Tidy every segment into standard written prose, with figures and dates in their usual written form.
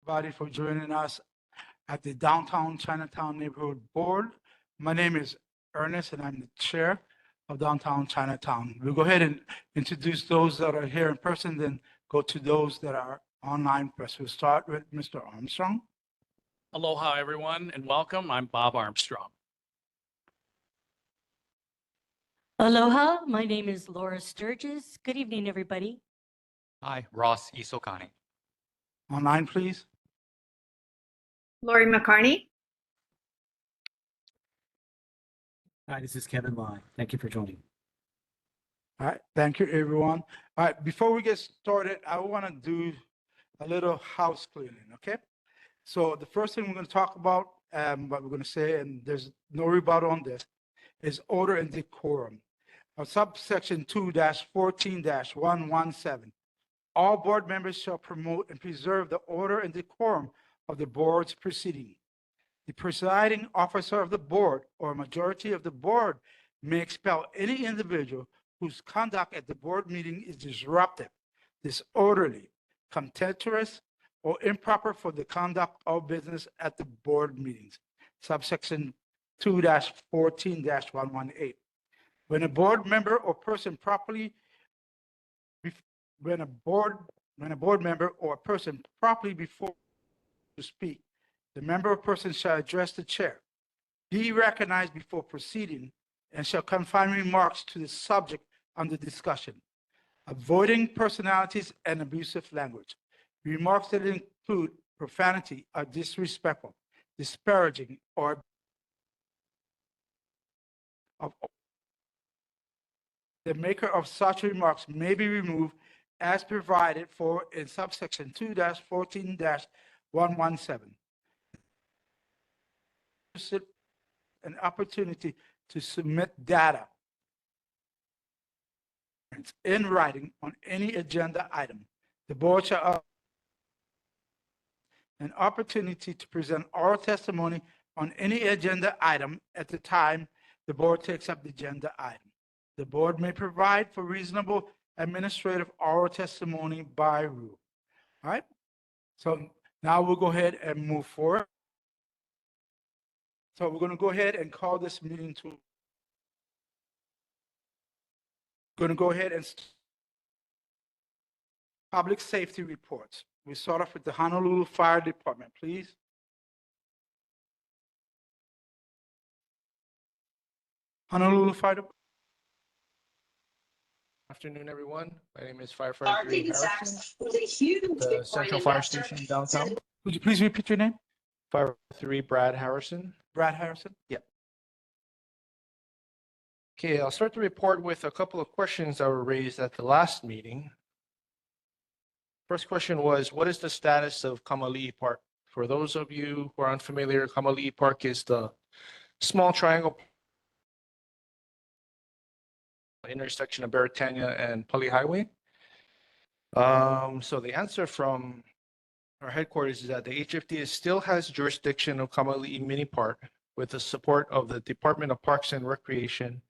everybody for joining us at the Downtown-Chinatown Neighborhood Board. My name is Ernest and I'm the chair of Downtown-Chinatown. We'll go ahead and introduce those that are here in person, then go to those that are online first. We'll start with Mr. Armstrong. Aloha, everyone, and welcome. I'm Bob Armstrong. Aloha, my name is Laura Sturgis. Good evening, everybody. Hi, Ross Isokani. Online, please. Lori McCartney. Hi, this is Kevin Lai. Thank you for joining. All right, thank you, everyone. All right, before we get started, I want to do a little house cleaning, okay? So the first thing we're going to talk about, what we're going to say, and there's no rebuttal on this, is order and decorum. Subsection 2-14-117. All board members shall promote and preserve the order and decorum of the board's proceeding. The presiding officer of the board or a majority of the board may expel any individual whose conduct at the board meeting is disruptive, disorderly, contemptuous, or improper for the conduct of business at the board meetings. Subsection 2-14-118. When a board member or person properly when a board member or a person properly before to speak, the member or person shall address the chair, be recognized before proceeding, and shall confine remarks to the subject under discussion, avoiding personalities and abusive language. Remarks that include profanity are disrespectful, disparaging, or of the maker of such remarks may be removed as provided for in subsection 2-14-117. An opportunity to submit data in writing on any agenda item. The board shall have an opportunity to present oral testimony on any agenda item at the time the board takes up the agenda item. The board may provide for reasonable administrative oral testimony by rule. All right. So now we'll go ahead and move forward. So we're going to go ahead and call this meeting to. Going to go ahead and public safety reports. We start off with the Honolulu Fire Department, please. Honolulu Fire Department. Afternoon, everyone. My name is Firefighter Harrison, the Central Fire Station downtown. Would you please repeat your name? Fire 3 Brad Harrison. Brad Harrison? Yep. Okay, I'll start the report with a couple of questions that were raised at the last meeting. First question was, what is the status of Kamali'i Park? For those of you who are unfamiliar, Kamali'i Park is the small triangle intersection of Beretania and Pali Highway. So the answer from our headquarters is that the HFD still has jurisdiction of Kamali'i Mini Park with the support of the Department of Parks and Recreation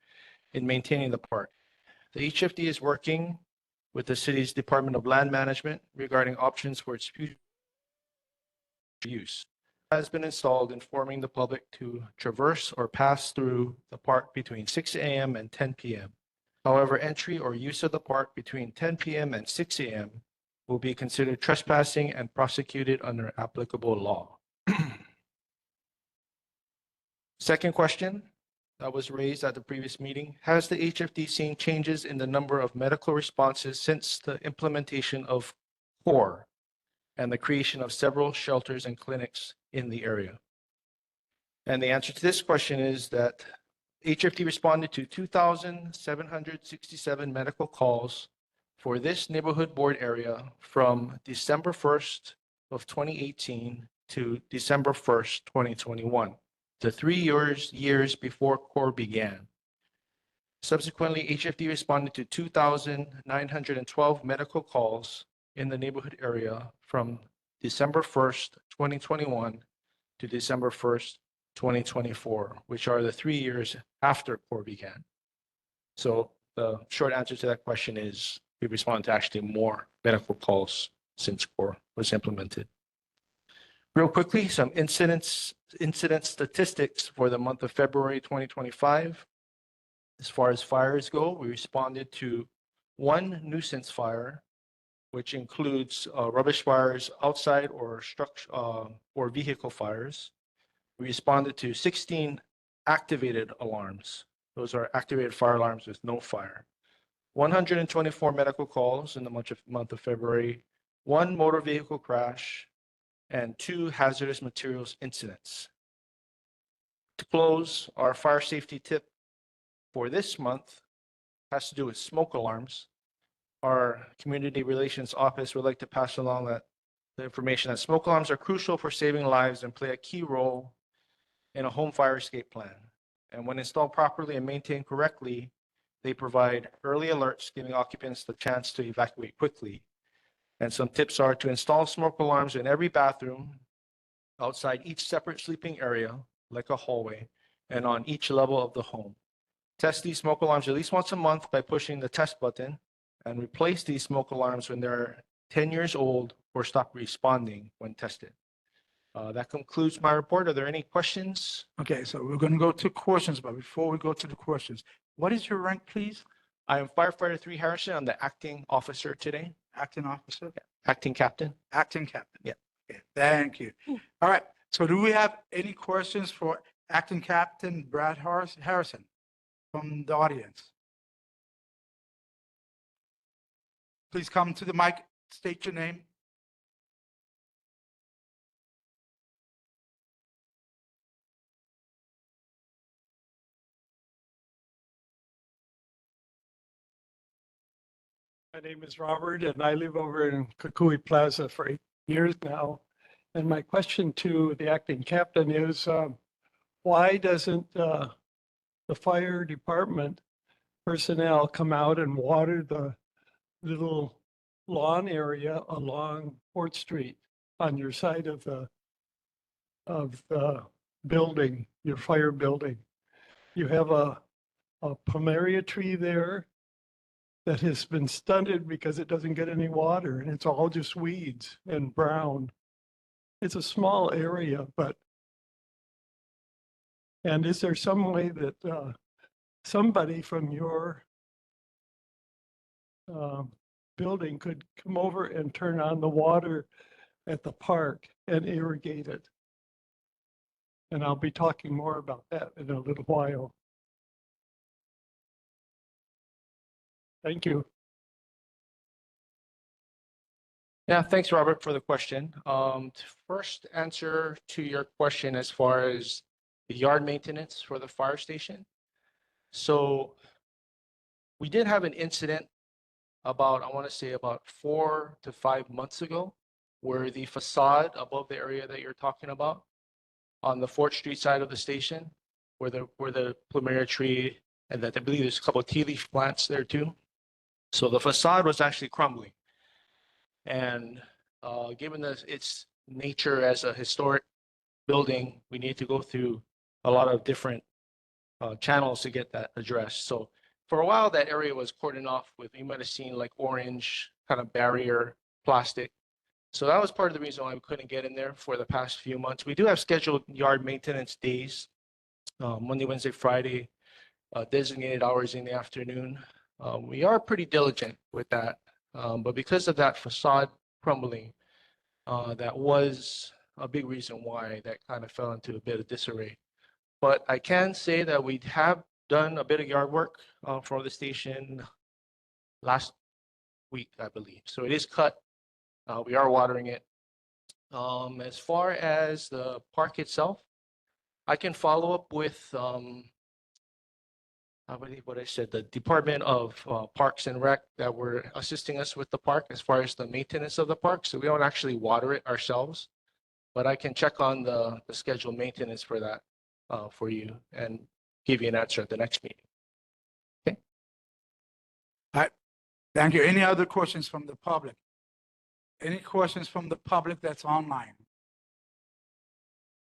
in maintaining the park. The HFD is working with the city's Department of Land Management regarding options for its future use. It has been installed informing the public to traverse or pass through the park between 6 a.m. and 10 p.m. However, entry or use of the park between 10 p.m. and 6 a.m. will be considered trespassing and prosecuted under applicable law. Second question that was raised at the previous meeting, has the HFD seen changes in the number of medical responses since the implementation of CORE and the creation of several shelters and clinics in the area? And the answer to this question is that HFD responded to 2,767 medical calls for this neighborhood board area from December 1st of 2018 to December 1st, 2021, the 3 years before CORE began. Subsequently, HFD responded to 2,912 medical calls in the neighborhood area from December 1st, 2021 to December 1st, 2024, which are the 3 years after CORE began. So the short answer to that question is we respond to actually more medical calls since CORE was implemented. Real quickly, some incident statistics for the month of February 2025. As far as fires go, we responded to one nuisance fire, which includes rubbish fires outside or or vehicle fires. We responded to 16 activated alarms. Those are activated fire alarms with no fire. 124 medical calls in the month of February, one motor vehicle crash, and 2 hazardous materials incidents. To close, our fire safety tip for this month has to do with smoke alarms. Our community relations office would like to pass along the information that smoke alarms are crucial for saving lives and play a key role in a home fire escape plan. And when installed properly and maintained correctly, they provide early alerts, giving occupants the chance to evacuate quickly. And some tips are to install smoke alarms in every bathroom, outside each separate sleeping area, like a hallway, and on each level of the home. Test these smoke alarms at least once a month by pushing the test button, and replace these smoke alarms when they're 10 years old or stop responding when tested. That concludes my report. Are there any questions? Okay, so we're going to go to questions, but before we go to the questions, what is your rank, please? I am firefighter 3 Harrison. I'm the acting officer today, Acting officer? acting captain. Acting captain? Yeah. Okay, thank you. All right, so do we have any questions for Acting Captain Brad Harrison from the audience? Please come to the mic, state your name. My name is Robert, and I live over in Kukui Plaza for 8 years now. And my question to the acting captain is, why doesn't the fire department personnel come out and water the little lawn area along Fort Street on your side of the building, your fire building? You have a plumeria tree there that has been stunted because it doesn't get any water, and it's all just weeds and brown. It's a small area, and is there some way that somebody from your building could come over and turn on the water at the park and irrigate it? And I'll be talking more about that in a little while. Thank you. Yeah, thanks, Robert, for the question. To first answer to your question as far as the yard maintenance for the fire station. So we did have an incident about, I want to say about 4 to 5 months ago, where the facade above the area that you're talking about on the Fort Street side of the station, where the plumeria tree, and that I believe there's a couple of tea leaf plants there too. So the facade was actually crumbling. And given its nature as a historic building, we need to go through a lot of different channels to get that addressed. So for a while, that area was cordoned off with, you might have seen like orange kind of barrier plastic. So that was part of the reason why we couldn't get in there for the past few months. We do have scheduled yard maintenance days, Monday, Wednesday, Friday, designated hours in the afternoon. We are pretty diligent with that. But because of that facade crumbling, that was a big reason why that kind of fell into a bit of disarray. But I can say that we have done a bit of yard work for the station last week, I believe. So it is cut. We are watering it. As far as the park itself, I can follow up with I believe what I said, the Department of Parks and Rec that were assisting us with the park as far as the maintenance of the park. So we don't actually water it ourselves, but I can check on the scheduled maintenance for that for you and give you an answer at the next meeting. Okay. All right, thank you. Any other questions from the public? Any questions from the public that's online?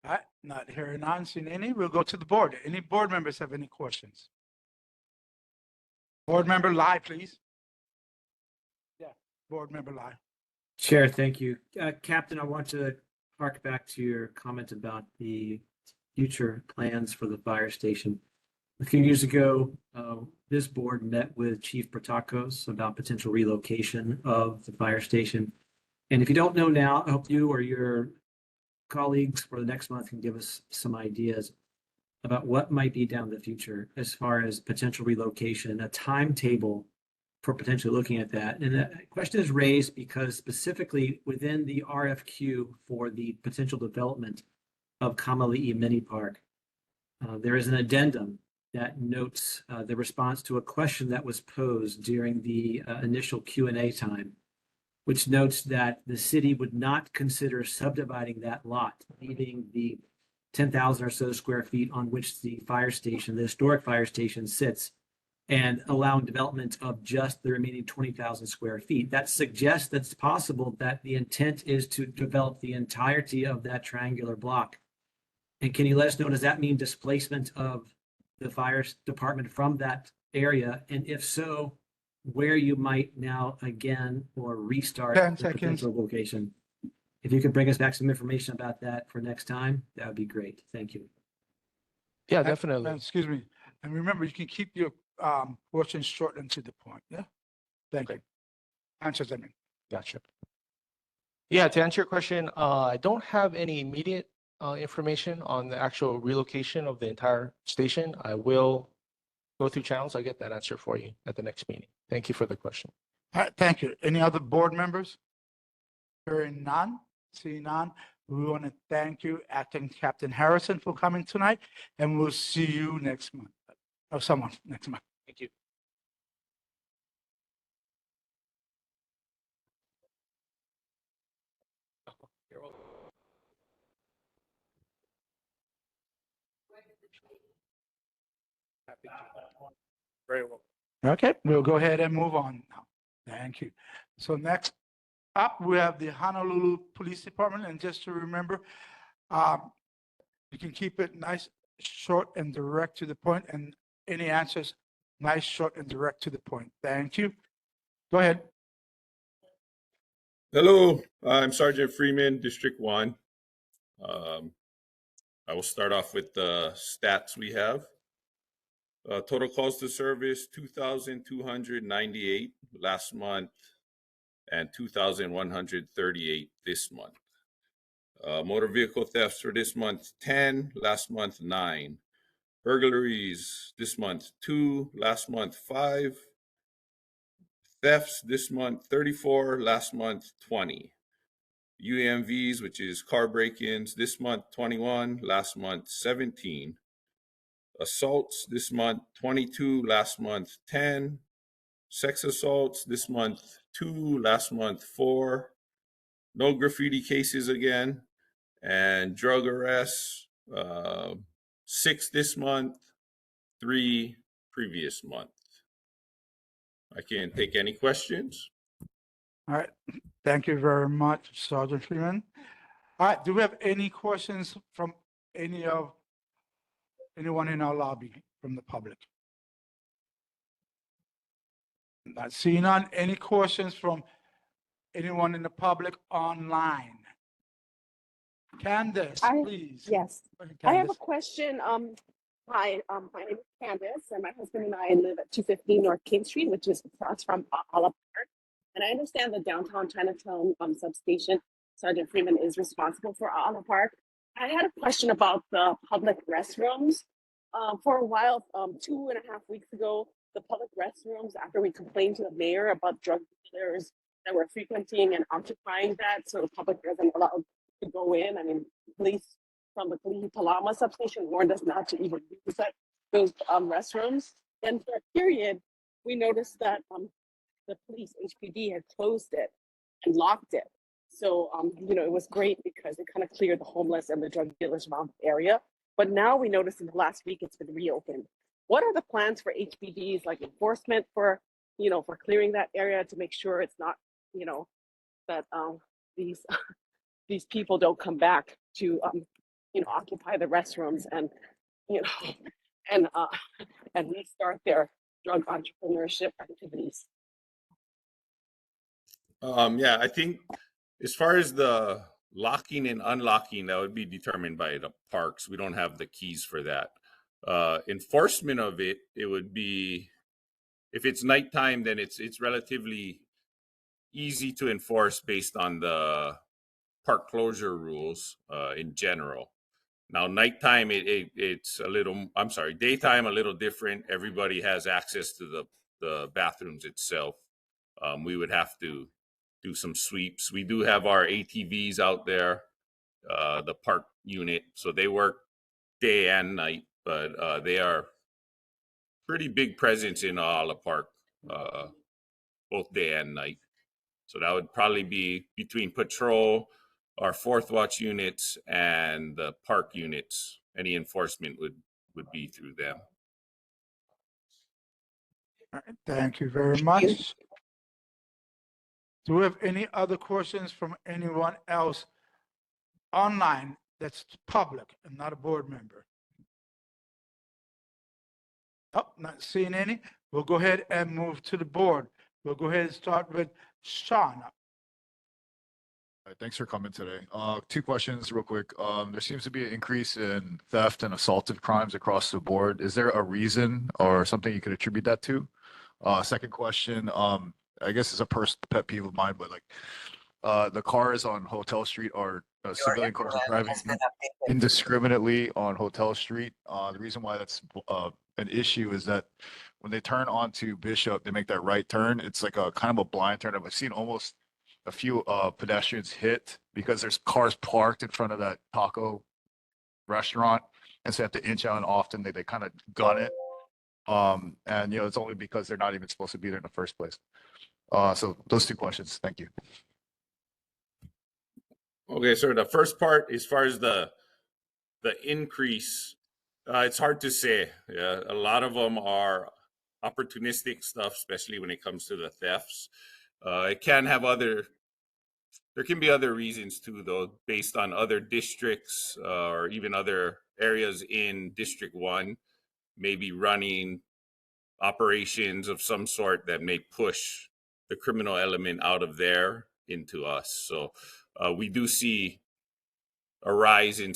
All right, not hearing none, seeing any, we'll go to the board. Any board members have any questions? Board member Lai, please. Yeah, board member Lai. Chair, thank you. Captain, I want to hark back to your comment about the future plans for the fire station. A few years ago, this board met with Chief Protakos about potential relocation of the fire station. And if you don't know now, I hope you or your colleagues for the next month can give us some ideas about what might be down the future as far as potential relocation, a timetable for potentially looking at that. And the question is raised because specifically within the RFQ for the potential development of Kamali'i Mini Park, there is an addendum that notes the response to a question that was posed during the initial Q&A time, which notes that the city would not consider subdividing that lot, leaving the 10,000 or so square feet on which the fire station, the historic fire station sits, and allowing development of just the remaining 20,000 square feet. That suggests that it's possible that the intent is to develop the entirety of that triangular block. And can you let us know, does that mean displacement of the fire department from that area? And if so, where you might now again or restart 10 the seconds. potential location? If you could bring us back some information about that for next time, that would be great. Thank you. Yeah, definitely. Excuse me. And remember, you can keep your questions short and to the point. Yeah. Thank you. Answers, I mean. Gotcha. Yeah, to answer your question, I don't have any immediate information on the actual relocation of the entire station. I will go through channels. I'll get that answer for you at the next meeting. Thank you for the question. All right, thank you. Any other board members? Hearing none, seeing none, we want to thank you, Acting Captain Harrison, for coming tonight, and we'll see you next month, or someone next month. Thank you. Very well. Okay, we'll go ahead and move on now. Thank you. So next up, we have the Honolulu Police Department, and just to remember, you can keep it nice, short, and direct to the point, and any answers, nice, short, and direct to the point. Thank you. Go ahead. Hello, I'm Sergeant Freeman, District 1. I will start off with the stats we have. Total calls to service, 2,298 last month and 2,138 this month. Motor vehicle thefts for this month, 10, last month, 9. Burglaries this month, 2, last month, 5. Thefts this month, 34, last month, 20. UMVs, which is car break-ins, this month, 21, last month, 17. Assaults this month, 22, last month, 10. Sex assaults this month, 2, last month, 4. No graffiti cases again. And drug arrests, 6 this month, 3 previous month. I can take any questions. All right, thank you very much, Sergeant Freeman. All right, do we have any questions from anyone in our lobby from the public? Not seeing none. Any questions from anyone in the public online? Candace, please. Yes, Go ahead, I have a Candace. question. Hi, my name is Candace, and my husband and I live at 215 North King Street, which is across from Ala Park. And I understand the Downtown-Chinatown substation, Sergeant Freeman is responsible for Ala Park. I had a question about the public restrooms. For a while, 2.5 weeks ago, the public restrooms, after we complained to the mayor about drug dealers that were frequenting and occupying that, so the public wasn't allowed to go in. I mean, police from the Palama substation warned us not to even use those restrooms. And for a period, we noticed that the police, HPD, had closed it and locked it. So, it was great because it kind of cleared the homeless and the drug dealers around the area. But now we noticed in the last week it's been reopened. What are the plans for HPDs, like enforcement for clearing that area to make sure it's not, that these people don't come back to, occupy the restrooms and, and restart their drug entrepreneurship activities? Yeah, I think as far as the locking and unlocking, that would be determined by the parks. We don't have the keys for that. Enforcement of it, it would be, if it's nighttime, then it's relatively easy to enforce based on the park closure rules in general. Now, nighttime, it's a little, I'm sorry, daytime, a little different. Everybody has access to the bathrooms itself. We would have to do some sweeps. We do have our ATVs out there, the park unit. So they work day and night, but they are pretty big presence in Olive Park, both day and night. So that would probably be between patrol, our fourth watch units, and the park units. Any enforcement would be through them. All right, thank you very much. Do we have any other questions from anyone else online that's public and not a board member? Oh, not seeing any. We'll go ahead and move to the board. We'll go ahead and start with Sean. All right, thanks for coming today. Two questions real quick. There seems to be an increase in theft and assaultive crimes across the board. Is there a reason or something you could attribute that to? Second question, I guess it's a personal pet peeve of mine, but like the cars on Hotel Street are civilian cars are driving indiscriminately on Hotel Street. The reason why that's an issue is that when they turn onto Bishop, they make that right turn. It's like a kind of a blind turn. I've seen almost a few pedestrians hit because there's cars parked in front of that taco restaurant, and so they have to inch out, and often they kind of gun it. And it's only because they're not even supposed to be there in the first place. So those two questions. Thank you. Okay, so the first part, as far as the increase, it's hard to say. Yeah, a lot of them are opportunistic stuff, especially when it comes to the thefts. It can have there can be other reasons too, though, based on other districts or even other areas in District 1, maybe running operations of some sort that may push the criminal element out of there into us. So we do see a rise in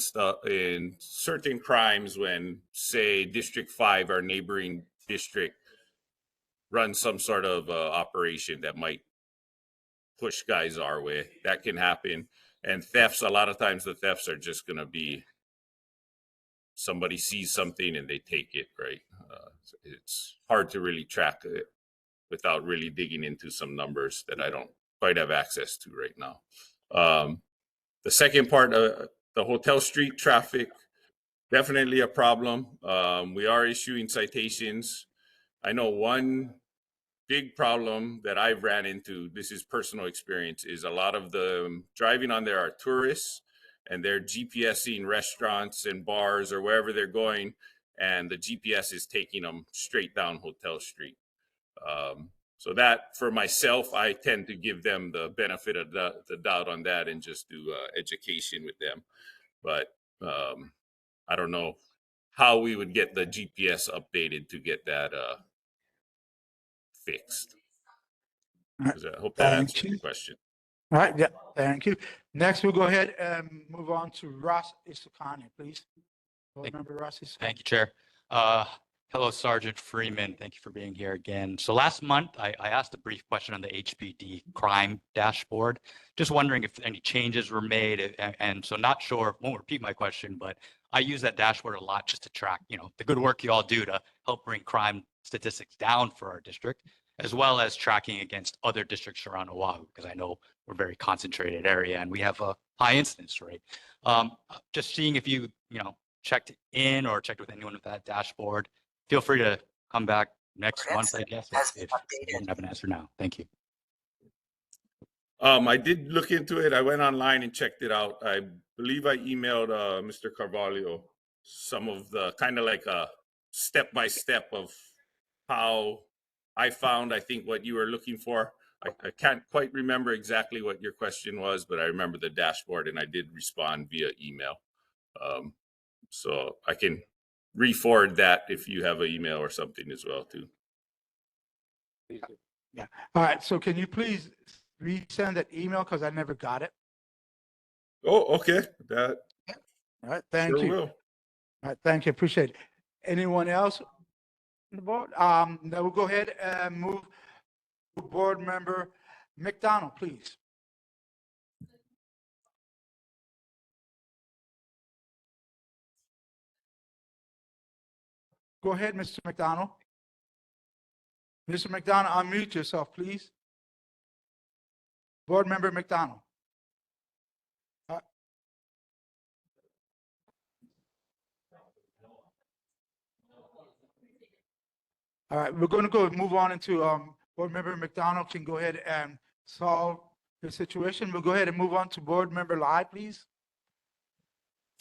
certain crimes when, say, District 5, our neighboring district, runs some sort of operation that might push guys our way. That can happen. And thefts, a lot of times the thefts are just going to be somebody sees something and they take it, right? It's hard to really track it without really digging into some numbers that I don't quite have access to right now. The second part, the Hotel Street traffic, definitely a problem. We are issuing citations. I know one big problem that I've ran into, this is personal experience, is a lot of the driving on there are tourists, and they're GPSing restaurants and bars or wherever they're going, and the GPS is taking them straight down Hotel Street. So that, for myself, I tend to give them the benefit of the doubt on that and just do education with them. But I don't know how we would get the GPS updated to get that fixed. I hope that answers your question. All right, yeah, thank you. Next, we'll go ahead and move on to Ross Isokani, please. Board Member Ross Isokani. Thank you, Chair. Hello, Sergeant Freeman. Thank you for being here again. So last month, I asked a brief question on the HPD crime dashboard. Just wondering if any changes were made. And so not sure, won't repeat my question, but I use that dashboard a lot just to track, the good work you all do to help bring crime statistics down for our district, as well as tracking against other districts around Oahu, because I know we're a very concentrated area and we have a high incidence rate. Just seeing if you, checked in or checked with anyone with that dashboard. Feel free to come back next month, I guess, if you don't have an answer now. Thank you. I did look into it. I went online and checked it out. I believe I emailed Mr. Carvalho some of the kind of like a step-by-step of how I found, I think, what you were looking for. I can't quite remember exactly what your question was, but I remember the dashboard, and I did respond via email. So I can re-forward that if you have an email or something as well, too. Yeah. All right. So can you please resend that email, because I never got it? Oh, okay. That All right, thank sure you. will. All right, thank you, appreciate it. Anyone else on the board? Then we'll go ahead and move to Board Member McDonald, please. Go ahead, Mr. McDonald. Mr. McDonald, unmute yourself, please. Board Member McDonald. All right, we're going to move on into Board Member McDonald can go ahead and solve the situation. We'll go ahead and move on to Board Member Lai, please.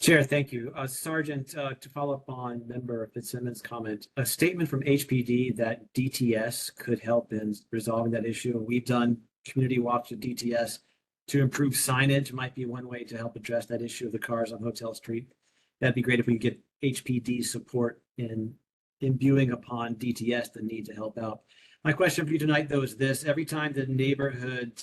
Chair, thank you. Sergeant, to follow up on Member Fitzsimmons' comment, a statement from HPD that DTS could help in resolving that issue. We've done community walks with DTS to improve signage might be one way to help address that issue of the cars on Hotel Street. That'd be great if we could get HPD support in imbuing upon DTS the need to help out. My question for you tonight, though, is this. Every time the neighborhood,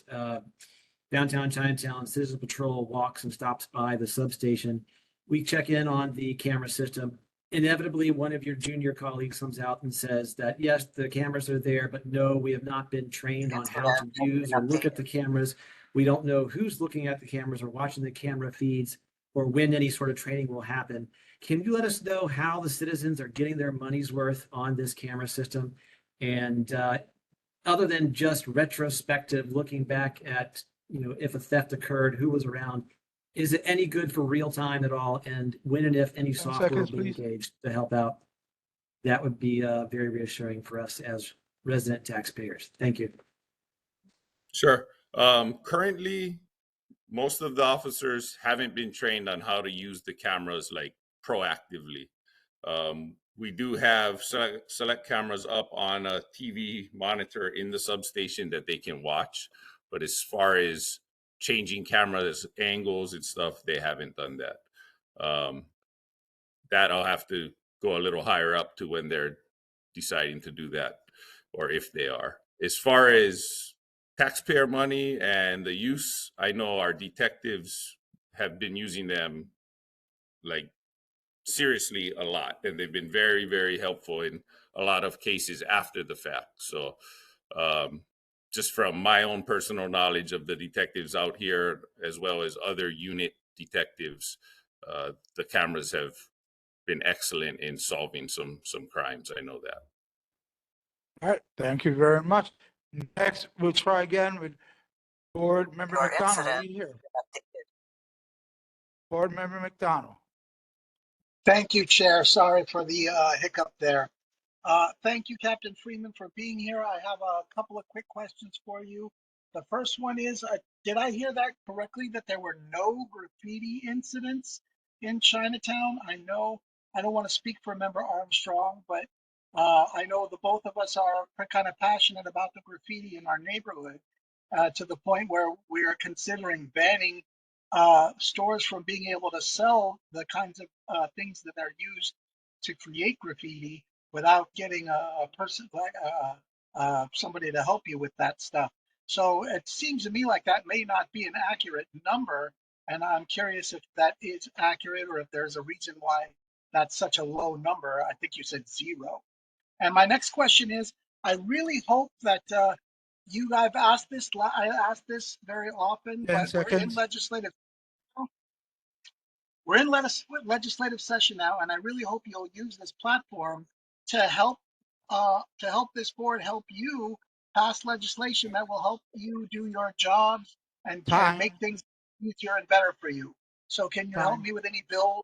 Downtown-Chinatown Citizen Patrol walks and stops by the substation, we check in on the camera system. Inevitably, one of your junior colleagues comes out and says that, yes, the cameras are there, but no, we have not been trained on how to use or look at the cameras. We don't know who's looking at the cameras or watching the camera feeds or when any sort of training will happen. Can you let us know how the citizens are getting their money's worth on this camera system? And other than just retrospective looking back at, if a theft occurred, who was around, is it any good for real time at all? And when and if any software will be engaged to help out, that would be very reassuring for us as resident taxpayers. Thank you. Sure. Currently, most of the officers haven't been trained on how to use the cameras like proactively. We do have select cameras up on a TV monitor in the substation that they can watch. But as far as changing cameras angles and stuff, they haven't done that. That I'll have to go a little higher up to when they're deciding to do that, or if they are. As far as taxpayer money and the use, I know our detectives have been using them like seriously a lot, and they've been very, very helpful in a lot of cases after the fact. So just from my own personal knowledge of the detectives out here, as well as other unit detectives, the cameras have been excellent in solving some crimes. I know that. All right, thank you very much. Next, we'll try again with Board Member McDonald. Are you here? Board Member McDonald. Thank you, Chair. Sorry for the hiccup there. Thank you, Captain Freeman, for being here. I have a couple of quick questions for you. The first one is, did I hear that correctly, that there were no graffiti incidents in Chinatown? I know I don't want to speak for Member Armstrong, but I know the both of us are kind of passionate about the graffiti in our neighborhood to the point where we're considering banning stores from being able to sell the kinds of things that are used to create graffiti without getting a person like somebody to help you with that stuff. So it seems to me like that may not be an accurate number, and I'm curious if that is accurate or if there's a reason why that's such a low number. I think you said 0. And my next question is, I really hope that I've asked this, I ask this very often, 10 but seconds. we're in legislative session now, and I really hope you'll use this platform to help this board help you pass legislation that will help you do your jobs and make things easier and better for you. So can you help me with any bills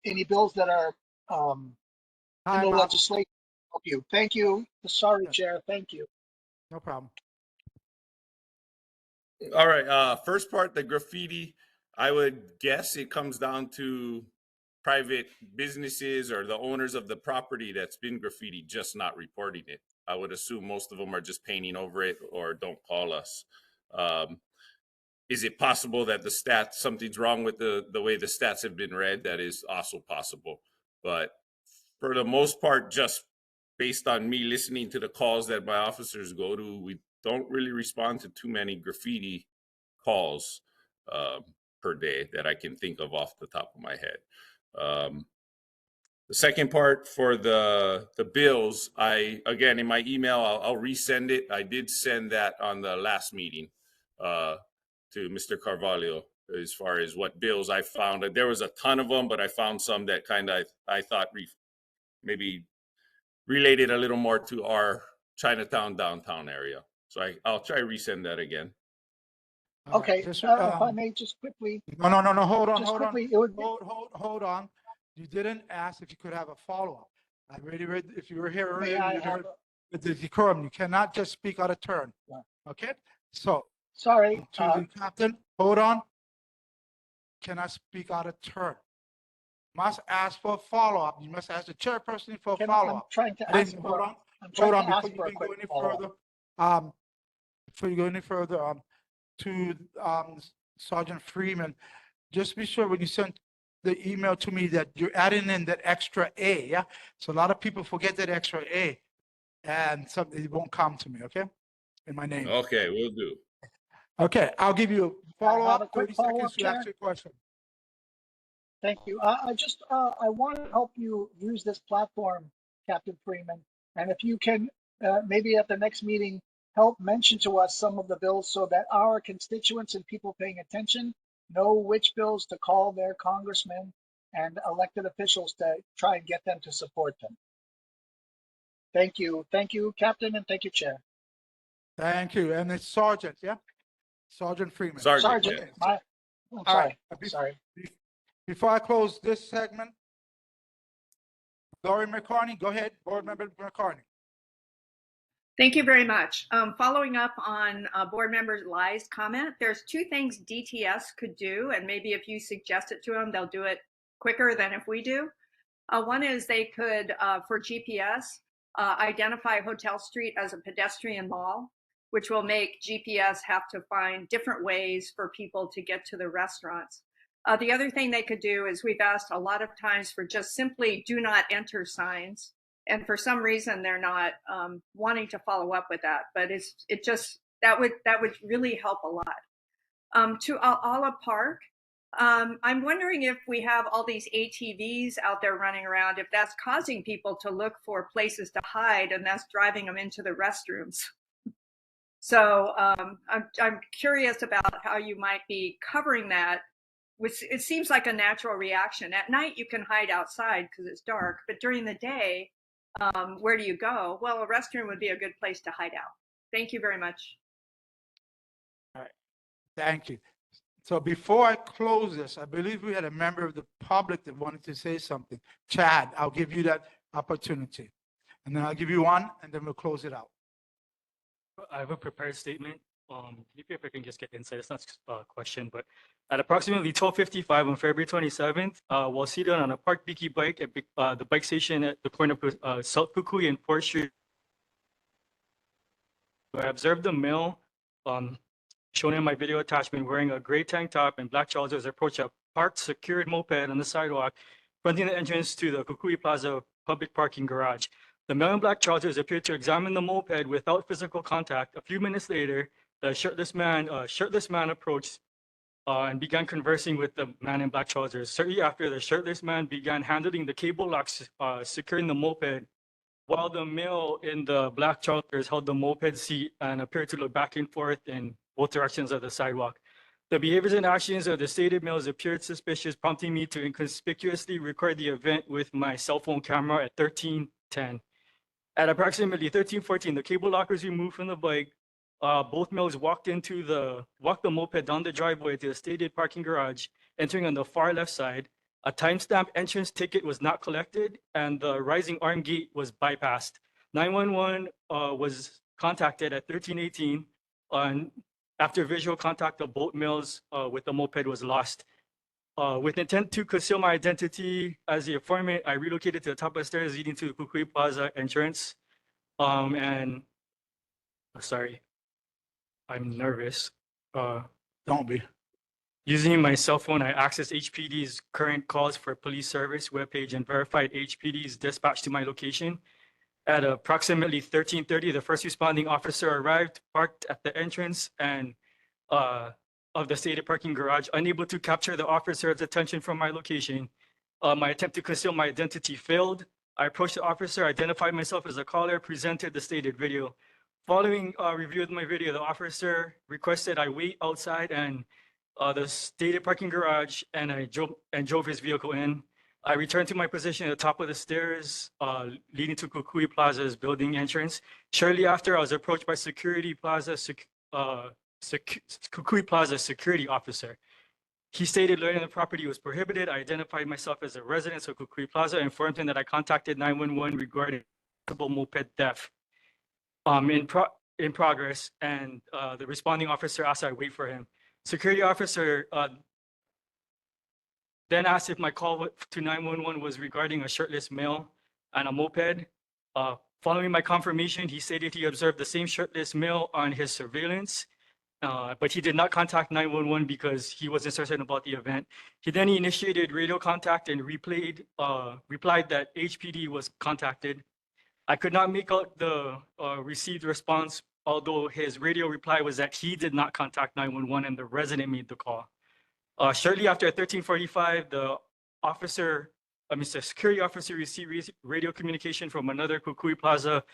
that are in the legislation? Help you. Thank you. Sorry, Chair. Thank you. No problem. All right. First part, the graffiti. I would guess it comes down to private businesses or the owners of the property that's been graffiti just not reporting it. I would assume most of them are just painting over it or don't call us. Is it possible that the stats, something's wrong with the way the stats have been read? That is also possible. But for the most part, just based on me listening to the calls that my officers go to, we don't really respond to too many graffiti calls. per day that I can think of off the top of my head. The second part for the bills, again, in my email, I'll resend it. I did send that on the last meeting to Mr. Carvalho as far as what bills I found. There was a ton of them, but I found some that kind of I thought maybe related a little more to our Chinatown downtown area. So I'll try to resend that again. Okay, Just, if I may just quickly, No, hold on, just hold on. quickly, it would be, Hold on. You didn't ask if you could have a follow-up. I already read, if you were here may earlier, I you have, heard the decorum. You cannot just speak out of turn. Yeah. Okay? So, sorry, to the captain, hold on. Cannot speak out of turn. Must ask for a follow-up. You must ask the chairperson for a I'm follow-up. trying to I didn't- ask Hold for, on. I'm Hold trying on, to before ask you for a can go quick any follow-up. further, before you go any further, to Sergeant Freeman, just be sure when you send the email to me that you're adding in that extra A, yeah? So a lot of people forget that extra A, and something, it won't come to me, okay? In my name. Okay, will do. Okay, I'll give you a I have a follow-up, quick 30 follow-up, seconds to ask Chair. your question. Thank you. I want to help you use this platform, Captain Freeman. And if you can, maybe at the next meeting, help mention to us some of the bills so that our constituents and people paying attention know which bills to call their congressmen and elected officials to try and get them to support them. Thank you. Thank you, Captain, and thank you, Chair. Thank you, and it's Sergeant, yeah? Sergeant Freeman. Sergeant, Sergeant, yeah. I'm All sorry. right. Sorry. Before I close this segment, Lori McCartney, go ahead, Board Member McCartney. Thank you very much. Following up on board member Lai's comment, there's two things DTS could do, and maybe if you suggest it to them, they'll do it quicker than if we do. One is they could, for GPS, identify Hotel Street as a pedestrian mall, which will make GPS have to find different ways for people to get to the restaurants. The other thing they could do is we've asked a lot of times for just simply do not enter signs. And for some reason, they're not wanting to follow up with that. But that would really help a lot. To Ala Park, I'm wondering if we have all these ATVs out there running around, if that's causing people to look for places to hide, and that's driving them into the restrooms. So I'm curious about how you might be covering that. Which it seems like a natural reaction. At night, you can hide outside because it's dark, but during the day, where do you go? Well, a restroom would be a good place to hide out. Thank you very much. All right, thank you. So before I close this, I believe we had a member of the public that wanted to say something. Chad, I'll give you that opportunity. And then I'll give you one, and then we'll close it out. I have a prepared statement. Maybe if I can just get insight, it's not a question, but at approximately 12:55 on February 27th, while seated on a parked Biki bike at the bike station at the corner of South Fukui and 4th Street, I observed a male shown in my video attachment wearing a gray tank top and black trousers approach a parked secured moped on the sidewalk fronting the entrance to the Kukui Plaza public parking garage. The male in black trousers appeared to examine the moped without physical contact. A few minutes later, the shirtless man approached and began conversing with the man in black trousers. Shortly after, the shirtless man began handling the cable locks securing the moped, while the male in the black trousers held the moped seat and appeared to look back and forth in both directions of the sidewalk. The behaviors and actions of the stated males appeared suspicious, prompting me to inconspicuously record the event with my cell phone camera at 13:10. At approximately 13:14, the cable lock was removed from the bike. Both males walked the moped down the driveway to the stated parking garage, entering on the far left side. A timestamp entrance ticket was not collected, and the rising arm gate was bypassed. 911 was contacted at 13:18, after visual contact of both males with the moped was lost. With intent to conceal my identity as the informant, I relocated to the top of the stairs leading to the Kukui Plaza entrance. Sorry, I'm nervous. Don't be. Using my cell phone, I accessed HPD's current calls for police service webpage and verified HPD's dispatch to my location. At approximately 13:30, the first responding officer arrived, parked at the entrance, and of the stated parking garage, unable to capture the officer's attention from my location. My attempt to conceal my identity failed. I approached the officer, identified myself as a caller, presented the stated video. Following review of my video, the officer requested I wait outside and the stated parking garage, and I drove his vehicle in. I returned to my position at the top of the stairs leading to Kukui Plaza's building entrance. Shortly after, I was approached by Kukui Plaza security officer. He stated learning the property was prohibited. I identified myself as a resident of Kukui Plaza, informed him that I contacted 911 regarding possible moped theft in progress, and the responding officer asked I wait for him. Security officer then asked if my call to 911 was regarding a shirtless male and a moped. Following my confirmation, he stated he observed the same shirtless male on his surveillance, but he did not contact 911 because he wasn't certain about the event. He then initiated radio contact and replied that HPD was contacted. I could not make out the received response, although his radio reply was that he did not contact 911 and the resident made the call. Shortly after 13:45, the security officer received radio communication from another Kukui Plaza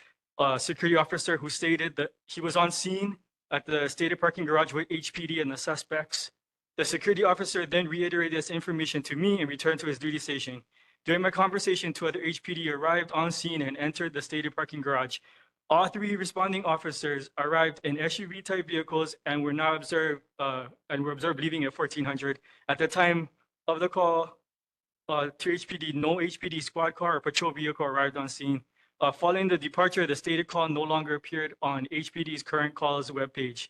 security officer who stated that he was on scene at the stated parking garage with HPD and the suspects. The security officer then reiterated this information to me and returned to his duty station. During my conversation, 2 other HPD arrived on scene and entered the stated parking garage. All 3 responding officers arrived in SUV-type vehicles and were observed leaving at 1400. At the time of the call to HPD, no HPD squad car or patrol vehicle arrived on scene. Following the departure, the stated call no longer appeared on HPD's current calls webpage.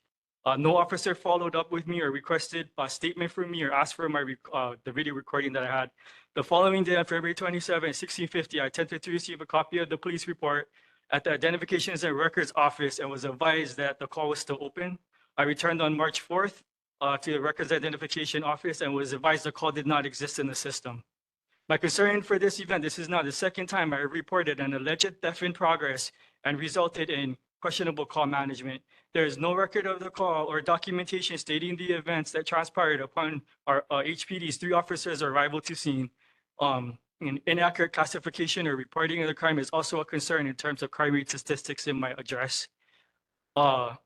No officer followed up with me or requested a statement from me or asked for the video recording that I had. The following day, on February 27, 1650, I attempted to receive a copy of the police report at the Identifications and Records Office and was advised that the call was still open. I returned on March 4th to the Records Identification Office and was advised the call did not exist in the system. My concern for this event, this is now the second time I reported an alleged theft in progress and resulted in questionable call management. There is no record of the call or documentation stating the events that transpired upon our HPD's 3 officers' arrival to scene. An inaccurate classification or reporting of the crime is also a concern in terms of crime rate statistics in my address. The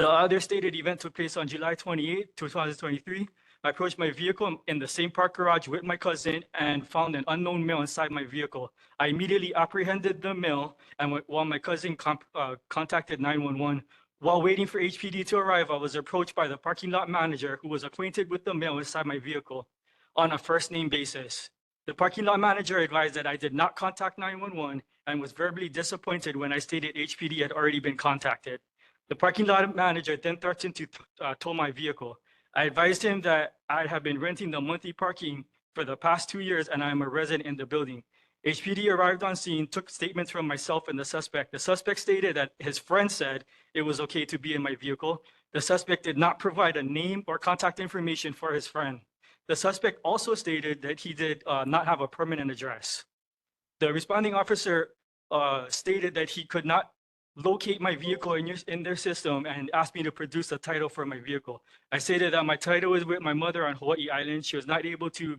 other stated event took place on July 28, 2023. I approached my vehicle in the same park garage with my cousin and found an unknown male inside my vehicle. I immediately apprehended the male, and while my cousin contacted 911. While waiting for HPD to arrive, I was approached by the parking lot manager who was acquainted with the male inside my vehicle on a first name basis. The parking lot manager advised that I did not contact 911 and was verbally disappointed when I stated HPD had already been contacted. The parking lot manager then threatened to tow my vehicle. I advised him that I have been renting the monthly parking for the past 2 years and I am a resident in the building. HPD arrived on scene, took statements from myself and the suspect. The suspect stated that his friend said it was okay to be in my vehicle. The suspect did not provide a name or contact information for his friend. The suspect also stated that he did not have a permanent address. The responding officer stated that he could not locate my vehicle in their system and asked me to produce a title for my vehicle. I stated that my title is with my mother on Hawaii Island. She was not able to,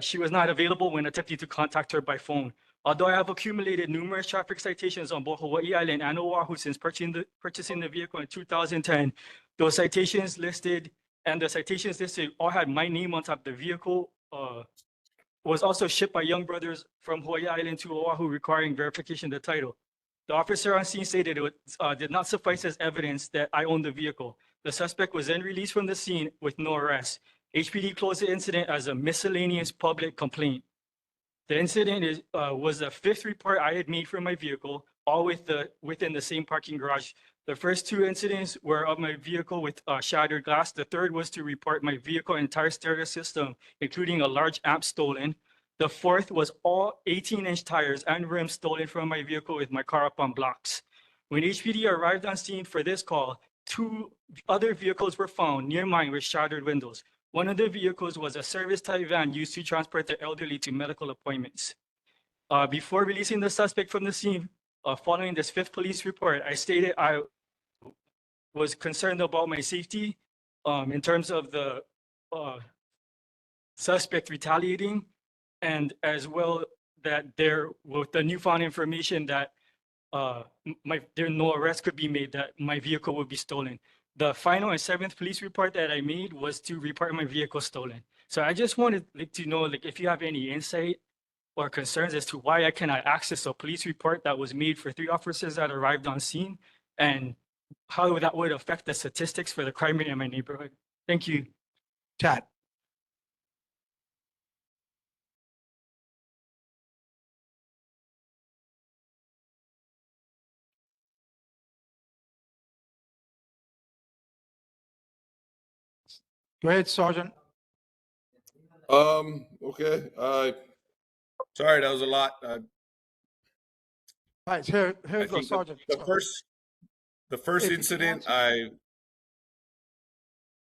she was not available when attempting to contact her by phone. Although I have accumulated numerous traffic citations on both Hawaii Island and Oahu since purchasing the vehicle in 2010, those citations listed all had my name on top. The vehicle was also shipped by Young Brothers from Hawaii Island to Oahu requiring verification of the title. The officer on scene stated it did not suffice as evidence that I owned the vehicle. The suspect was then released from the scene with no arrest. HPD closed the incident as a miscellaneous public complaint. The incident was the 5th report I had made for my vehicle, all within the same parking garage. The first 2 incidents were of my vehicle with shattered glass. The 3rd was to report my vehicle entire stereo system, including a large amp stolen. The 4th was all 18-inch tires and rims stolen from my vehicle with my car up on blocks. When HPD arrived on scene for this call, 2 other vehicles were found near mine with shattered windows. One of the vehicles was a service-type van used to transport the elderly to medical appointments. Before releasing the suspect from the scene, following this 5th police report, I stated I was concerned about my safety in terms of the suspect retaliating, and as well that there, with the newfound information that no arrest could be made, that my vehicle would be stolen. The final and seventh police report that I made was to report my vehicle stolen. So I just wanted to know if you have any insight or concerns as to why I cannot access a police report that was made for 3 officers that arrived on scene, and how that would affect the statistics for the crime rate in my neighborhood. Thank you. Chad. Go ahead, Sergeant. Okay. Sorry, that was a lot. All right, here I you go, think Sergeant. the first If you incident, want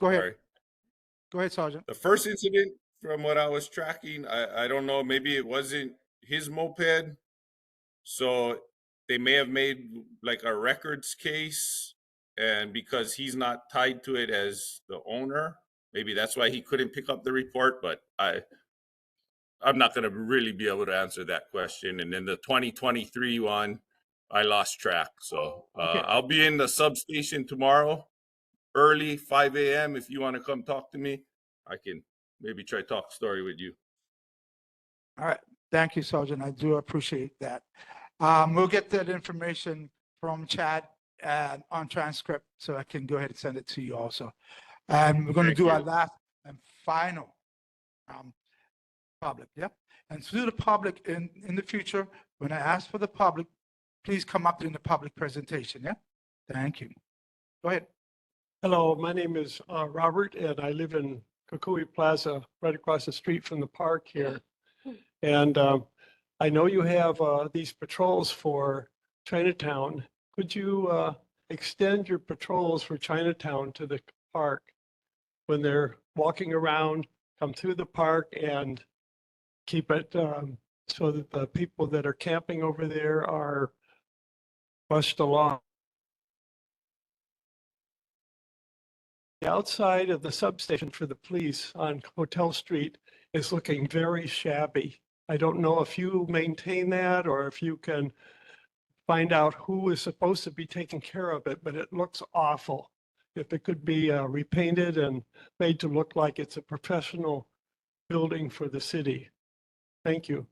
Go ahead. sorry. Go ahead, Sergeant. The first incident, from what I was tracking, I don't know, maybe it wasn't his moped. So they may have made like a records case, and because he's not tied to it as the owner, maybe that's why he couldn't pick up the report, but I'm not going to really be able to answer that question. And then the 2023 one, I lost track. So Okay. I'll be in the substation tomorrow, early 5 a.m. If you want to come talk to me, I can maybe try to talk story with you. All right. Thank you, Sergeant. I do appreciate that. We'll get that information from Chad and on transcript, so I can go ahead and send it to you also. And we're going to Thank do our you. last and final public. Yep. And to the public in the future, when I ask for the public, please come up during the public presentation. Yeah. Thank you. Go ahead. Hello, my name is Robert, and I live in Kukui Plaza, right across the street from the park here. And I know you have these patrols for Chinatown. Could you extend your patrols for Chinatown to the park when they're walking around, come through the park, and keep it so that the people that are camping over there are pushed along? The outside of the substation for the police on Hotel Street is looking very shabby. I don't know if you maintain that or if you can find out who is supposed to be taking care of it, but it looks awful. If it could be repainted and made to look like it's a professional building for the city. Thank you.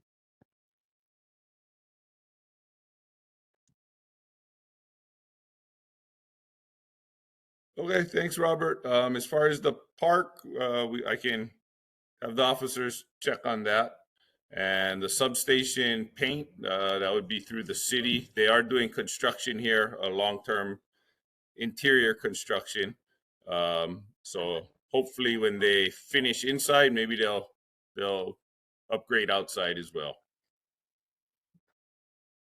Okay, thanks, Robert. As far as the park, I can have the officers check on that. And the substation paint, that would be through the city. They are doing construction here, a long-term interior construction. So hopefully when they finish inside, maybe they'll upgrade outside as well.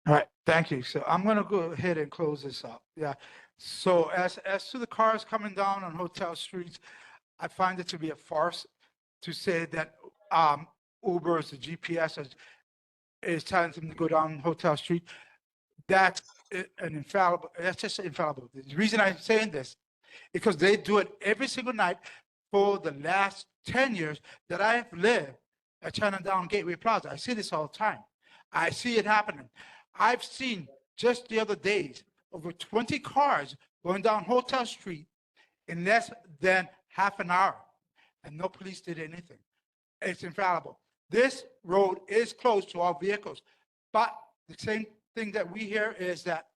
All right, thank you. So I'm going to go ahead and close this up. Yeah. So as to the cars coming down on Hotel Street, I find it to be a farce to say that Uber is the GPS is telling them to go down Hotel Street. That's an infallible. That's just infallible. The reason I'm saying this is because they do it every single night for the last 10 years that I have lived at Chinatown Gateway Plaza. I see this all the time. I see it happening. I've seen just the other days over 20 cars going down Hotel Street in less than half an hour, and no police did anything. It's infallible. This road is closed to all vehicles, but the same thing that we hear is that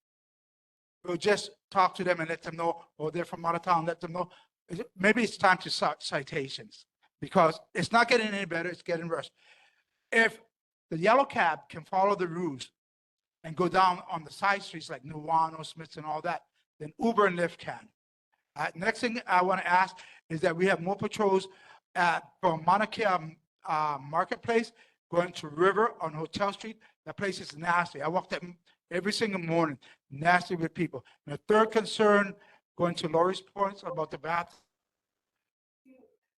we'll just talk to them and let them know, or they're from out of town, let them know. Maybe it's time to start citations because it's not getting any better, it's getting worse. If the yellow cab can follow the rules and go down on the side streets like Nuano, Smiths, and all that, then Uber and Lyft can. Next thing I want to ask is that we have more patrols from Mauna Kea Marketplace going to River on Hotel Street. That place is nasty. I walk that every single morning, nasty with people. And the third concern, going to Lori's points about the bath.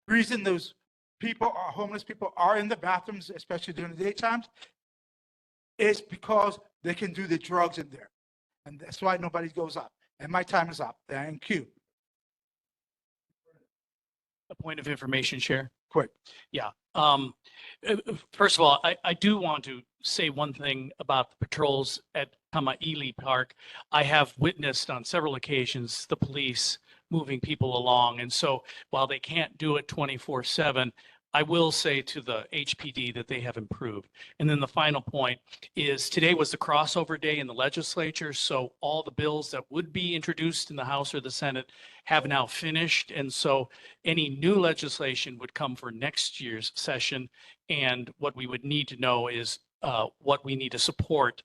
The reason those people, homeless people, are in the bathrooms, especially during the daytimes, is because they can do the drugs in there. And that's why nobody goes up. And my time is up. Thank you. A point of information, Chair. Quick. Yeah. First of all, I do want to say one thing about the patrols at Kamaili Park. I have witnessed on several occasions the police moving people along. And so while they can't do it 24/7, I will say to the HPD that they have improved. And then the final point is today was the crossover day in the legislature. So all the bills that would be introduced in the House or the Senate have now finished. And so any new legislation would come for next year's session. And what we would need to know is what we need to support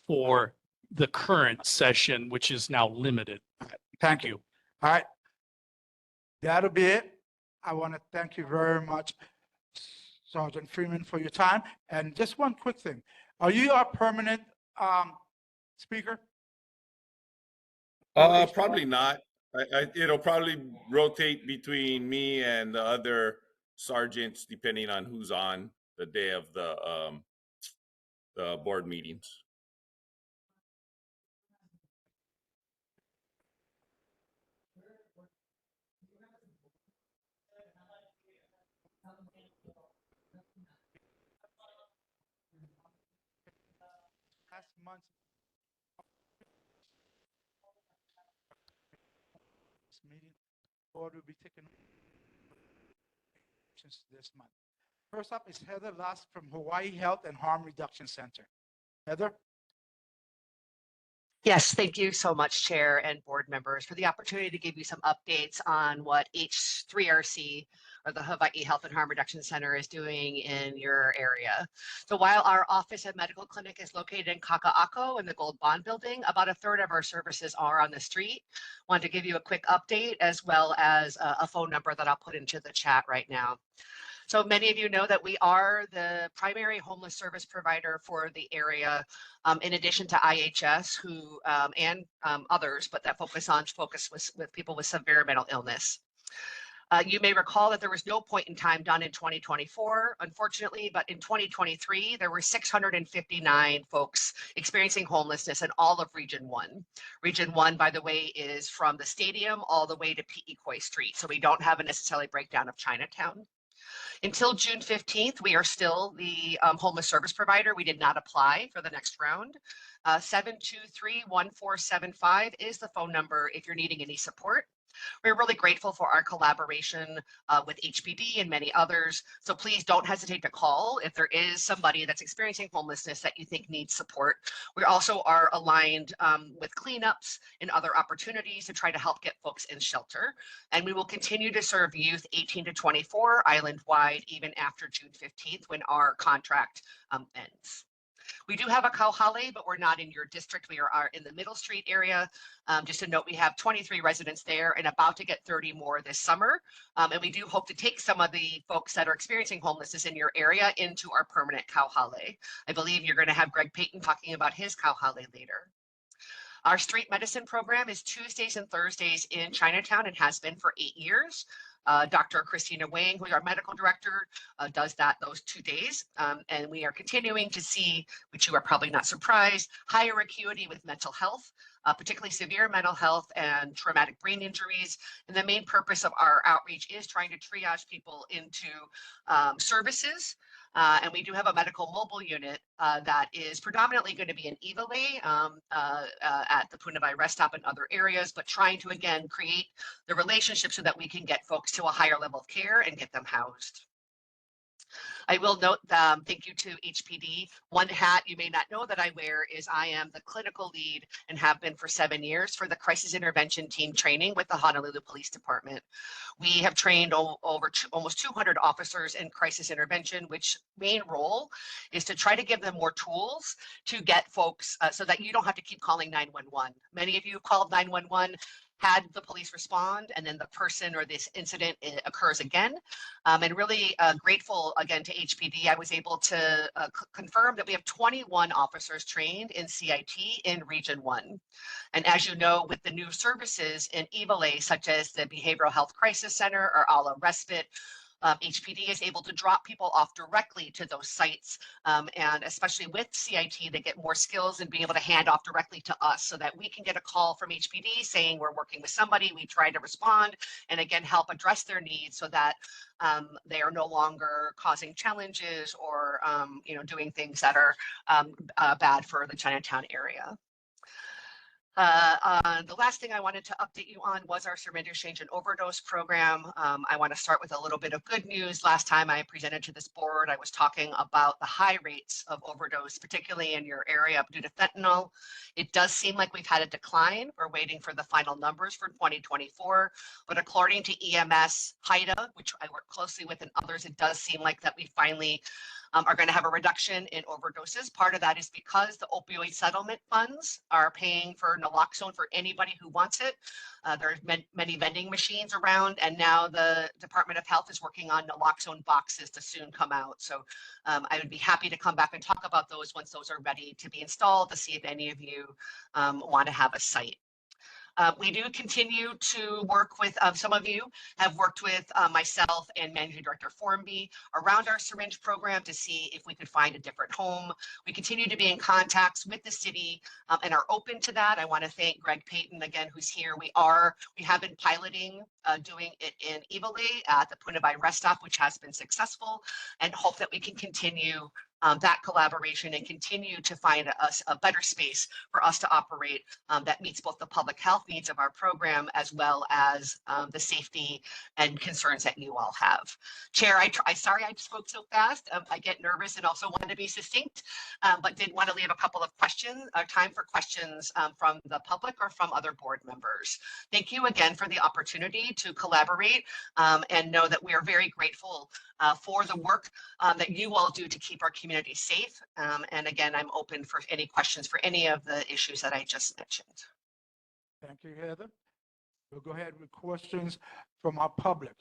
for the current session, which is now limited. Thank you. All right. That'll be it. I want to thank you very much, Sergeant Freeman, for your time. And just one quick thing. Are you our permanent speaker? Probably not. It'll probably rotate between me and the other sergeants, depending on who's on the day of the board meetings. Last month. Meeting, board will be taking this month. First up is Heather Last from Hawaii Health and Harm Reduction Center. Heather? Yes, thank you so much, Chair and board members, for the opportunity to give you some updates on what H3RC, or the Hawaii Health and Harm Reduction Center, is doing in your area. So while our office and medical clinic is located in Kaka'ako in the Gold Bond Building, about a third of our services are on the street. Want to give you a quick update as well as a phone number that I'll put into the chat right now. So many of you know that we are the primary homeless service provider for the area, in addition to IHS, who and others, but that focus with people with severe mental illness. You may recall that there was no point in time done in 2024, unfortunately, but in 2023, there were 659 folks experiencing homelessness in all of Region 1. Region 1, by the way, is from the stadium all the way to Pi'ikoi Street, so we don't have a necessarily breakdown of Chinatown. Until June 15th, we are still the homeless service provider. We did not apply for the next round. 723-1475 is the phone number if you're needing any support. We're really grateful for our collaboration with HPD and many others. So please don't hesitate to call if there is somebody that's experiencing homelessness that you think needs support. We also are aligned with cleanups and other opportunities to try to help get folks in shelter. And we will continue to serve youth 18 to 24 island-wide even after June 15th when our contract ends. We do have a Kauhale, but we're not in your district. We are in the Middle Street area. Just a note, we have 23 residents there and about to get 30 more this summer. And we do hope to take some of the folks that are experiencing homelessness in your area into our permanent Kauhale. I believe you're going to have Greg Payton talking about his Kauhale later. Our street medicine program is Tuesdays and Thursdays in Chinatown and has been for 8 years. Dr. Christina Wang, who is our medical director, does those 2 days. And we are continuing to see, which you are probably not surprised, higher acuity with mental health, particularly severe mental health and traumatic brain injuries. And the main purpose of our outreach is trying to triage people into services. And we do have a medical mobile unit that is predominantly going to be in Ivale at the Punavai rest stop and other areas, but trying to, again, create the relationship so that we can get folks to a higher level of care and get them housed. I will note, thank you to HPD. One hat you may not know that I wear is I am the clinical lead and have been for 7 years for the crisis intervention team training with the Honolulu Police Department. We have trained over almost 200 officers in crisis intervention, which main role is to try to give them more tools to get folks so that you don't have to keep calling 911. Many of you called 911, had the police respond, and then the person or this incident occurs again. And really grateful again to HPD. I was able to confirm that we have 21 officers trained in CIT in Region 1. And as you know, with the new services in Ivale, such as the Behavioral Health Crisis Center or Ala Respite, HPD is able to drop people off directly to those sites. And especially with CIT, they get more skills in being able to hand off directly to us so that we can get a call from HPD saying we're working with somebody, we try to respond, and again, help address their needs so that they are no longer causing challenges or doing things that are bad for the Chinatown area. The last thing I wanted to update you on was our surrender, exchange, and overdose program. I want to start with a little bit of good news. Last time I presented to this board, I was talking about the high rates of overdose, particularly in your area due to fentanyl. It does seem like we've had a decline. We're waiting for the final numbers for 2024. But according to EMS, HIDA, which I work closely with, and others, it does seem like that we finally are going to have a reduction in overdoses. Part of that is because the opioid settlement funds are paying for naloxone for anybody who wants it. There's many vending machines around, and now the Department of Health is working on naloxone boxes to soon come out. So I would be happy to come back and talk about those once those are ready to be installed, to see if any of you want to have a site. We do continue to work with, some of you have worked with myself and Managing Director Formby around our syringe program to see if we could find a different home. We continue to be in contact with the city and are open to that. I want to thank Greg Payton again, who's here. We have been piloting doing it in Eveleigh at the Point of Buy rest stop, which has been successful, and hope that we can continue that collaboration and continue to find us a better space for us to operate that meets both the public health needs of our program as well as the safety and concerns that you all have. Chair, sorry I spoke so fast. I get nervous and also wanted to be succinct, but did want to leave a couple of questions, time for questions from the public or from other board members. Thank you again for the opportunity to collaborate and know that we are very grateful for the work that you all do to keep our community safe. And again, I'm open for any questions for any of the issues that I just mentioned. Thank you, Heather. We'll go ahead with questions from our public.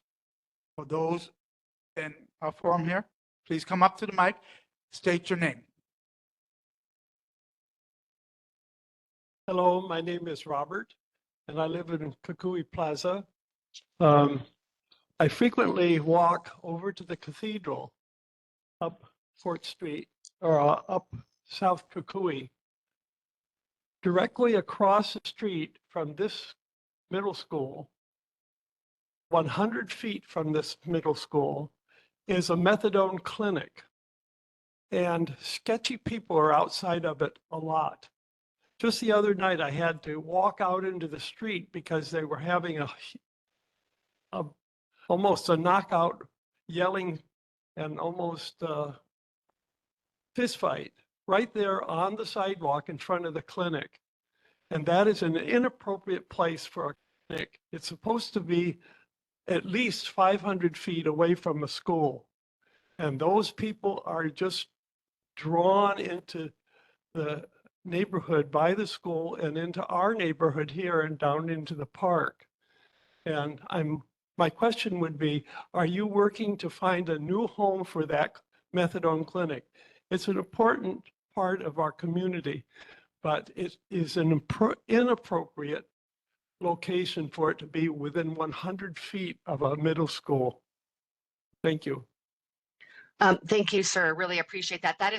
For those in our forum here, please come up to the mic, state your name. Hello, my name is Robert, and I live in Kukui Plaza. I frequently walk over to the cathedral up Fort Street or up South Kukui. Directly across the street from this middle school, 100 feet from this middle school, is a methadone clinic. And sketchy people are outside of it a lot. Just the other night, I had to walk out into the street because they were having almost a knockout, yelling, and almost fist fight right there on the sidewalk in front of the clinic. And that is an inappropriate place for a clinic. It's supposed to be at least 500 feet away from a school. And those people are just drawn into the neighborhood by the school and into our neighborhood here and down into the park. And my question would be, are you working to find a new home for that methadone clinic? It's an important part of our community, but it is an inappropriate location for it to be within 100 feet of a middle school. Thank you. Thank you, sir. Really appreciate that. That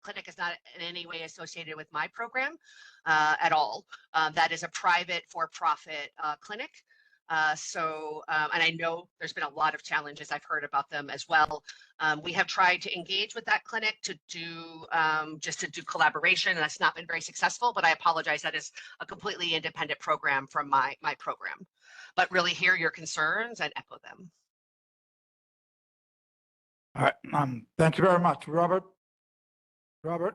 clinic is not in any way associated with my program at all. That is a private for-profit clinic. And I know there's been a lot of challenges. I've heard about them as well. We have tried to engage with that clinic to do collaboration, and that's not been very successful, but I apologize. That is a completely independent program from my program, but really hear your concerns and echo them. All right, thank you very much, Robert. Real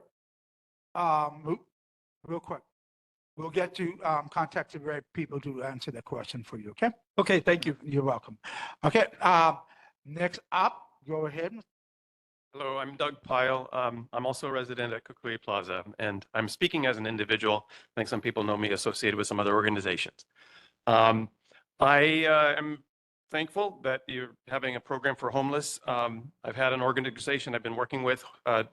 quick, we'll get to contact the right people to answer that question for you, okay? Okay, thank you. You're welcome. Okay, next up, go ahead. Hello, I'm Doug Pyle. I'm also a resident at Kukui Plaza, and I'm speaking as an individual. I think some people know me associated with some other organizations. I am thankful that you're having a program for homeless. I've had an organization I've been working with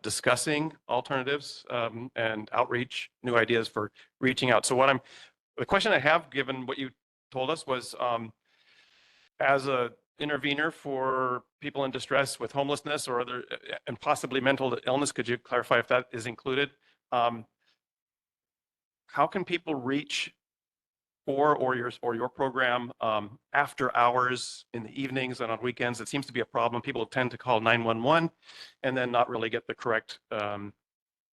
discussing alternatives and outreach, new ideas for reaching out. So the question I have, given what you told us, was as a intervener for people in distress with homelessness or other, and possibly mental illness. Could you clarify if that is included? How can people reach or your program after hours in the evenings and on weekends? It seems to be a problem. People tend to call 911 and then not really get the correct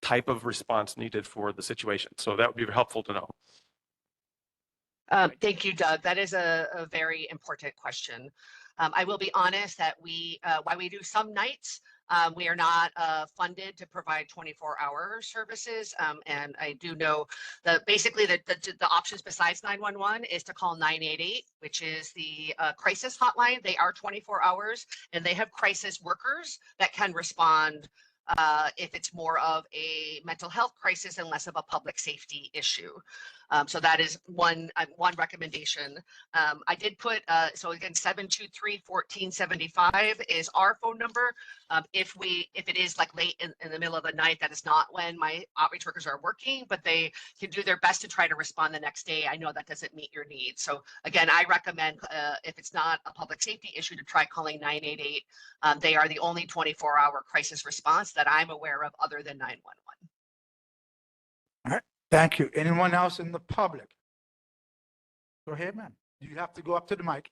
type of response needed for the situation. So that would be helpful to know. Thank you, Doug. That is a very important question. I will be honest that while we do some nights, we are not funded to provide 24-hour services. And I do know that basically the options besides 911 is to call 988, which is the crisis hotline. They are 24 hours and they have crisis workers that can respond if it's more of a mental health crisis and less of a public safety issue. So that is one recommendation. I did put, so again, 723-1475 is our phone number. If it is like late in the middle of the night, that is not when my outreach workers are working, but they can do their best to try to respond the next day. I know that doesn't meet your needs. So again, I recommend if it's not a public safety issue to try calling 988. They are the only 24-hour crisis response that I'm aware of other than 911. All right, thank you. Anyone else in the public? Go ahead, ma'am. You have to go up to the mic.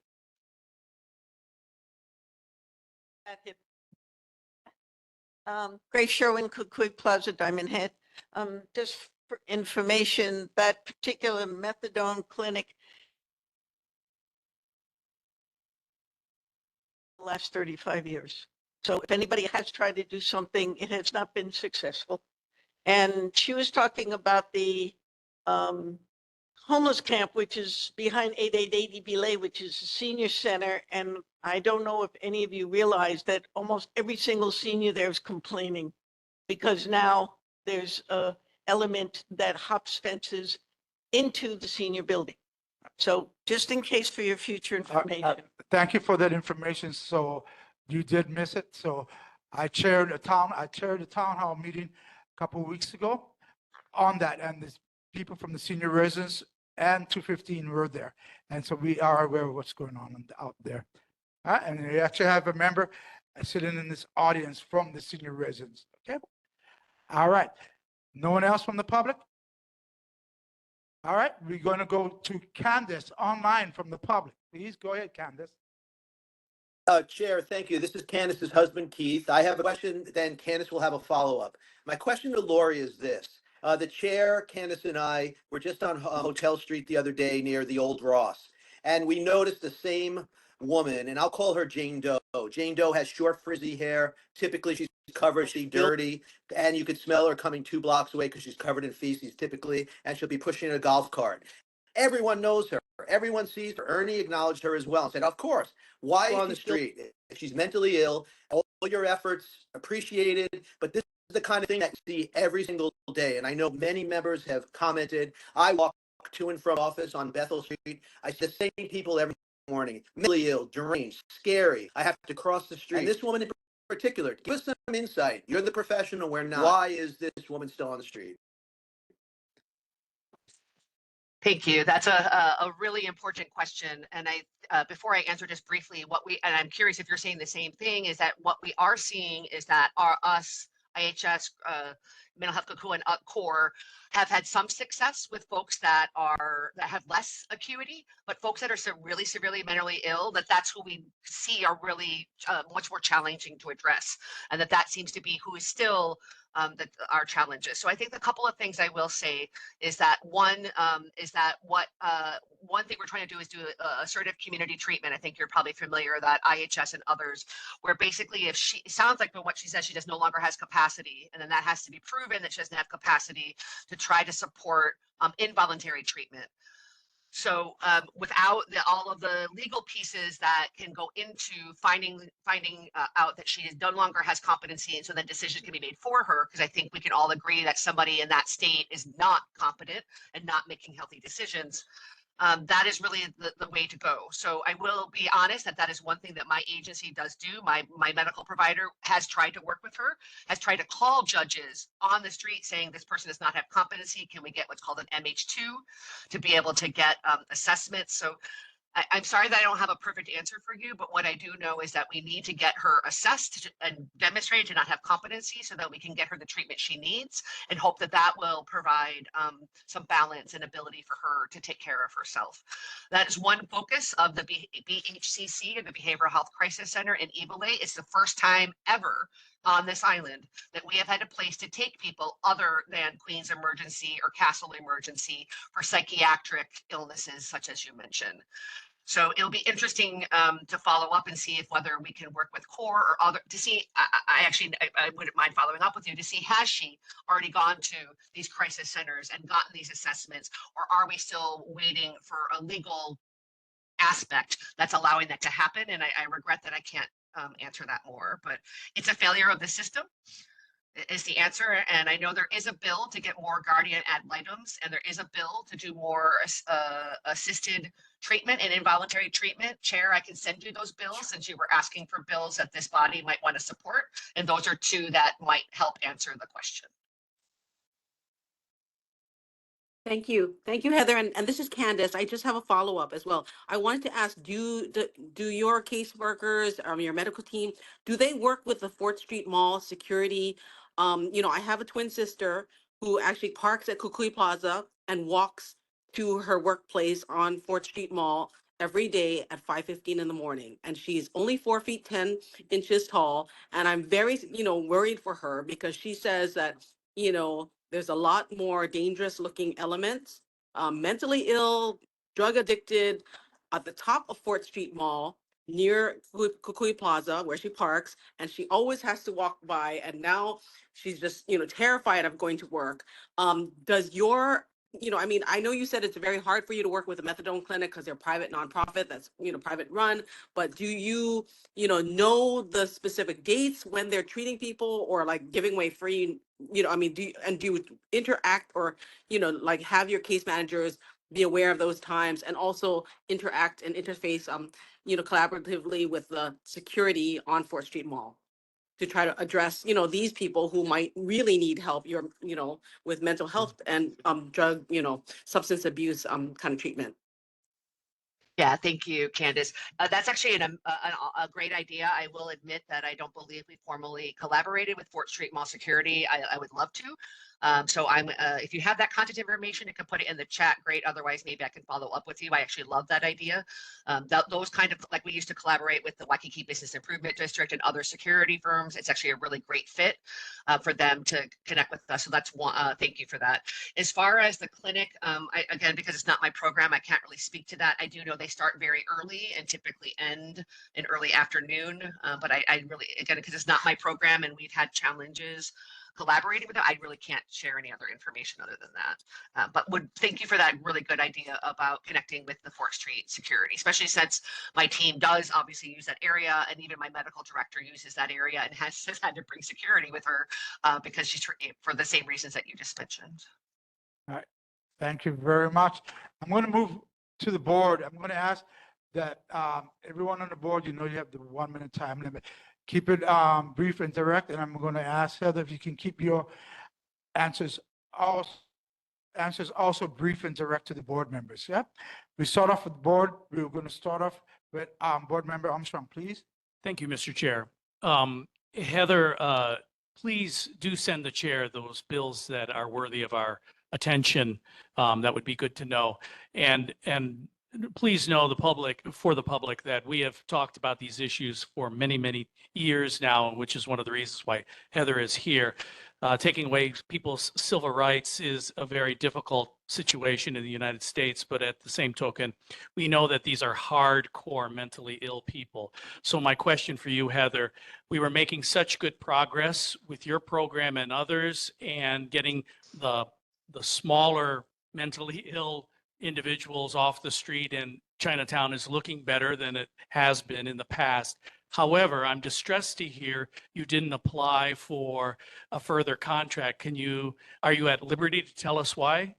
Grace Sherwin, Kukui Plaza, Diamond Head. Just for information, that particular methadone clinic last 35 years. So if anybody has tried to do something, it has not been successful. And she was talking about the homeless camp, which is behind 888 Belay, which is a senior center. And I don't know if any of you realize that almost every single senior there is complaining because now there's a element that hops fences into the senior building. So just in case for your future information. Thank you for that information. So you did miss it. So I chaired a town hall meeting a couple of weeks ago on that, and the people from the senior residence and 215 were there. And so we are aware of what's going on out there. And we actually have a member sitting in this audience from the senior residence. Okay. All right. No one else from the public? All right. We're going to go to Candace online from the public. Please go ahead, Candace. Chair, thank you. This is Candace's husband, Keith. I have a question, then Candace will have a follow-up. My question to Lori is this. The chair, Candace, and I were just on Hotel Street the other day near the old Ross, and we noticed the same woman, and I'll call her Jane Doe. Jane Doe has short, frizzy hair. Typically, she's covered, she's dirty, and you could smell her coming 2 blocks away because she's covered in feces typically, and she'll be pushing a golf cart. Everyone knows her. Everyone sees her. Ernie acknowledged her as well and said, of course, why on the street? If she's mentally ill, all your efforts appreciated, but this is the kind of thing that you see every single day. And I know many members have commented. I walk to and from office on Bethel Street. I see the same people every morning, mentally ill, deranged, scary. I have to cross the street. And this woman in particular, give us some insight. You're the professional, we're not. Why is this woman still on the street? Thank you. That's a really important question. And before I answer just briefly, and I'm curious if you're saying the same thing, is that what we are seeing is that us, IHS, Mental Health Kukui and CORE have had some success with folks that have less acuity, but folks that are really severely mentally ill, that's who we see are really much more challenging to address. And that seems to be who is still our challenges. So I think the couple of things I will say is that one thing we're trying to do is do assertive community treatment. I think you're probably familiar that IHS and others, where basically it sounds like from what she says, she just no longer has capacity, and then that has to be proven that she doesn't have capacity to try to support involuntary treatment. So without all of the legal pieces that can go into finding out that she no longer has competency, and so then decisions can be made for her, because I think we can all agree that somebody in that state is not competent and not making healthy decisions. That is really the way to go. So I will be honest that is one thing that my agency does do. My medical provider has tried to work with her, has tried to call judges on the street saying this person does not have competency. Can we get what's called an MH2 to be able to get assessments? So I'm sorry that I don't have a perfect answer for you, but what I do know is that we need to get her assessed and demonstrated to not have competency so that we can get her the treatment she needs and hope that that will provide some balance and ability for her to take care of herself. That is one focus of the BHCC, or the Behavioral Health Crisis Center in Ibo'le. It's the first time ever on this island that we have had a place to take people other than Queens Emergency or Castle Emergency for psychiatric illnesses such as you mentioned. So it'll be interesting to follow up and see if whether we can work with CORE or other to see. I wouldn't mind following up with you to see, has she already gone to these crisis centers and gotten these assessments, or are we still waiting for a legal aspect that's allowing that to happen? And I regret that I can't answer that more, but it's a failure of the system is the answer. And I know there is a bill to get more guardian ad litems, and there is a bill to do more assisted treatment and involuntary treatment. Chair, I can send you those bills since you were asking for bills that this body might want to support. And those are two that might help answer the question. Thank you. Thank you, Heather. And this is Candace. I just have a follow-up as well. I wanted to ask, do your caseworkers, your medical team, do they work with the 4th Street Mall security? I have a twin sister who actually parks at Kukui Plaza and walks to her workplace on 4th Street Mall every day at 5:15 in the morning. And she's only 4 feet 10 inches tall. And I'm very, worried for her because she says that, there's a lot more dangerous looking elements, mentally ill, drug addicted at the top of 4th Street Mall near Kukui Plaza where she parks, and she always has to walk by, and now she's just, terrified of going to work. Does your, I know you said it's very hard for you to work with a methadone clinic because they're private nonprofit that's, private run, but do you, know the specific dates when they're treating people or like giving away free, do you interact or, have your case managers be aware of those times and also interact and interface, collaboratively with the security on 4th Street Mall to try to address, these people who might really need help, with mental health and drug, substance abuse kind of treatment? Yeah, thank you, Candace. That's actually a great idea. I will admit that I don't believe we formally collaborated with 4th Street Mall Security. I would love to. So if you have that contact information, you can put it in the chat. Great. Otherwise, maybe I can follow up with you. I actually love that idea. Those kind of, like we used to collaborate with the Waikiki Business Improvement District and other security firms. It's actually a really great fit for them to connect with us. So that's one. Thank you for that. As far as the clinic, again, because it's not my program, I can't really speak to that. I do know they start very early and typically end in early afternoon. But I really, again, because it's not my program and we've had challenges collaborating with them, I really can't share any other information other than that. But would thank you for that really good idea about connecting with the 4th Street security, especially since my team does obviously use that area, and even my medical director uses that area and has had to bring security with her because she's for the same reasons that you just mentioned. All right. Thank you very much. I'm going to move to the board. I'm going to ask that everyone on the board, you have the 1 minute time limit. Keep it brief and direct, and I'm going to ask Heather if you can keep your answers also brief and direct to the board members. Yeah, we start off with the board. We're going to start off with board member Armstrong, please. Thank you, Mr. Chair. Heather, please do send the chair those bills that are worthy of our attention. That would be good to know. And please know for the public that we have talked about these issues for many, many years now, which is one of the reasons why Heather is here. Taking away people's civil rights is a very difficult situation in the United States, but at the same token, we know that these are hardcore mentally ill people. So my question for you, Heather, we were making such good progress with your program and others and getting the smaller mentally ill individuals off the street, and Chinatown is looking better than it has been in the past. However, I'm distressed to hear you didn't apply for a further contract. Are you at liberty to tell us why?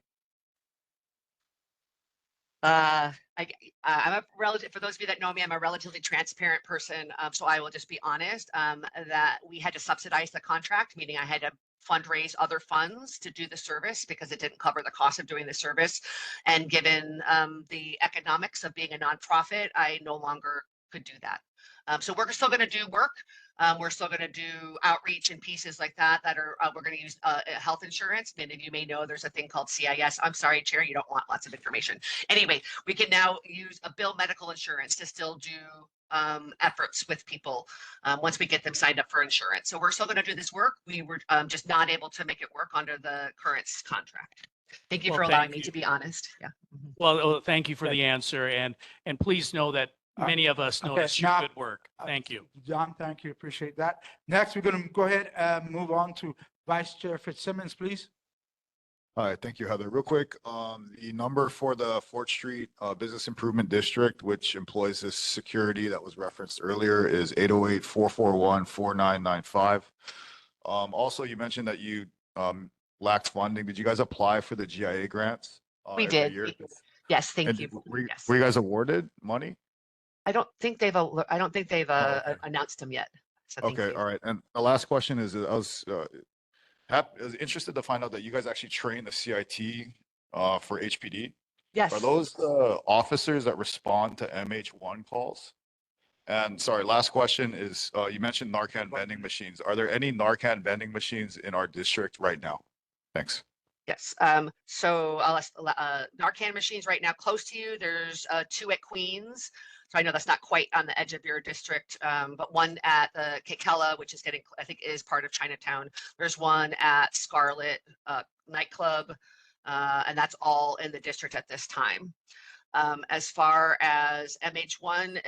I'm a relative, for those of you that know me, I'm a relatively transparent person. So I will just be honest, that we had to subsidize the contract, meaning I had to fundraise other funds to do the service because it didn't cover the cost of doing the service. And given the economics of being a nonprofit, I no longer could do that. So we're still going to do work. We're still going to do outreach and pieces like that are, we're going to use health insurance. Many of you may know there's a thing called CIS. I'm sorry, Chair, you don't want lots of information. Anyway, we can now use a bill medical insurance to still do efforts with people once we get them signed up for insurance. So we're still going to do this work. We were just not able to make it work under the current contract. Thank you Well, for allowing thank me you. to be honest. Yeah. Well, thank you for the answer, and please know that many of us Okay, notice your now- good work. Thank you. John, thank you. Appreciate that. Next, we're going to go ahead and move on to Vice Chair Fitzsimmons, please. Hi, thank you, Heather. Real quick, the number for the Fort Street Business Improvement District, which employs this security that was referenced earlier, is 808-441-4995. Also, you mentioned that you lacked funding. Did you guys apply for the GIA grants? We every did. year? Yes, thank And you. Were you Yes. guys awarded money? I don't think they've okay. announced them yet. So thank Okay, you. all right. And the last question is, I was interested to find out that you guys actually train the CIT for HPD. Yes. Are those the officers that respond to MH1 calls? And sorry, last question is, you mentioned Narcan vending machines. Are there any Narcan vending machines in our district right now? Thanks. Yes. So Narcan machines right now close to you. There's 2 at Queens. So I know that's not quite on the edge of your district, but one at the Kekela, which is getting, I think, is part of Chinatown. There's one at Scarlet nightclub, and that's all in the district at this time. As far as MH1,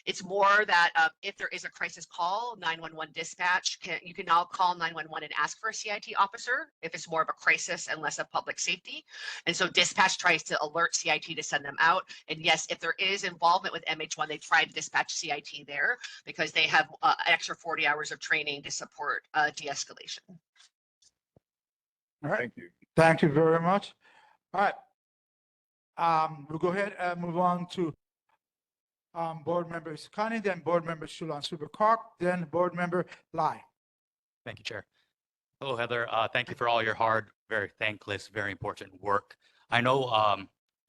it's more that if there is a crisis call, 911 dispatch, you can now call 911 and ask for a CIT officer if it's more of a crisis and less of public safety. And so dispatch tries to alert CIT to send them out. And yes, if there is involvement with MH1, they try to dispatch CIT there because they have extra 40 hours of training to support de-escalation. All right. Thank you. Thank you very much. All right. We'll go ahead and move on to Board Member Sakani, then Board Member Shulan Supercark, then Board Member Lai. Thank you, Chair. Hello, Heather. Thank you for all your hard, very thankless, very important work. I know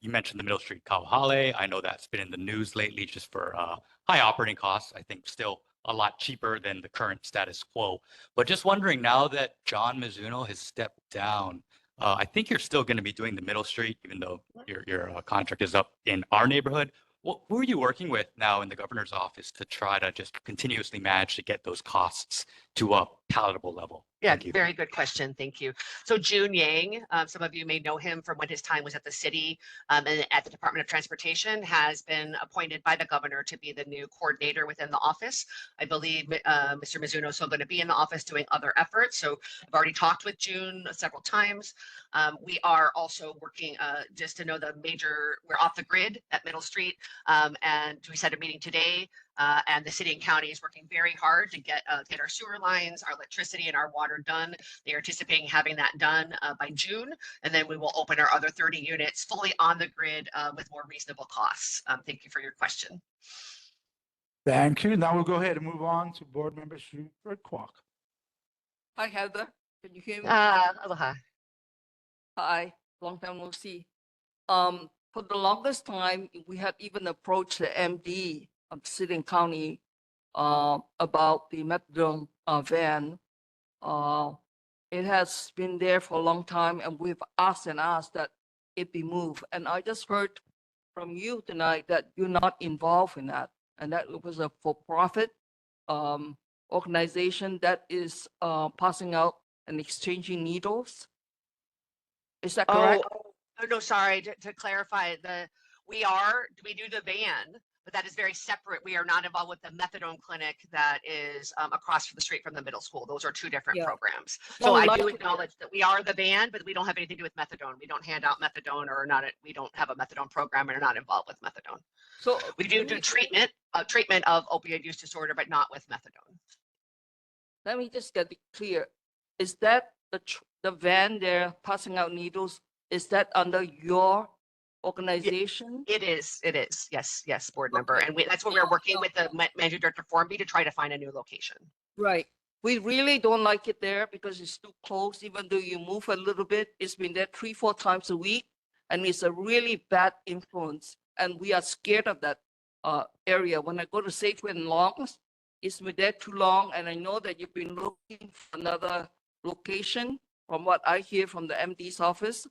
you mentioned the Middle Street Kauhale. I know that's been in the news lately just for high operating costs. I think still a lot cheaper than the current status quo. But just wondering, now that John Mizuno has stepped down, I think you're still going to be doing the Middle Street, even though your contract is up in our neighborhood. Well, who are you working with now in the governor's office to try to just continuously manage to get those costs to a palatable level? Yeah, very good question. Thank you. So June Yang, some of you may know him from when his time was at the city and at the Department of Transportation, has been appointed by the governor to be the new coordinator within the office. I believe Mr. Mizuno is still going to be in the office doing other efforts. So I've already talked with June several times. We are also working just to know we're off the grid at Middle Street. And we set a meeting today. And the city and county is working very hard to get our sewer lines, our electricity, and our water done. They are anticipating having that done by June, and then we will open our other 30 units fully on the grid with more reasonable costs. Thank you for your question. Thank you. Now we'll go ahead and move on to Board Member Supercark. Hi, Heather. Can you hear me? Aloha. Hi, long time no see. For the longest time, we had even approached the MD of city and county about the methadone van. It has been there for a long time, and we've asked and asked that it be moved. And I just heard from you tonight that you're not involved in that, and that it was a for-profit organization that is passing out and exchanging needles. Is that correct? Oh, no, sorry. To clarify, we do the van, but that is very separate. We are not involved with the methadone clinic that is across the street from the middle school. Those are 2 different programs. So I do acknowledge that we are the van, but we don't have anything to do with methadone. We don't hand out methadone we don't have a methadone program and are not involved with methadone. So we do treatment of opioid use disorder, but not with methadone. Let me just get it clear. Is that the van there passing out needles? Is that under your organization? It is. Yes, board member. And that's what we're working with the managing director Formby to try to find a new location. Right. We really don't like it there because it's too close. Even though you move a little bit, it's been there 3-4 times a week, and it's a really bad influence. And we are scared of that area. When I go to Safeway and Longs, it's been there too long, and I know that you've been looking for another location. From what I hear from the MD's office,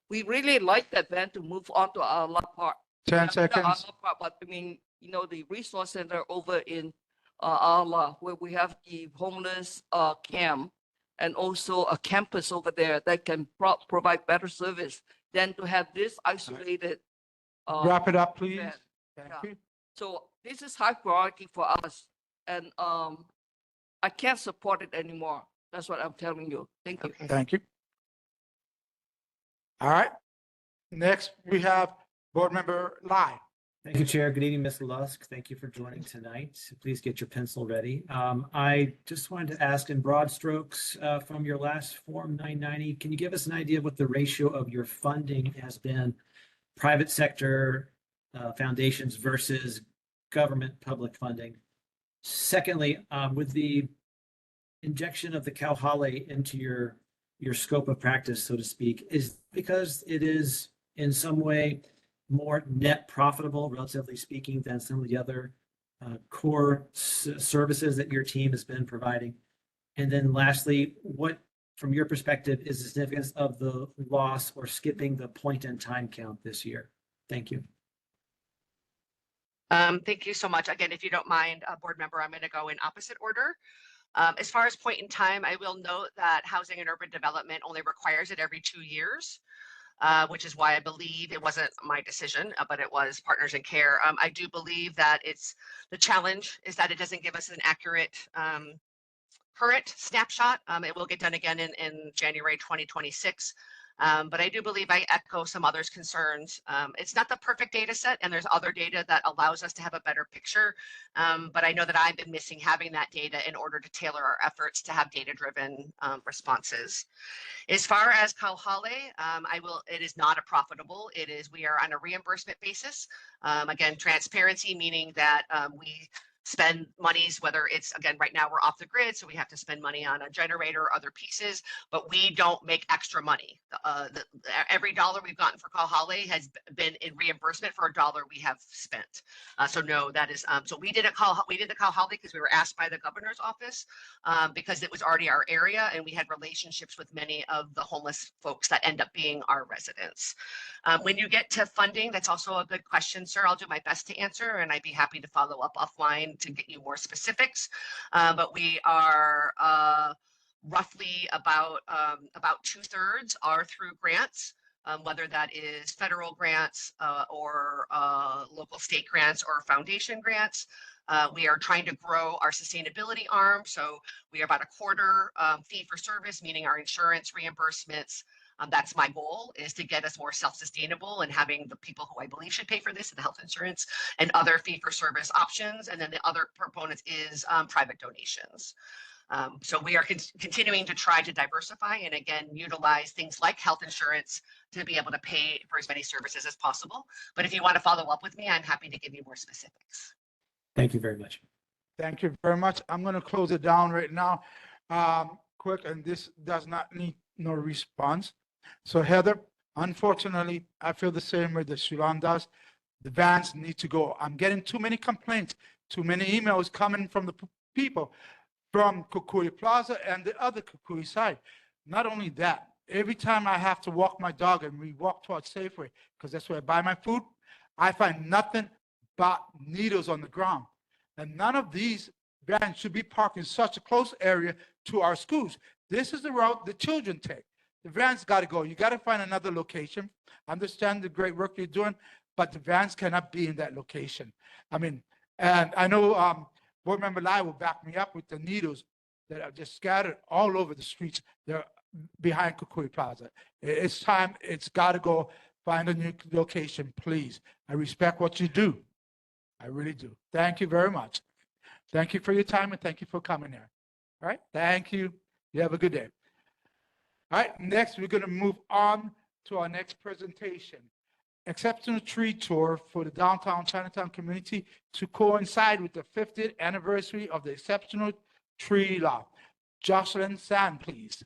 we really like that van to move on to our Park. 10 Not seconds. Ala Park, but I mean, the resource center over in Ala, where we have the homeless camp and also a campus over there that can provide better service than to have this isolated. Wrap it up, please. van. Thank Yeah. you. So this is high priority for us, and I can't support it anymore. That's what I'm telling you. Thank you. Thank you. All right. Next, we have Board Member Lai. Thank you, Chair. Good evening, Ms. Lusk. Thank you for joining tonight. Please get your pencil ready. I just wanted to ask in broad strokes from your last Form 990, can you give us an idea of what the ratio of your funding has been, private sector foundations versus government public funding? Secondly, with the injection of the Kauhale into your scope of practice, so to speak, is because it is in some way more net profitable, relatively speaking, than some of the other core services that your team has been providing? And then lastly, what, from your perspective, is the significance of the loss or skipping the point in time count this year? Thank you. Thank you so much. Again, if you don't mind, board member, I'm going to go in opposite order. As far as point in time, I will note that Housing and Urban Development only requires it every 2 years, which is why I believe it wasn't my decision, but it was Partners in Care. I do believe that the challenge is that it doesn't give us an accurate current snapshot. It will get done again in January 2026. But I do believe I echo some others' concerns. It's not the perfect data set, and there's other data that allows us to have a better picture. But I know that I've been missing having that data in order to tailor our efforts to have data-driven responses. As far as Kauhale, it is not a profitable. We are on a reimbursement basis. Again, transparency, meaning that we spend monies, whether it's, again, right now we're off the grid, so we have to spend money on a generator or other pieces, but we don't make extra money. Every dollar we've gotten for Kauhale has been in reimbursement for a dollar we have spent. So no, that is, so we did the Kauhale because we were asked by the governor's office because it was already our area and we had relationships with many of the homeless folks that end up being our residents. When you get to funding, that's also a good question, sir. I'll do my best to answer, and I'd be happy to follow up offline to get you more specifics. But we are roughly about 2/3 are through grants, whether that is federal grants or local state grants or foundation grants. We are trying to grow our sustainability arm. So we are about a quarter fee for service, meaning our insurance reimbursements. That's my goal, is to get us more self-sustainable and having the people who I believe should pay for this, the health insurance and other fee-for-service options. And then the other component is private donations. So we are continuing to try to diversify and, again, utilize things like health insurance to be able to pay for as many services as possible. But if you want to follow up with me, I'm happy to give you more specifics. Thank you very much. Thank you very much. I'm going to close it down right now. Quick, and this does not need no response. So Heather, unfortunately, I feel the same way that Shulan does. The vans need to go. I'm getting too many complaints, too many emails coming from the people from Kukui Plaza and the other Kukui side. Not only that, every time I have to walk my dog and we walk towards Safeway, because that's where I buy my food, I find nothing but needles on the ground. And none of these vans should be parked in such a close area to our schools. This is the route the children take. The vans got to go. You got to find another location. I understand the great work you're doing, but the vans cannot be in that location. I mean, and I know Board Member Lai will back me up with the needles that are just scattered all over the streets. They're behind Kukui Plaza. It's time. It's got to go. Find a new location, please. I respect what you do. I really do. Thank you very much. Thank you for your time and thank you for coming here. All right. Thank you. You have a good day. All right. Next, we're going to move on to our next presentation. exceptional tree tour for the downtown Chinatown community to coincide with the 50th anniversary of the exceptional tree law. Jocelyn Sand, please.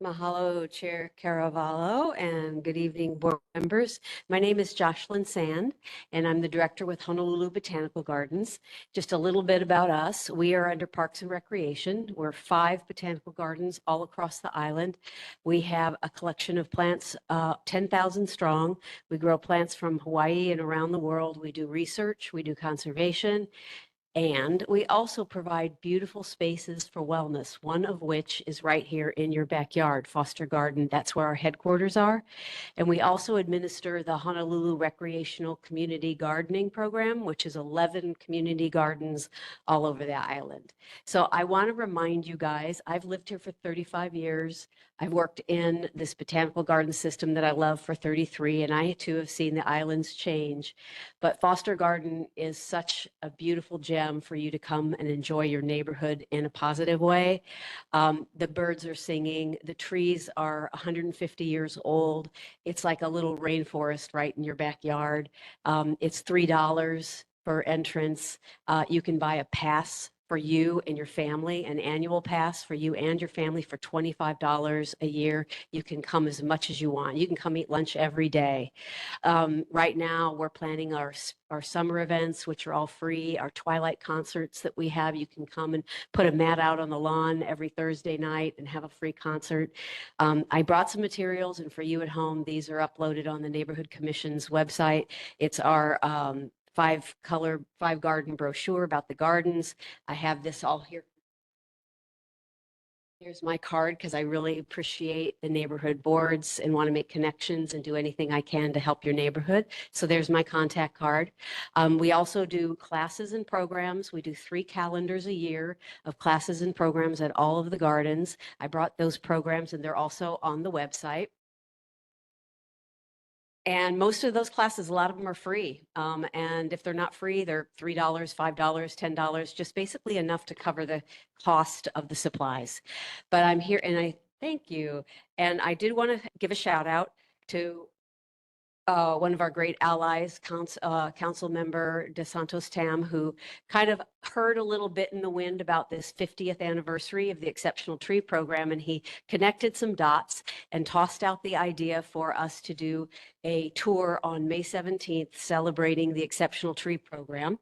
Mahalo, Chair Caravallo, and good evening, board members. My name is Jocelyn Sand, and I'm the director with Honolulu Botanical Gardens. Just a little bit about us. We are under Parks and Recreation. We're 5 botanical gardens all across the island. We have a collection of plants, 10,000 strong. We grow plants from Hawaii and around the world. We do research, we do conservation, and we also provide beautiful spaces for wellness, one of which is right here in your backyard, Foster Garden. That's where our headquarters are. And we also administer the Honolulu Recreational Community Gardening Program, which is 11 community gardens all over the island. So I want to remind you guys, I've lived here for 35 years. I've worked in this botanical garden system that I love for 33, and I too have seen the islands change. But Foster Garden is such a beautiful gem for you to come and enjoy your neighborhood in a positive way. The birds are singing, the trees are 150 years old. It's like a little rainforest right in your backyard. It's $3 for entrance. You can buy a pass for you and your family, an annual pass for you and your family for $25 a year. You can come as much as you want. You can come eat lunch every day. Right now, we're planning our summer events, which are all free, our twilight concerts that we have. You can come and put a mat out on the lawn every Thursday night and have a free concert. I brought some materials, and for you at home, these are uploaded on the Neighborhood Commission's website. It's our 5-garden brochure about the gardens. I have this all here. Here's my card because I really appreciate the neighborhood boards and want to make connections and do anything I can to help your neighborhood. So there's my contact card. We also do classes and programs. We do 3 calendars a year of classes and programs at all of the gardens. I brought those programs and they're also on the website. And most of those classes, a lot of them are free. And if they're not free, they're $3, $5, $10, just basically enough to cover the cost of the supplies. But I'm here and I thank you. And I did want to give a shout out to one of our great allies, Council Member DeSantos Tam, who kind of heard a little bit in the wind about this 50th anniversary of the Exceptional Tree Program, and he connected some dots and tossed out the idea for us to do a tour on May 17th celebrating the Exceptional Tree Program.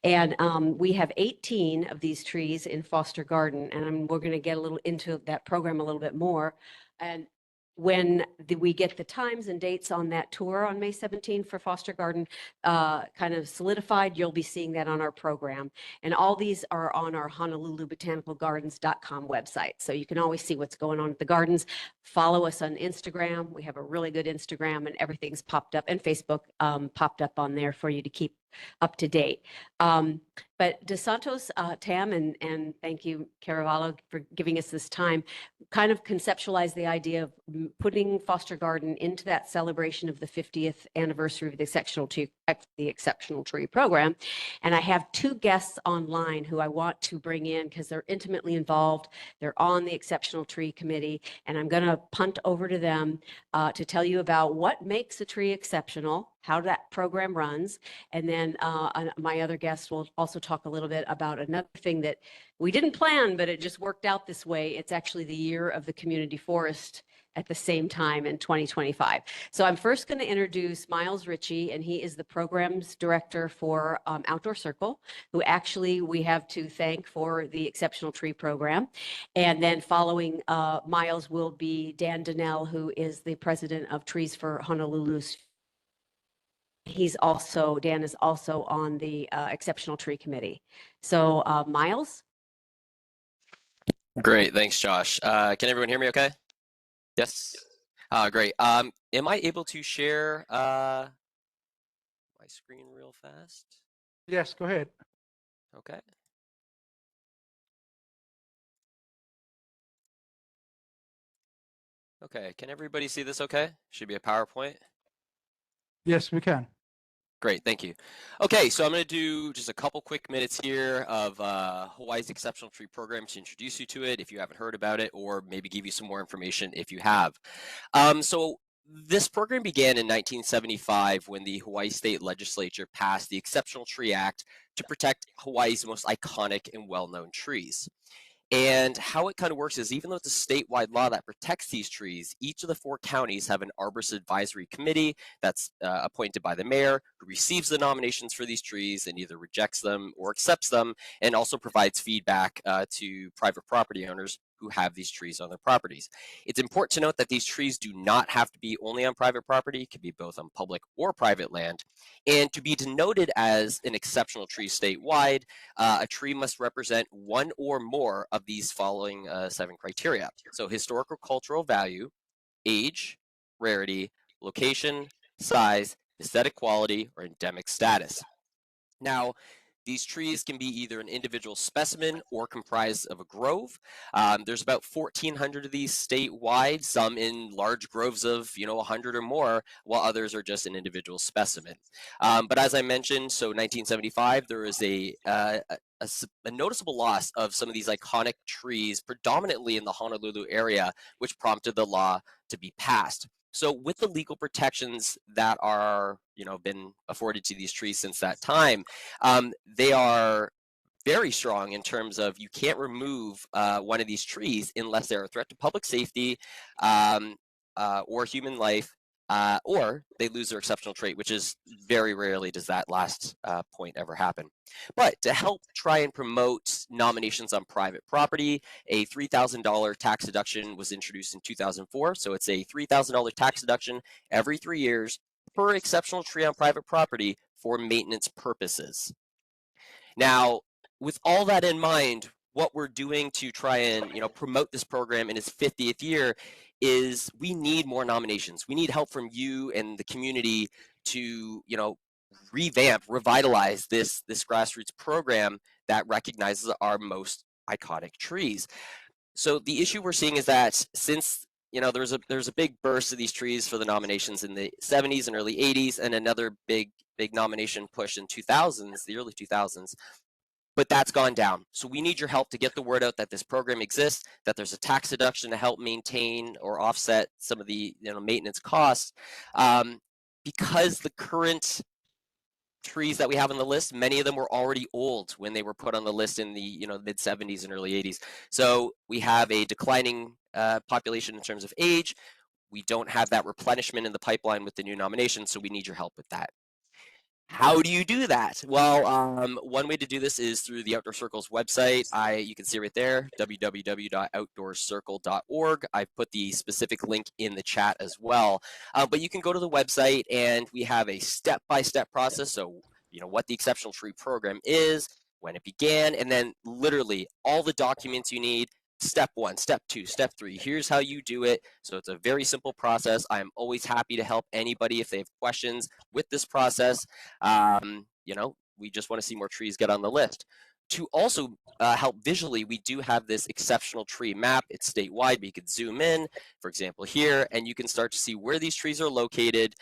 And we have 18 of these trees in Foster Garden, and we're going to get a little into that program a little bit more. And when we get the times and dates on that tour on May 17th for Foster Garden kind of solidified, you'll be seeing that on our program. And all these are on our HonoluluBotanicalGardens.com website. So you can always see what's going on at the gardens. Follow us on Instagram. We have a really good Instagram and everything's popped up, and Facebook popped up on there for you to keep up to date. But DeSantos, Tam, and thank you, Caravallo, for giving us this time, kind of conceptualized the idea of putting Foster Garden into that celebration of the 50th anniversary of the Exceptional Tree Program. And I have 2 guests online who I want to bring in because they're intimately involved. They're on the Exceptional Tree Committee, and I'm going to punt over to them to tell you about what makes a tree exceptional, how that program runs, and then my other guests will also talk a little bit about another thing that we didn't plan, but it just worked out this way. It's actually the year of the community forest at the same time in 2025. So I'm first going to introduce Miles Ritchie, and he is the programs director for Outdoor Circle, who actually we have to thank for the Exceptional Tree Program. And then following Miles will be Dan Donnell, who is the president of Trees for Honolulu's. Dan is also on the Exceptional Tree Committee. So Miles? Great, thanks, Josh. Can everyone hear me okay? Yes? Great. Am I able to share my screen real fast? Yes, go ahead. Okay. Okay, can everybody see this okay? Should be a PowerPoint. Yes, we can. Great, thank you. Okay, so I'm going to do just a couple quick minutes here of Hawaii's Exceptional Tree Program to introduce you to it if you haven't heard about it, or maybe give you some more information if you have. So this program began in 1975 when the Hawaii State Legislature passed the Exceptional Tree Act to protect Hawaii's most iconic and well-known trees. And how it kind of works is, even though it's a statewide law that protects these trees, each of the 4 counties have an arborist advisory committee that's appointed by the mayor, who receives the nominations for these trees and either rejects them or accepts them, and also provides feedback to private property owners who have these trees on their properties. It's important to note that these trees do not have to be only on private property. It can be both on public or private land. And to be denoted as an exceptional tree statewide, a tree must represent one or more of these following 7 criteria. So historical cultural value, age, rarity, location, size, aesthetic quality, or endemic status. Now, these trees can be either an individual specimen or comprised of a grove. There's about 1,400 of these statewide, some in large groves of 100 or more, while others are just an individual specimen. But as I mentioned, so 1975, there was a noticeable loss of some of these iconic trees, predominantly in the Honolulu area, which prompted the law to be passed. So with the legal protections that are, been afforded to these trees since that time, they are very strong in terms of you can't remove one of these trees unless they're a threat to public safety or human life, or they lose their exceptional trait, which is very rarely does that last point ever happen. But to help try and promote nominations on private property, a $3,000 tax deduction was introduced in 2004. So it's a $3,000 tax deduction every 3 years per exceptional tree on private property for maintenance purposes. Now, with all that in mind, what we're doing to try and promote this program in its 50th year is we need more nominations. We need help from you and the community to revamp, revitalize this grassroots program that recognizes our most iconic trees. So the issue we're seeing is that since there's a big burst of these trees for the nominations in the 70s and early 80s, and another big nomination push in the early 2000s. But that's gone down. So we need your help to get the word out that this program exists, that there's a tax deduction to help maintain or offset some of the maintenance costs. Because the current trees that we have on the list, many of them were already old when they were put on the list in the mid 70s and early 80s. So we have a declining population in terms of age. We don't have that replenishment in the pipeline with the new nominations, so we need your help with that. How do you do that? Well, one way to do this is through the Outdoor Circle's website. You can see right there, www.outdoorcircle.org. I've put the specific link in the chat as well. But you can go to the website, and we have a step-by-step process. So, what the Exceptional Tree Program is, when it began, and then literally all the documents you need. Step 1, step 2, step 3. Here's how you do it. So it's a very simple process. I'm always happy to help anybody if they have questions with this process. We just want to see more trees get on the list. To also help visually, we do have this exceptional tree map. It's statewide, but you can zoom in, for example, here, and you can start to see where these trees are located,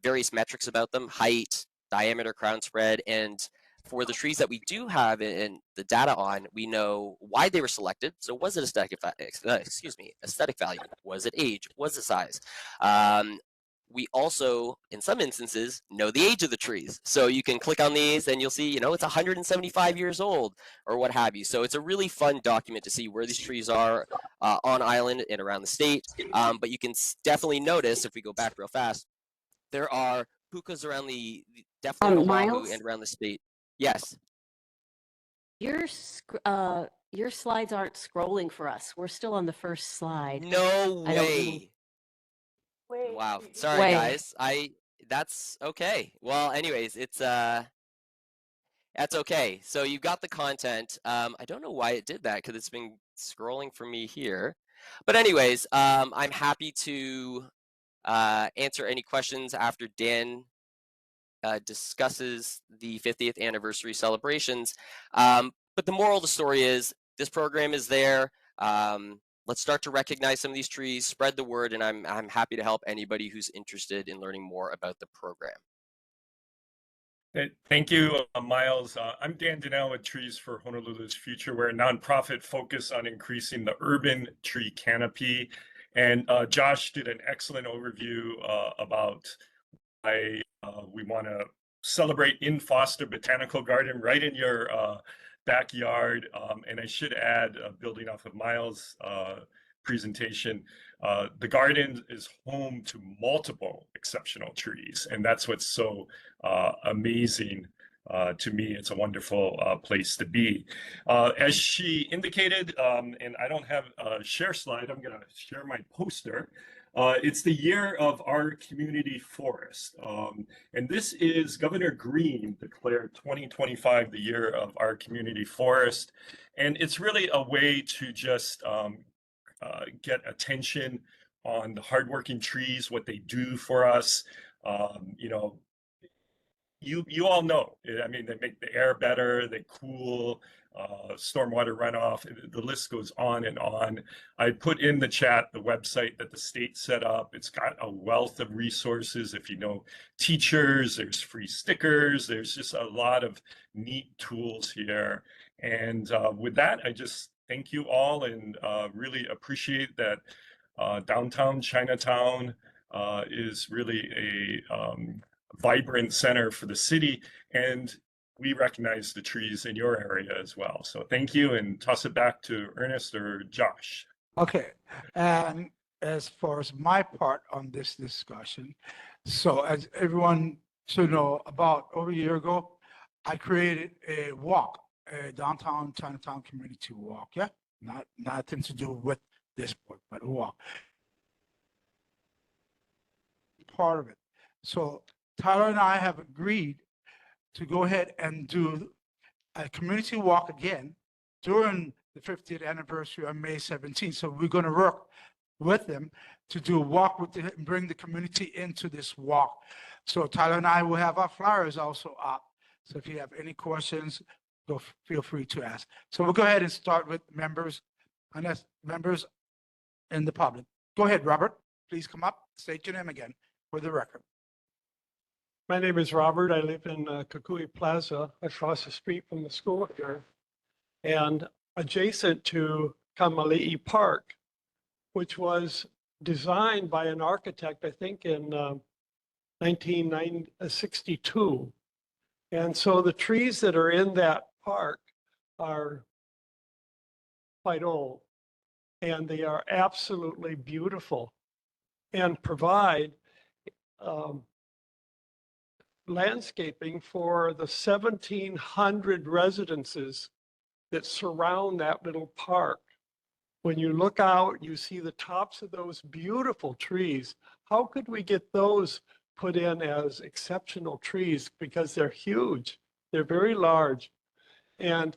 various metrics about them, height, diameter, crown spread, and for the trees that we do have in the data on, we know why they were selected. So was it aesthetic value? Was it age? Was it size? We also, in some instances, know the age of the trees. So you can click on these and you'll see, it's 175 years old or what have you. So it's a really fun document to see where these trees are on island and around the state. But you can definitely notice, if we go back real fast, there are pukas around definitely on Oahu Miles? and around the state. Yes. Your slides aren't scrolling for us. We're still on the first slide. No I don't know. way. Wow. Sorry, Way. guys. That's okay. Well, anyways, that's okay. So you got the content. I don't know why it did that because it's been scrolling for me here. But anyways, I'm happy to answer any questions after Dan discusses the 50th anniversary celebrations. But the moral of the story is this program is there. Let's start to recognize some of these trees, spread the word, and I'm happy to help anybody who's interested in learning more about the program. Thank you, Miles. I'm Dan Donnell with Trees for Honolulu's Future. We're a nonprofit focused on increasing the urban tree canopy. And Josh did an excellent overview about why we want to celebrate in Foster Botanical Garden right in your backyard. And I should add, building off of Miles' presentation, the garden is home to multiple exceptional trees, and that's what's so amazing to me. It's a wonderful place to be. As she indicated, and I don't have a share slide, I'm going to share my poster. It's the year of our community forest. And this is Governor Green declared 2025 the year of our community forest. And it's really a way to just get attention on the hardworking trees, what they do for us. You know, you all know, I mean, they make the air better, they cool, stormwater runoff, the list goes on and on. I put in the chat the website that the state set up. It's got a wealth of resources. If you know teachers, there's free stickers, there's just a lot of neat tools here. And with that, I just thank you all and really appreciate that Downtown-Chinatown is really a vibrant center for the city, and we recognize the trees in your area as well. So thank you, and toss it back to Ernest or Josh. Okay, and as far as my part on this discussion, so as everyone should know, about over a year ago, I created a walk, a downtown Chinatown community walk. Yeah, nothing to do with this board, but a walk. Part of it. So Tyler and I have agreed to go ahead and do a community walk again during the 50th anniversary on May 17th. So we're going to work with them to do a walk with them and bring the community into this walk. So Tyler and I will have our flyers also up. So if you have any questions, feel free to ask. So we'll go ahead and start with members, and that's members in the public. Go ahead, Robert. Please come up, state your name again for the record. My name is Robert. I live in Kukui Plaza across the street from the school here and adjacent to Kamali'i Park, which was designed by an architect, I think in 1962. And so the trees that are in that park are quite old, and they are absolutely beautiful and provide landscaping for the 1,700 residences that surround that little park. When you look out, you see the tops of those beautiful trees. How could we get those put in as exceptional trees? Because they're huge, they're very large. And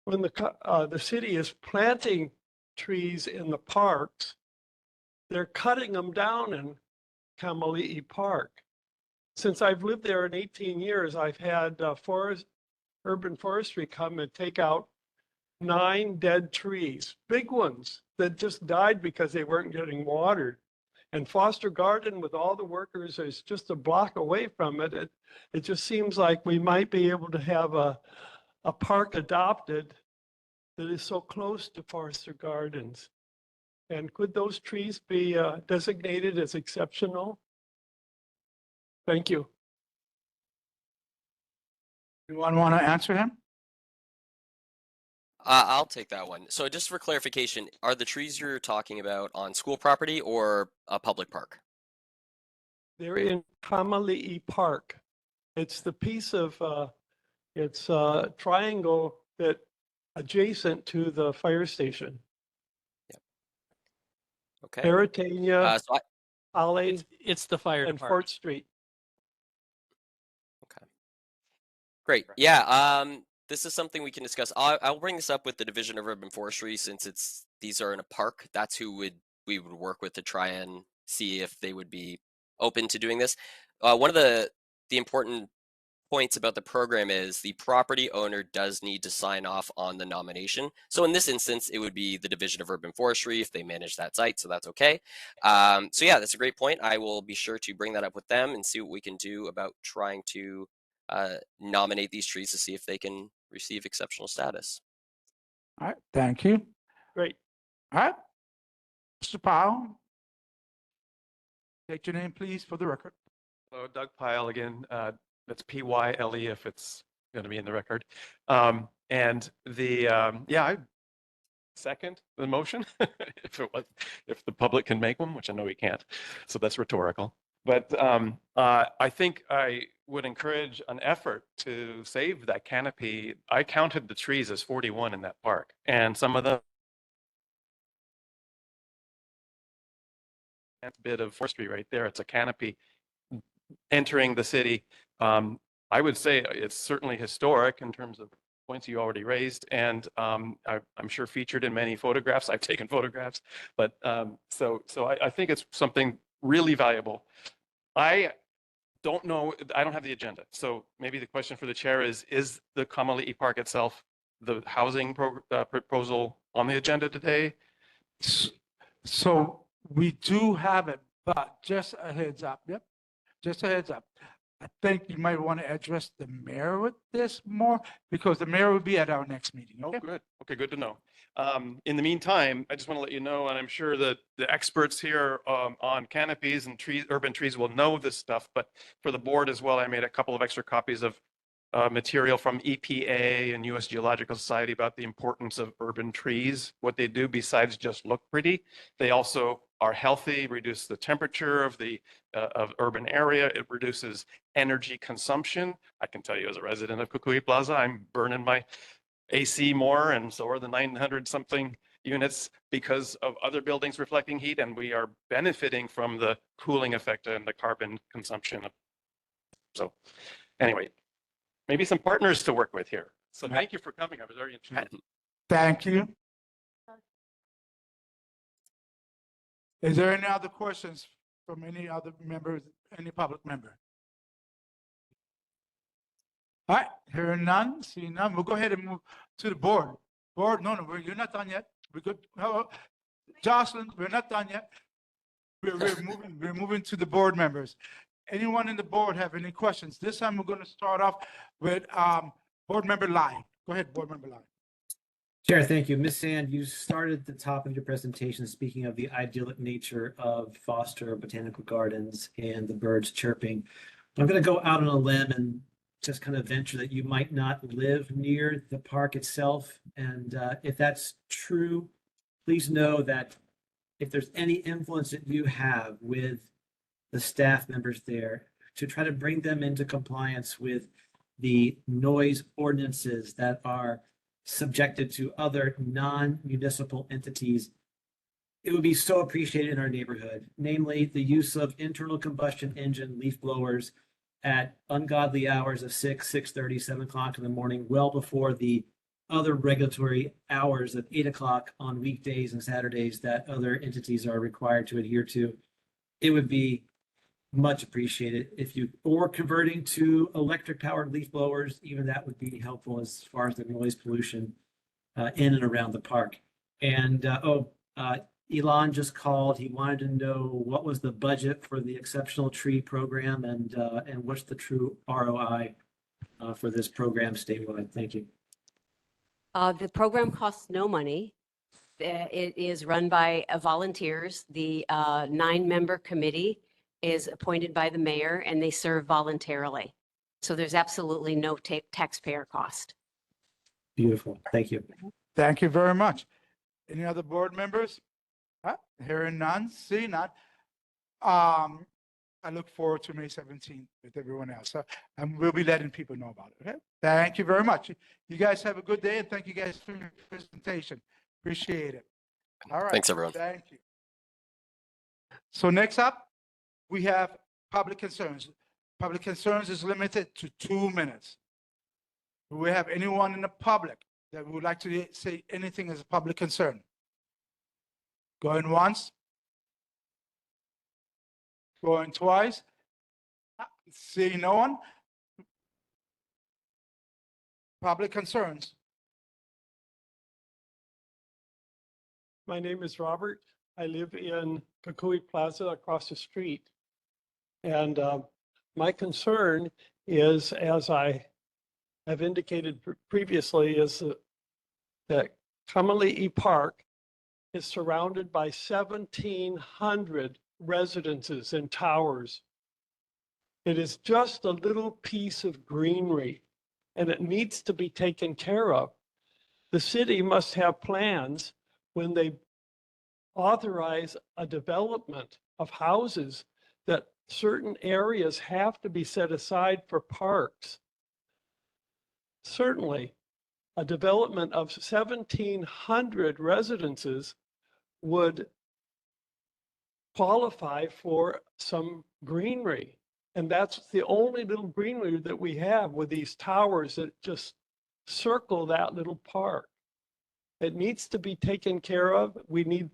when the city is planting trees in the parks, they're cutting them down in Kamali'i Park. Since I've lived there in 18 years, I've had urban forestry come and take out 9 dead trees, big ones that just died because they weren't getting watered. And Foster Garden, with all the workers, is just a block away from it. It just seems like we might be able to have a park adopted that is so close to Foster Gardens. And could those trees be designated as exceptional? Thank you. Anyone want to answer him? I'll take that one. So just for clarification, are the trees you're talking about on school property or a public park? They're in Kamali'i Park. It's the piece of, it's a triangle that adjacent to the fire station. Okay. Peritania, So Alley, It's the fire and department. Fort Street. Great. Yeah. This is something we can discuss. I'll bring this up with the Division of Urban Forestry since these are in a park. That's who we would work with to try and see if they would be open to doing this. One of the important points about the program is the property owner does need to sign off on the nomination. So in this instance, it would be the Division of Urban Forestry if they manage that site, so that's okay. So yeah, that's a great point. I will be sure to bring that up with them and see what we can do about trying to nominate these trees to see if they can receive exceptional status. All right, thank you. Great. All right. Mr. Powell, state your name, please, for the record. Hello, Doug Pyle again. That's P-Y-L-E if it's going to be in the record. I second the motion if the public can make one, which I know we can't. So that's rhetorical. But I think I would encourage an effort to save that canopy. I counted the trees as 41 in that park, and some of them bit of forestry right there. It's a canopy entering the city. I would say it's certainly historic in terms of points you already raised, and I'm sure featured in many photographs. I've taken photographs, but so I think it's something really valuable. I don't know. I don't have the agenda, so maybe the question for the chair is the Kamali'i Park itself, the housing proposal on the agenda today? So we do have it, but just a heads up. Yep, just a heads up. I think you might want to address the mayor with this more because the mayor will be at our next meeting. Okay? Oh, good. Okay, good to know. In the meantime, I just want to let you know, and I'm sure that the experts here on canopies and trees, urban trees will know this stuff, but for the board as well, I made a couple of extra copies of material from EPA and US Geological Society about the importance of urban trees. What they do besides just look pretty, they also are healthy, reduce the temperature of the of urban area. It reduces energy consumption. I can tell you as a resident of Kukui Plaza, I'm burning my AC more, and so are the 900 something units because of other buildings reflecting heat, and we are benefiting from the cooling effect and the carbon consumption. So anyway, maybe some partners to work with here. So thank you for coming. I was very interested. Thank you. Is there any other questions from any other members, any public member? All right, hearing none, seeing none, we'll go ahead and move to the board. Board, no, you're not done yet. We're good. Hello, Jocelyn, we're not done yet. We're moving to the board members. Anyone in the board have any questions? This time we're going to start off with board member Lai. Go ahead, board member Lai. Chair, thank you. Ms. Sand, you started at the top of your presentation speaking of the idyllic nature of Foster Botanical Gardens and the birds chirping. I'm going to go out on a limb and just kind of venture that you might not live near the park itself. And if that's true, please know that if there's any influence that you have with the staff members there to try to bring them into compliance with the noise ordinances that are subjected to other non-municipal entities, it would be so appreciated in our neighborhood, namely the use of internal combustion engine leaf blowers at ungodly hours of 6, 6:30, 7 o'clock in the morning, well before the other regulatory hours of 8 o'clock on weekdays and Saturdays that other entities are required to adhere to. It would be much appreciated if you, or converting to electric powered leaf blowers, even that would be helpful as far as the noise pollution in and around the park. And Elon just called. He wanted to know what was the budget for the exceptional tree program and what's the true ROI for this program statewide. Thank you. The program costs no money. It is run by volunteers. The 9-member committee is appointed by the mayor and they serve voluntarily. So there's absolutely no taxpayer cost. Beautiful. Thank you. Thank you very much. Any other board members? Hearing none, seeing none. I look forward to May 17th with everyone else. And we'll be letting people know about it. Okay. Thank you very much. You guys have a good day and thank you guys for your presentation. Appreciate it. All right. Thanks, everyone. Thank you. So next up, we have public concerns. Public concerns is limited to 2 minutes. Do we have anyone in the public that would like to say anything as a public concern? Going once? Going twice? Seeing no one? Public concerns. My name is Robert. I live in Kukui Plaza across the street. And my concern is, as I have indicated previously, is that Kamalii Park is surrounded by 1,700 residences and towers. It is just a little piece of greenery, and it needs to be taken care of. The city must have plans when they authorize a development of houses that certain areas have to be set aside for parks. Certainly, a development of 1,700 residences would qualify for some greenery. And that's the only little greenery that we have with these towers that just circle that little park. It needs to be taken care of. We need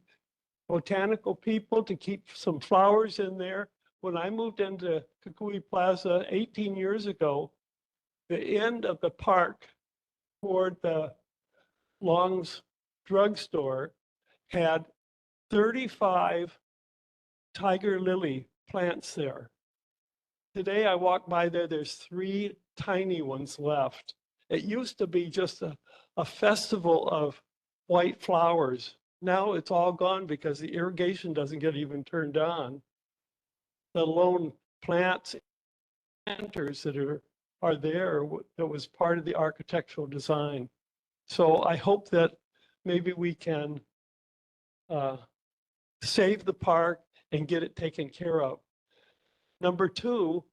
botanical people to keep some flowers in there. When I moved into Kukui Plaza 18 years ago, the end of the park toward the Long's drugstore had 35 tiger lily plants there. Today I walk by there, there's 3 tiny ones left. It used to be just a festival of white flowers. Now it's all gone because the irrigation doesn't get even turned on. The lone plants planters that are there that was part of the architectural design. So I hope that maybe we can save the park and get it taken care of. Number 2,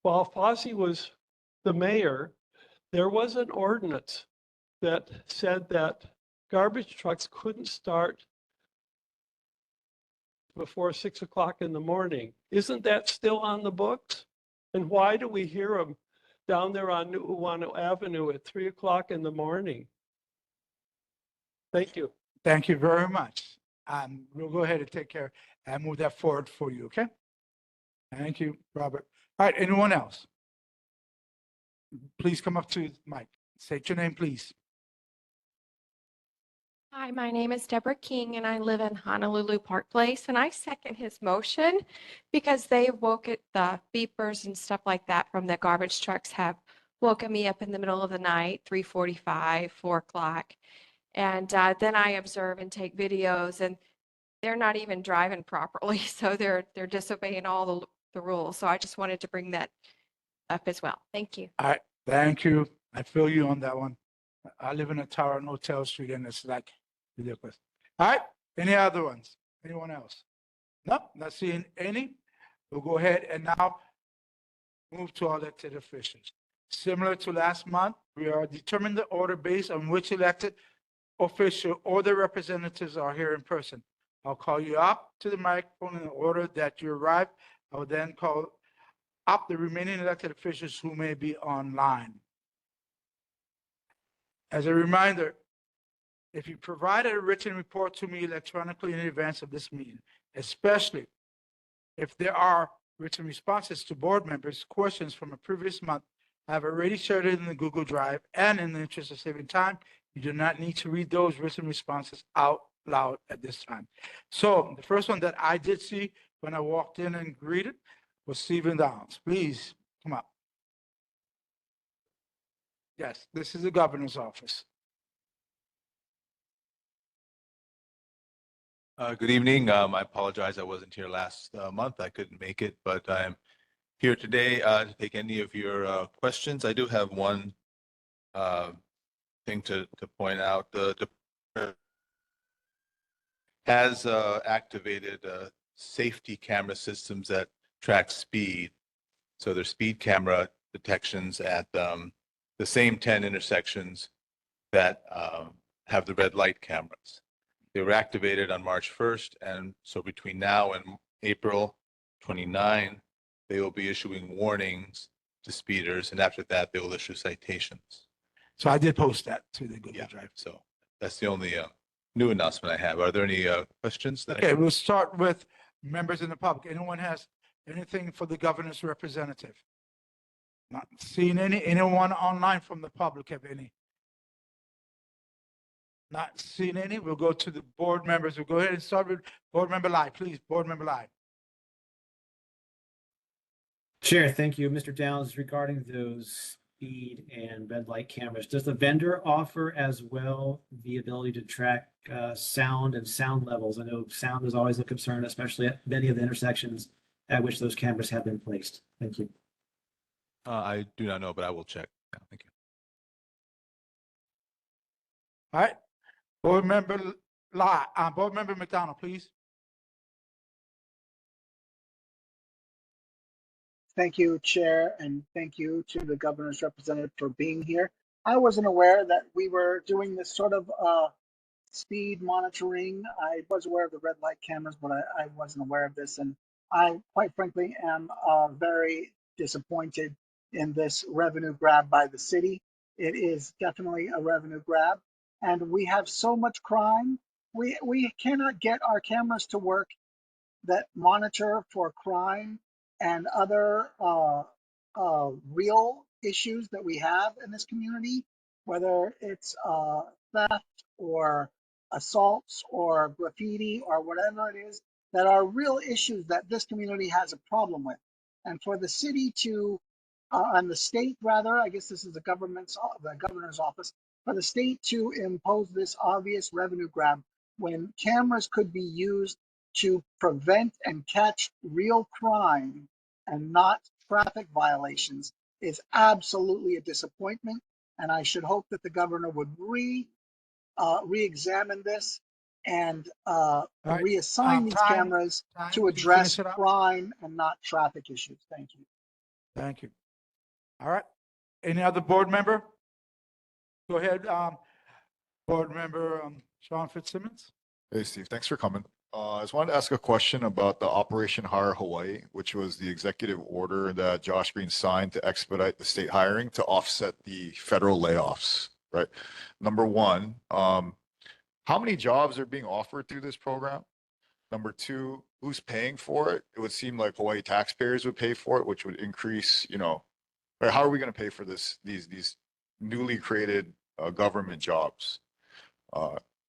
while Fossey was the mayor, there was an ordinance that said that garbage trucks couldn't start before 6 o'clock in the morning. Isn't that still on the books? And why do we hear them down there on Nu'uanu Avenue at 3 o'clock in the morning? Thank you. Thank you very much. We'll go ahead and take care and move that forward for you, okay? Thank you, Robert. All right, anyone else? Please come up to the mic. State your name, please. Hi, my name is Deborah King and I live in Honolulu Park Place, and I second his motion because they woke it, the beepers and stuff like that from the garbage trucks have woken me up in the middle of the night, 3:45, 4 o'clock. And then I observe and take videos, and they're not even driving properly. So they're disobeying all the rules. So I just wanted to bring that up as well. Thank you. All right, thank you. I feel you on that one. I live in a tower on Hotel Street, and it's like ridiculous. All right, any other ones? Anyone else? No, not seeing any. We'll go ahead and now move to our elected officials. Similar to last month, we are determining the order based on which elected official or their representatives are here in person. I'll call you up to the microphone in the order that you arrive. I will then call up the remaining elected officials who may be online. As a reminder, if you provided a written report to me electronically in advance of this meeting, especially if there are written responses to board members' questions from a previous month, I have already shared it in the Google Drive, and in the interest of saving time, you do not need to read those written responses out loud at this time. So the first one that I did see when I walked in and greeted was Stephen Downs. Please come up. Yes, this is the governor's office. Good evening. I apologize I wasn't here last month. I couldn't make it, but I'm here today to take any of your questions. I do have one thing to point out. The department has activated safety camera systems that track speed. So there's speed camera detections at the same 10 intersections that have the red light cameras. They were activated on March 1st, and so between now and April 29, they will be issuing warnings to speeders, and after that, they will issue citations. So I did post that to the Google Drive. So that's the only new announcement I have. Are there any questions? Okay, we'll start with members in the public. Anyone has anything for the governor's representative? Not seeing any. Anyone online from the public have any? Not seeing any. We'll go to the board members. We'll go ahead and start with board member Lai, please. Board member Lai. Chair, thank you. Mr. Downs, regarding those speed and red light cameras, does the vendor offer as well the ability to track sound and sound levels? I know sound is always a concern, especially at many of the intersections at which those cameras have been placed. Thank you. I do not know, but I will check. Thank you. All right. Board Member McDonald, please. Thank you, Chair, and thank you to the governor's representative for being here. I wasn't aware that we were doing this sort of speed monitoring. I was aware of the red light cameras, but I wasn't aware of this. And I, quite frankly, am very disappointed in this revenue grab by the city. It is definitely a revenue grab. And we have so much crime. We cannot get our cameras to work that monitor for crime and other real issues that we have in this community, whether it's theft or assaults or graffiti or whatever it is, that are real issues that this community has a problem with. And for the city to, and the state rather, I guess this is the governor's office, for the state to impose this obvious revenue grab when cameras could be used to prevent and catch real crime and not traffic violations is absolutely a disappointment. And I should hope that the governor would re-examine this and right. reassign these cameras to Please address finish it up. crime and not traffic issues. Thank you. Thank you. All right. Any other board member? Go ahead, Board Member Sean Fitzsimmons. Hey, Steve, thanks for coming. I just wanted to ask a question about the Operation Hire Hawaii, which was the executive order that Josh Green signed to expedite the state hiring to offset the federal layoffs, right? Number one, how many jobs are being offered through this program? Number two, who's paying for it? It would seem like Hawaii taxpayers would pay for it, which would increase, or how are we going to pay for these newly created government jobs?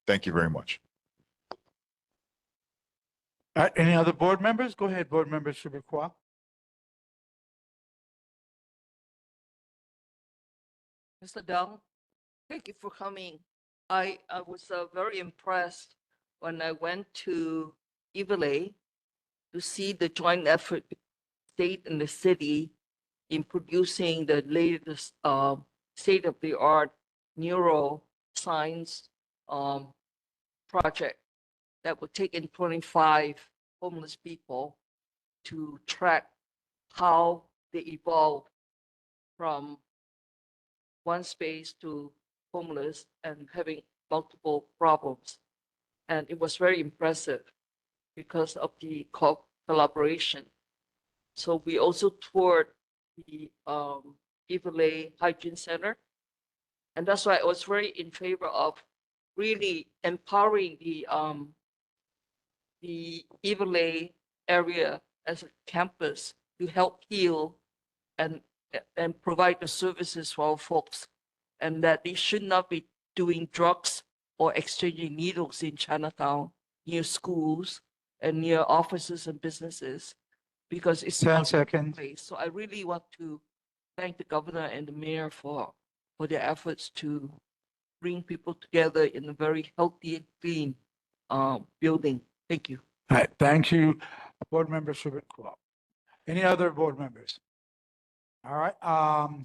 Thank you very much. All right. Any other board members? Go ahead, Board Member Shibukwa. Mr. Dong, thank you for coming. I was very impressed when I went to Iwilei to see the joint effort state and the city in producing the latest state-of-the-art neuroscience project that will take in 25 homeless people to track how they evolve from one space to homeless and having multiple problems. And it was very impressive because of the collaboration. So we also toured the Iwilei Hygiene Center. And that's why I was very in favor of really empowering the Iwilei area as a campus to help heal and provide the services for our folks, and that they should not be doing drugs or exchanging needles in Chinatown near schools and near offices and businesses, because it's 10 not a seconds. place. So I really want to thank the governor and the mayor for their efforts to bring people together in a very healthy and clean building. Thank you. All right. Thank you, Board Member Shibukwa. Any other board members? All right.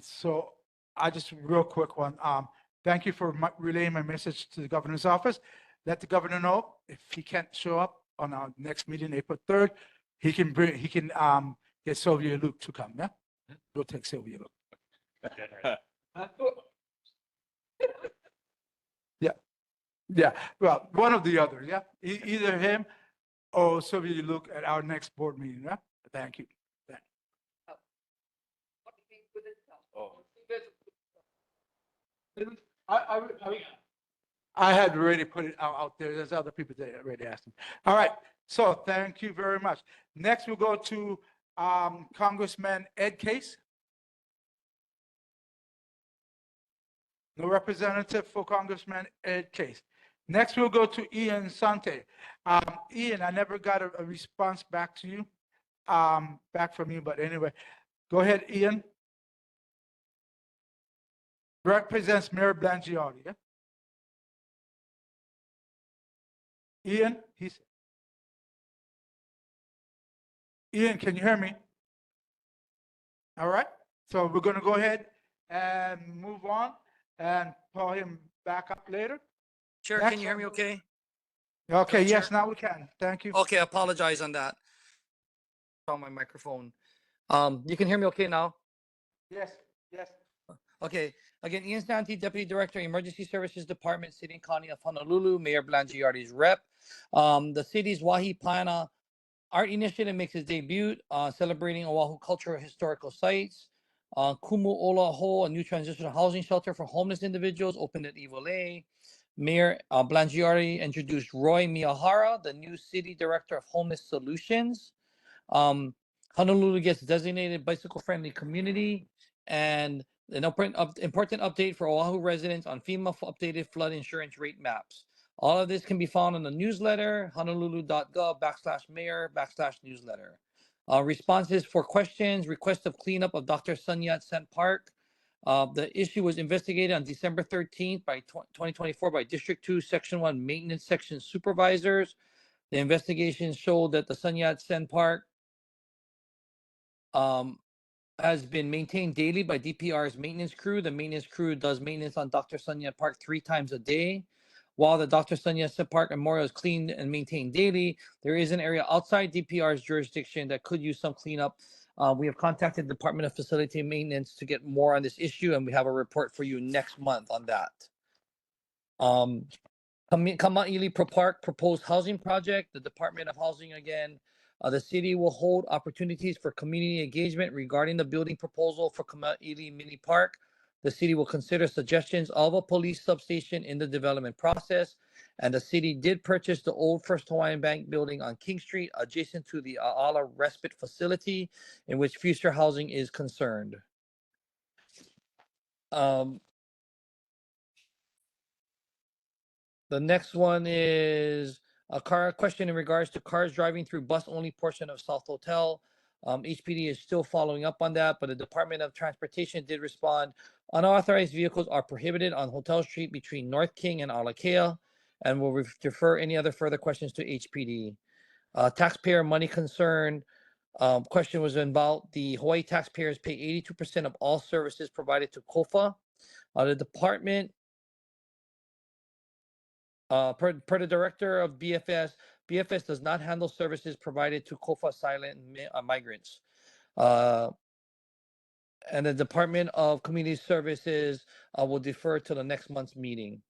So I just real quick one. Thank you for relaying my message to the governor's office. Let the governor know if he can't show up on our next meeting, April 3rd, he can get Sylvia Luke to come. Yeah, we'll take Sylvia Luke. Yeah. Well, one of the others. Yeah, either him or Sylvia Luke at our next board meeting. Yeah. Thank you. I had already put it out there. There's other people that already asked me. All right. So thank you very much. Next, we'll go to Congressman Ed Case. No representative for Congressman Ed Case. Next, we'll go to Ian Sante. Ian, I never got a response back to you, back from you, but anyway, Go ahead, Ian. Represents Mayor Blangiardi. Yeah? Ian, Ian, can you hear me? All right. So we're going to go ahead and move on and call him back up later. Chair, Next can you hear me one. okay? Okay, Chair? yes, now we can. Thank you. Okay, I apologize on that. On my microphone. You can hear me okay now? Yes, yes. Okay, again, Ian Santi, Deputy Director, Emergency Services Department, City and County of Honolulu, Mayor Blangiardi's rep. The city's Wahi Plana Art Initiative makes its debut, celebrating Oahu cultural historical sites. Kumu Ola Ho, a new transitional housing shelter for homeless individuals, opened at Iwalei. Mayor Blangiardi introduced Roy Miyahara, the new City Director of Homeless Solutions. Honolulu gets designated bicycle-friendly community, and an important update for Oahu residents on FEMA updated flood insurance rate maps. All of this can be found on the newsletter, honolulu.gov/mayor/newsletter. Responses for questions, request of cleanup of Dr. Sun Yat-sen Park. The issue was investigated on December 13th by 2024 by District 2, Section 1 Maintenance Section Supervisors. The investigation showed that the Sun Yat-sen Park has been maintained daily by DPR's maintenance crew. The maintenance crew does maintenance on Dr. Sun Yat Park 3 times a day. While the Dr. Sun Yat-sen Park Memorial is cleaned and maintained daily, there is an area outside DPR's jurisdiction that could use some cleanup. We have contacted the Department of Facility and Maintenance to get more on this issue, and we have a report for you next month on that. Kama'ili Park proposed housing project, the Department of Housing again. The city will hold opportunities for community engagement regarding the building proposal for Kama'ili Mini Park. The city will consider suggestions of a police substation in the development process. And the city did purchase the old First Hawaiian Bank building on King Street, adjacent to the A'ala Respite Facility, in which future housing is concerned. The next one is a question in regards to cars driving through bus-only portion of South Hotel. HPD is still following up on that, but the Department of Transportation did respond. Unauthorized vehicles are prohibited on Hotel Street between North King and Alakea, and will refer any other further questions to HPD. Taxpayer money concern. Question was about the Hawaii taxpayers pay 82% of all services provided to COFA. The department, per the director of BFS does not handle services provided to COFA silent migrants. And the Department of Community Services will defer to the next month's meeting.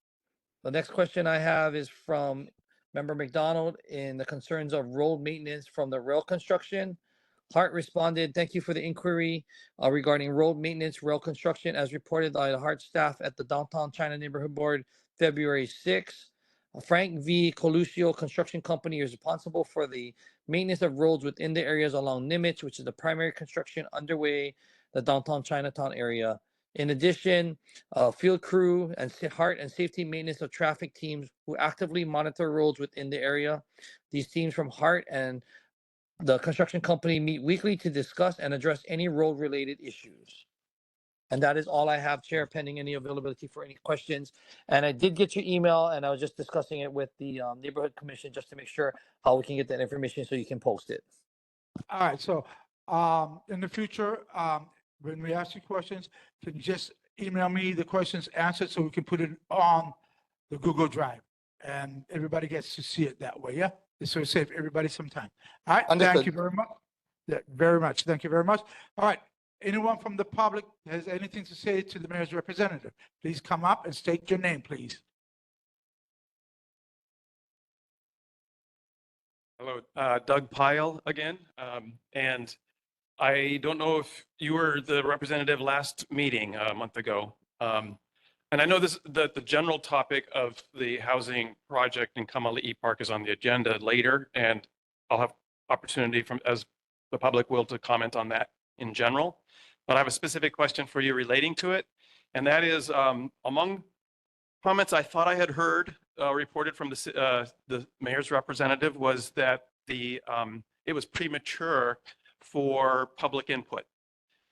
The next question I have is from Member McDonald in the concerns of road maintenance from the rail construction. Hart responded, thank you for the inquiry regarding road maintenance, rail construction, as reported by the Hart staff at the Downtown-China Neighborhood Board, February 6th. Frank V. Colusio Construction Company is responsible for the maintenance of roads within the areas along Nimitz, which is the primary construction underway the downtown Chinatown area. In addition, field crew and Hart and safety maintenance of traffic teams who actively monitor roads within the area. These teams from Hart and the construction company meet weekly to discuss and address any road-related issues. And that is all I have, Chair, pending any availability for any questions. And I did get your email, and I was just discussing it with the Neighborhood Commission just to make sure how we can get that information so you can post it. All right, so in the future, when we ask you questions, can you just email me the questions answered so we can put it on the Google Drive? And everybody gets to see it that way, yeah? This will save everybody some time. All right, thank Understood. you very much. Yeah, very much. Thank you very much. All right, anyone from the public has anything to say to the mayor's representative? Please come up and state your name, please. Hello, Doug Pyle again. And I don't know if you were the representative last meeting a month ago. And I know the general topic of the housing project in Kamali'i Park is on the agenda later, and I'll have opportunity as the public will to comment on that in general. But I have a specific question for you relating to it. And that is among comments I thought I had heard reported from the mayor's representative was that it was premature for public input.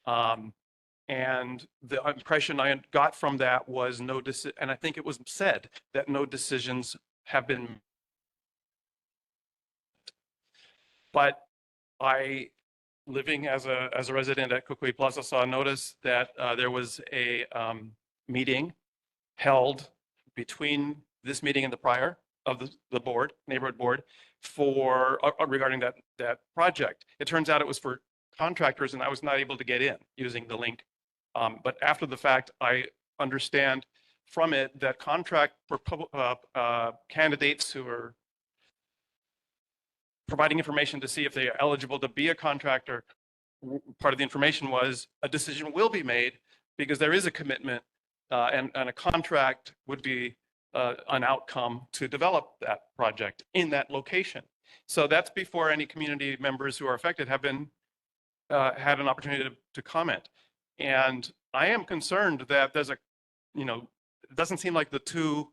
And the impression I got from that was and I think it was said that no decisions have been. But living as a resident at Kukui Plaza, saw a notice that there was a meeting held between this meeting and the prior of the board, neighborhood board, for regarding that project. It turns out it was for contractors, and I was not able to get in using the link. But after the fact, I understand from it that contract candidates who are providing information to see if they are eligible to be a contractor, part of the information was a decision will be made because there is a commitment and a contract would be an outcome to develop that project in that location. So that's before any community members who are affected have been had an opportunity to comment. And I am concerned that there's it doesn't seem like the two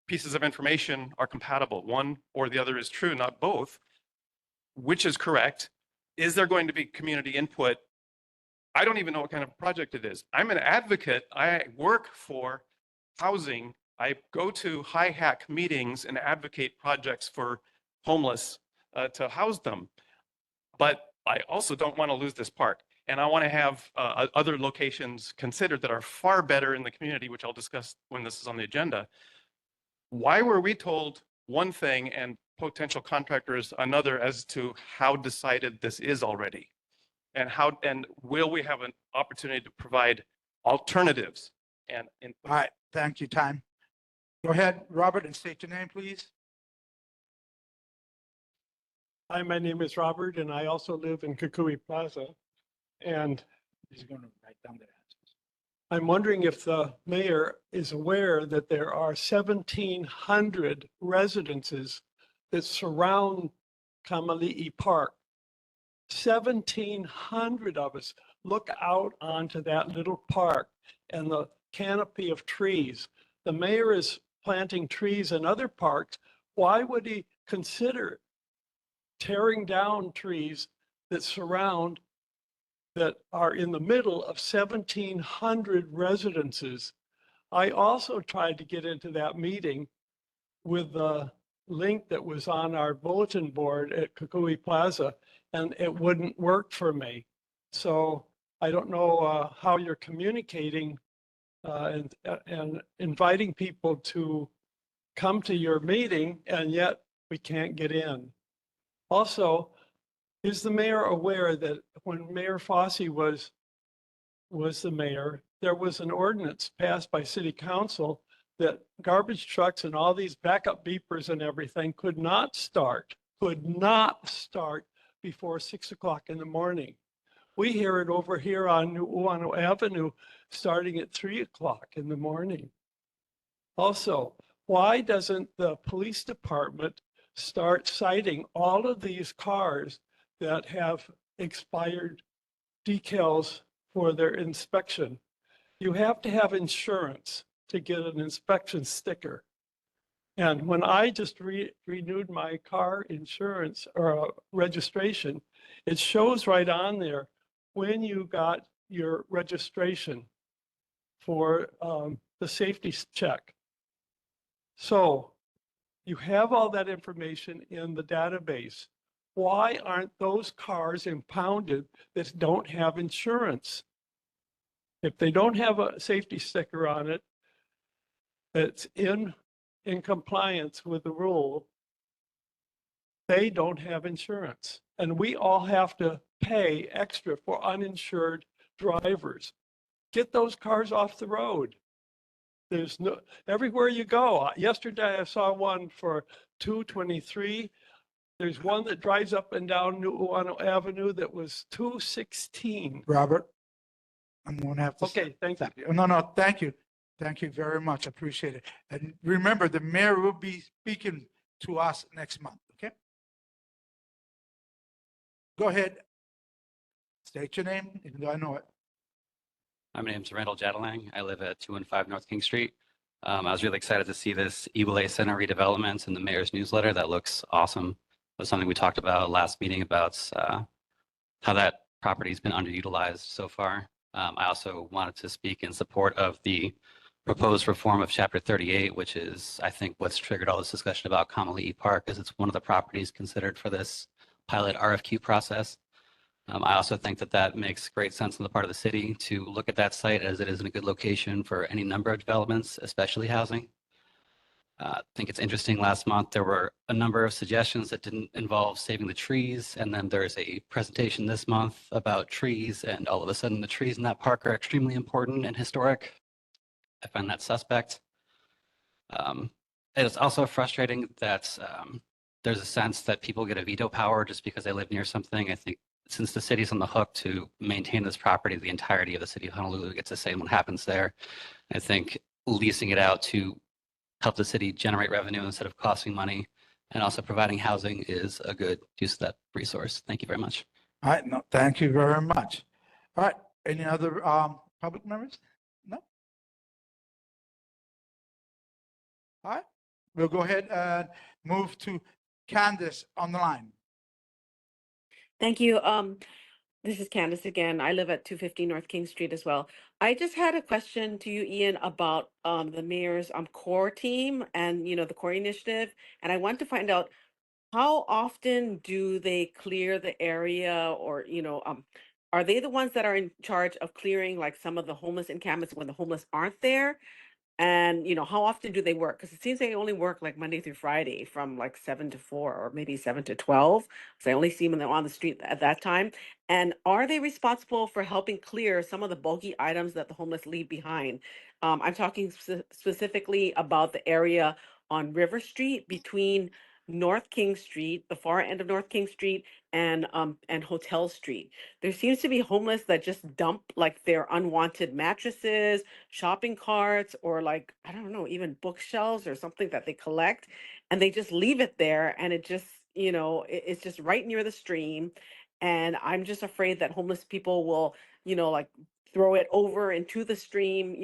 pieces of information are compatible. One or the other is true, not both. Which is correct? Is there going to be community input? I don't even know what kind of project it is. I'm an advocate. I work for housing. I go to HIHAC meetings and advocate projects for homeless to house them. But I also don't want to lose this park. And I want to have other locations considered that are far better in the community, which I'll discuss when this is on the agenda. Why were we told one thing and potential contractors another as to how decided this is already? And will we have an opportunity to provide alternatives? All right, thank you, time. Go ahead, Robert, and state your name, please. Hi, my name is Robert, and I also live in Kukui Plaza. And he's going to write down the answers. I'm wondering if the mayor is aware that there are 1,700 residences that surround Kamali'i Park. 1,700 of us look out onto that little park and the canopy of trees. The mayor is planting trees in other parks. Why would he consider tearing down trees that surround, that are in the middle of 1,700 residences? I also tried to get into that meeting with the link that was on our bulletin board at Kukui Plaza, and it wouldn't work for me. So I don't know how you're communicating and inviting people to come to your meeting, and yet we can't get in. Also, is the mayor aware that when Mayor Fossey was the mayor, there was an ordinance passed by City Council that garbage trucks and all these backup beepers and everything could not start before 6 o'clock in the morning. We hear it over here on Nu'uanu Avenue starting at 3 o'clock in the morning. Also, why doesn't the police department start citing all of these cars that have expired decals for their inspection? You have to have insurance to get an inspection sticker. And when I just renewed my car insurance or registration, it shows right on there when you got your registration for the safety check. So you have all that information in the database. Why aren't those cars impounded that don't have insurance? If they don't have a safety sticker on it, that's in compliance with the rule, they don't have insurance. And we all have to pay extra for uninsured drivers. Get those cars off the road. There's no, everywhere you go. Yesterday I saw one for $223. There's one that drives up and down Nu'uanu Avenue that was $216. Robert, I'm going to have to. Okay, thank you. No, thank you. Thank you very much. Appreciate it. And remember, the mayor will be speaking to us next month, okay? Go ahead. State your name, even though I know it. My name's Randall Jadalang. I live at 215 North King Street. I was really excited to see this Iwilei Center redevelopment in the mayor's newsletter. That looks awesome. That's something we talked about last meeting about how that property's been underutilized so far. I also wanted to speak in support of the proposed reform of Chapter 38, which is, I think, what's triggered all this discussion about Kamali'i Park, as it's one of the properties considered for this pilot RFQ process. I also think that that makes great sense on the part of the city to look at that site as it is in a good location for any number of developments, especially housing. I think it's interesting, last month there were a number of suggestions that didn't involve saving the trees, and then there's a presentation this month about trees, and all of a sudden the trees in that park are extremely important and historic. I find that suspect. It's also frustrating that there's a sense that people get a veto power just because they live near something. I think since the city's on the hook to maintain this property, the entirety of the city of Honolulu gets to say what happens there. I think leasing it out to help the city generate revenue instead of costing money, and also providing housing is a good use of that resource. Thank you very much. All right, no, thank you very much. All right, any other public members? No? All right, we'll go ahead and move to Candace on the line. Thank you. This is Candace again. I live at 250 North King Street as well. I just had a question to you, Ian, about the mayor's core team and the core initiative, and I want to find out how often do they clear the area, or are they the ones that are in charge of clearing like some of the homeless encampments when the homeless aren't there? And how often do they work? Because it seems they only work like Monday through Friday from like 7 to 4 or maybe 7 to 12. So I only see them on the street at that time. And are they responsible for helping clear some of the bulky items that the homeless leave behind? I'm talking specifically about the area on River Street between North King Street, the far end of North King Street, and Hotel Street. There seems to be homeless that just dump like their unwanted mattresses, shopping carts, or like, I don't know, even bookshelves or something that they collect, and they just leave it there, and it just, it's just right near the stream. And I'm just afraid that homeless people will, like throw it over into the stream,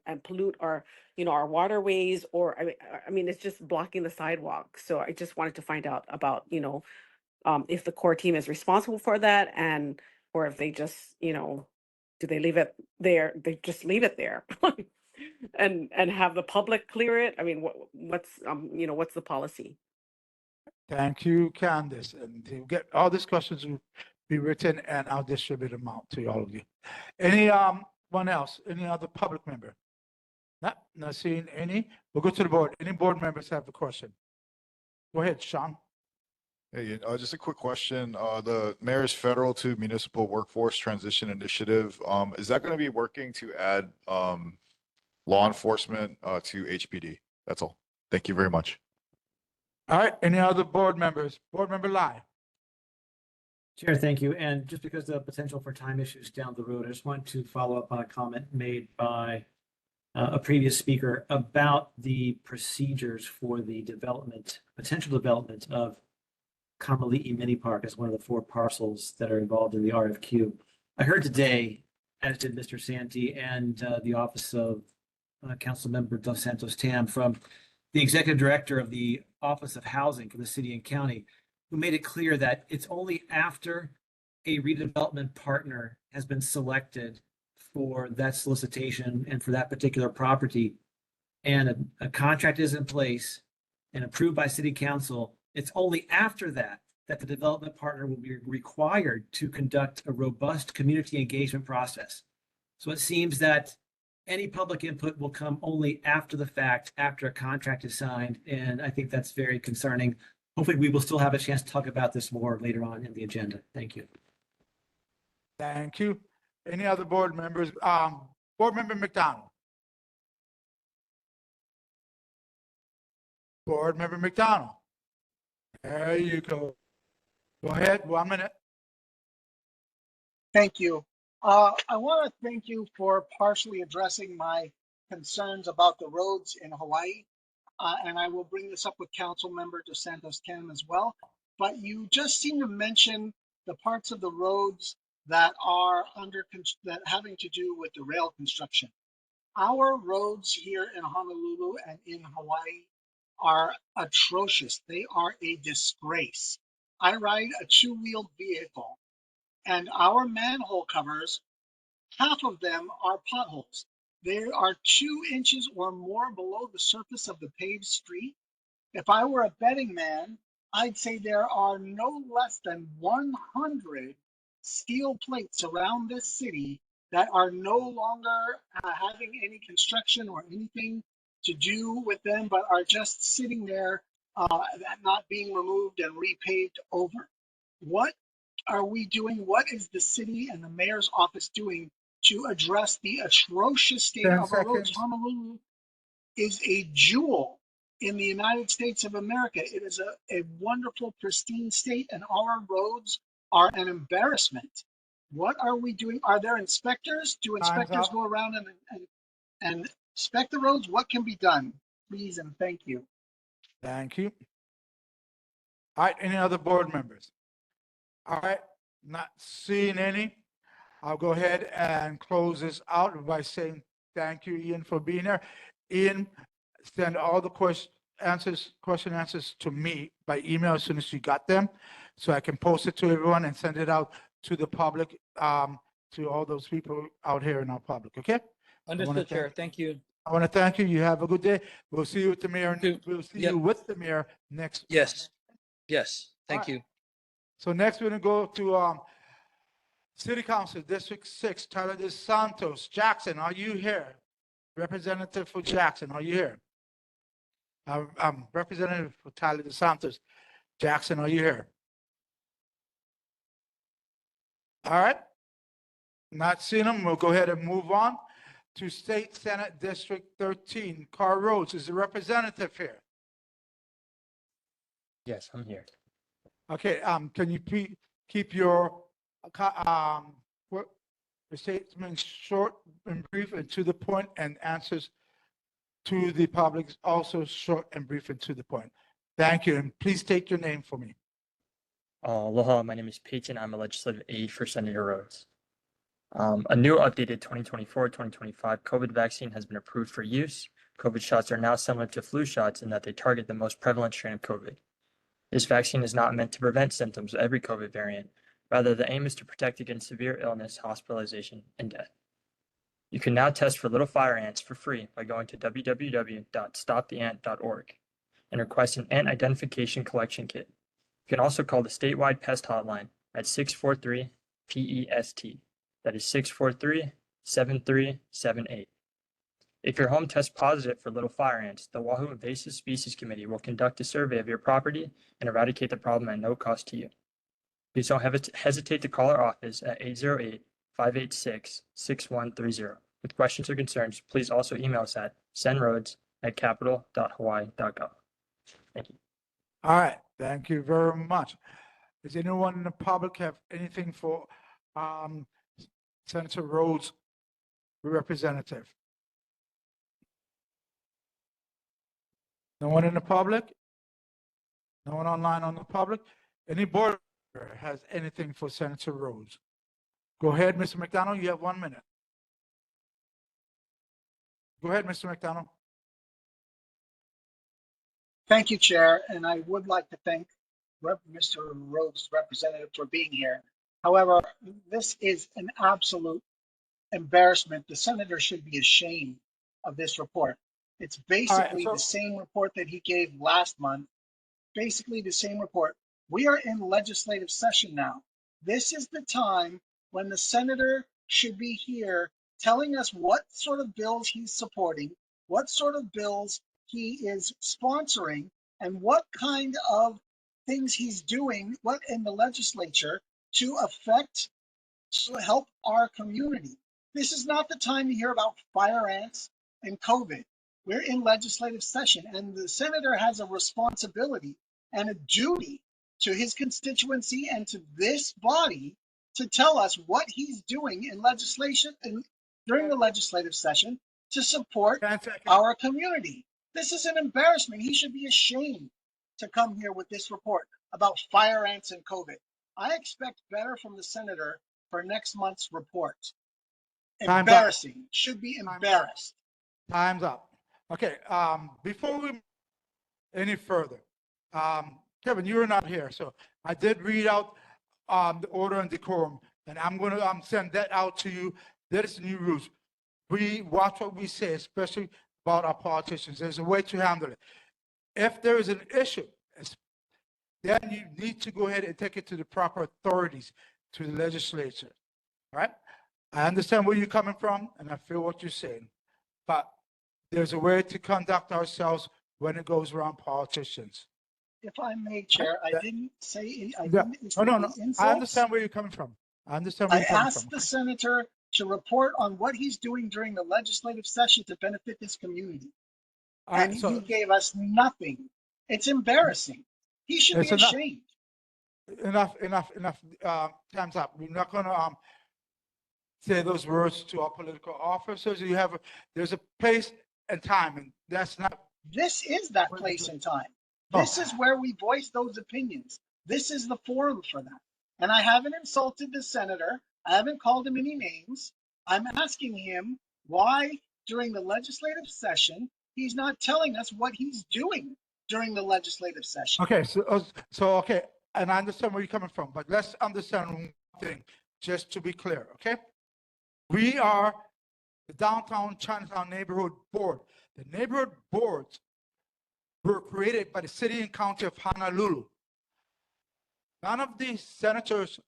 and pollute our waterways, or I mean, it's just blocking the sidewalk. So I just wanted to find out about, if the core team is responsible for that, and or if they just, do they leave it there? They just leave it there and have the public clear it. I mean, what's the policy? Thank you, Candace. And to get all these questions will be written, and I'll distribute them out to all of you. Any one else? Any other public member? Not seeing any. We'll go to the board. Any board members have a question? Go ahead, Sean. Hey, just a quick question. The mayor's federal to municipal workforce transition initiative, is that going to be working to add law enforcement to HPD? That's all. Thank you very much. All right, any other board members? Board member Lai. Chair, thank you. And just because of the potential for time issues down the road, I just want to follow up on a comment made by a previous speaker about the procedures for the potential development of Kamali'i Mini Park as one of the 4 parcels that are involved in the RFQ. I heard today, as did Mr. Santee and the office of Council Member Dos Santos Tam, from the executive director of the Office of Housing for the city and county, who made it clear that it's only after a redevelopment partner has been selected for that solicitation and for that particular property, and a contract is in place and approved by city council, it's only after that that the development partner will be required to conduct a robust community engagement process. So it seems that any public input will come only after the fact, after a contract is signed, and I think that's very concerning. Hopefully we will still have a chance to talk about this more later on in the agenda. Thank you. Thank you. Any other board members? Board member McDonald. Board member McDonald. There you go. Go ahead, 1 minute. Thank you. I want to thank you for partially addressing my concerns about the roads in Hawaii. And I will bring this up with Council Member Dos Santos Tam as well. But you just seem to mention the parts of the roads that are that having to do with the rail construction. Our roads here in Honolulu and in Hawaii are atrocious. They are a disgrace. I ride a 2-wheeled vehicle, and our manhole covers half of them are potholes. They are 2 inches or more below the surface of the paved street. If I were a betting man, I'd say there are no less than 100 steel plates around this city that are no longer having any construction or anything to do with them, but are just sitting there, not being removed and repaved over. What are we doing? What is the city and the mayor's office doing to address the atrocious state 10 of our roads? seconds. Honolulu is a jewel in the United States of America. It is a wonderful, pristine state, and all our roads are an embarrassment. What are we doing? Are there inspectors? Do Time's inspectors up. go around and inspect the roads? What can be done? Please and thank you. Thank you. All right, any other board members? All right, not seeing any. I'll go ahead and close this out by saying thank you, Ian, for being here. Ian, send all the question answers to me by email as soon as you got them, so I can post it to everyone and send it out to the public, to all those people out here in our public, okay? Understood, Chair. Thank you. I want to thank you. You have a good day. We'll see you with the mayor. We'll see Yep. you with the mayor next. Yes. Yes. Thank All right. you. So next we're gonna go to City Council, District 6, Tyler DeSantos. Jackson, are you here? Representative for Jackson, are you here? Representative for Tyler DeSantos. Jackson, are you here? All right. Not seeing him. We'll go ahead and move on to State Senate District 13. Carl Rhodes is the representative here. Yes, I'm here. Okay, can you keep your statements short and brief and to the point, and answers to the public also short and brief and to the point. Thank you, and please state your name for me. Aloha, my name is Peyton. I'm a legislative aide for Senator Rhodes. A new updated 2024-2025 COVID vaccine has been approved for use. COVID shots are now similar to flu shots in that they target the most prevalent strain of COVID. This vaccine is not meant to prevent symptoms of every COVID variant. Rather, the aim is to protect against severe illness, hospitalization, and death. You can now test for little fire ants for free by going to www.stoptheant.org and request an ant identification collection kit. You can also call the statewide pest hotline at 643-PEST. That is 643-7378. If your home tests positive for little fire ants, the Oahu Invasive Species Committee will conduct a survey of your property and eradicate the problem at no cost to you. Please don't hesitate to call our office at 808-586-6130. With questions or concerns, please also email us at sendroads@capital.hawaii.gov. Thank you. All right, thank you very much. Does anyone in the public have anything for Senator Rhodes' representative? No one in the public? No one online on the public? Any board member has anything for Senator Rhodes? Go ahead, Mr. McDonald, you have 1 minute. Go ahead, Mr. McDonald. Thank you, Chair, and I would like to thank Mr. Rhodes' representative for being here. However, this is an absolute embarrassment. The senator should be ashamed of this report. It's basically the same report that he gave last month, basically the same report. We are in legislative session now. This is the time when the senator should be here telling us what sort of bills he's supporting, what sort of bills he is sponsoring, and what kind of things he's doing, what in the legislature to help our community. This is not the time to hear about fire ants and COVID. We're in legislative session, and the senator has a responsibility and a duty to his constituency and to this body to tell us what he's doing in legislation and during the legislative session to support our community. This is an embarrassment. He should be ashamed to come here with this report about fire ants and COVID. I expect better from the senator for next month's report. Embarrassing. Should be embarrassed. Time's up. Okay, before we any further, Kevin, you were not here, so I did read out the order and decorum, and I'm going to send that out to you There is new rules. We watch what we say, especially about our politicians. There's a way to handle it. If there is an issue, then you need to go ahead and take it to the proper authorities, to the legislature, right? I understand where you're coming from, and I feel what you're saying, but there's a way to conduct ourselves when it goes around politicians. If I may, Chair, I That- didn't say, I Yeah. didn't No, no, no. include I insults. understand where you're coming from. I understand where I you're coming asked from. the senator to report on what he's doing during the legislative session to benefit this community. All right, And so he gave us nothing. It's embarrassing. He should be it's enough. ashamed. Enough. Time's up. We're not gonna say those words to our political officers. There's a place and time, and that's not. This is that place and time. Oh. This is where we voice those opinions. This is the forum for that. And I haven't insulted the senator. I haven't called him any names. I'm asking him why during the legislative session, he's not telling us what he's doing during the legislative session. Okay, okay, and I understand where you're coming from, but let's understand one thing, just to be clear, okay? We are the Downtown-Chinatown Neighborhood Board. The neighborhood boards were created by the city and county of Honolulu. None of these senators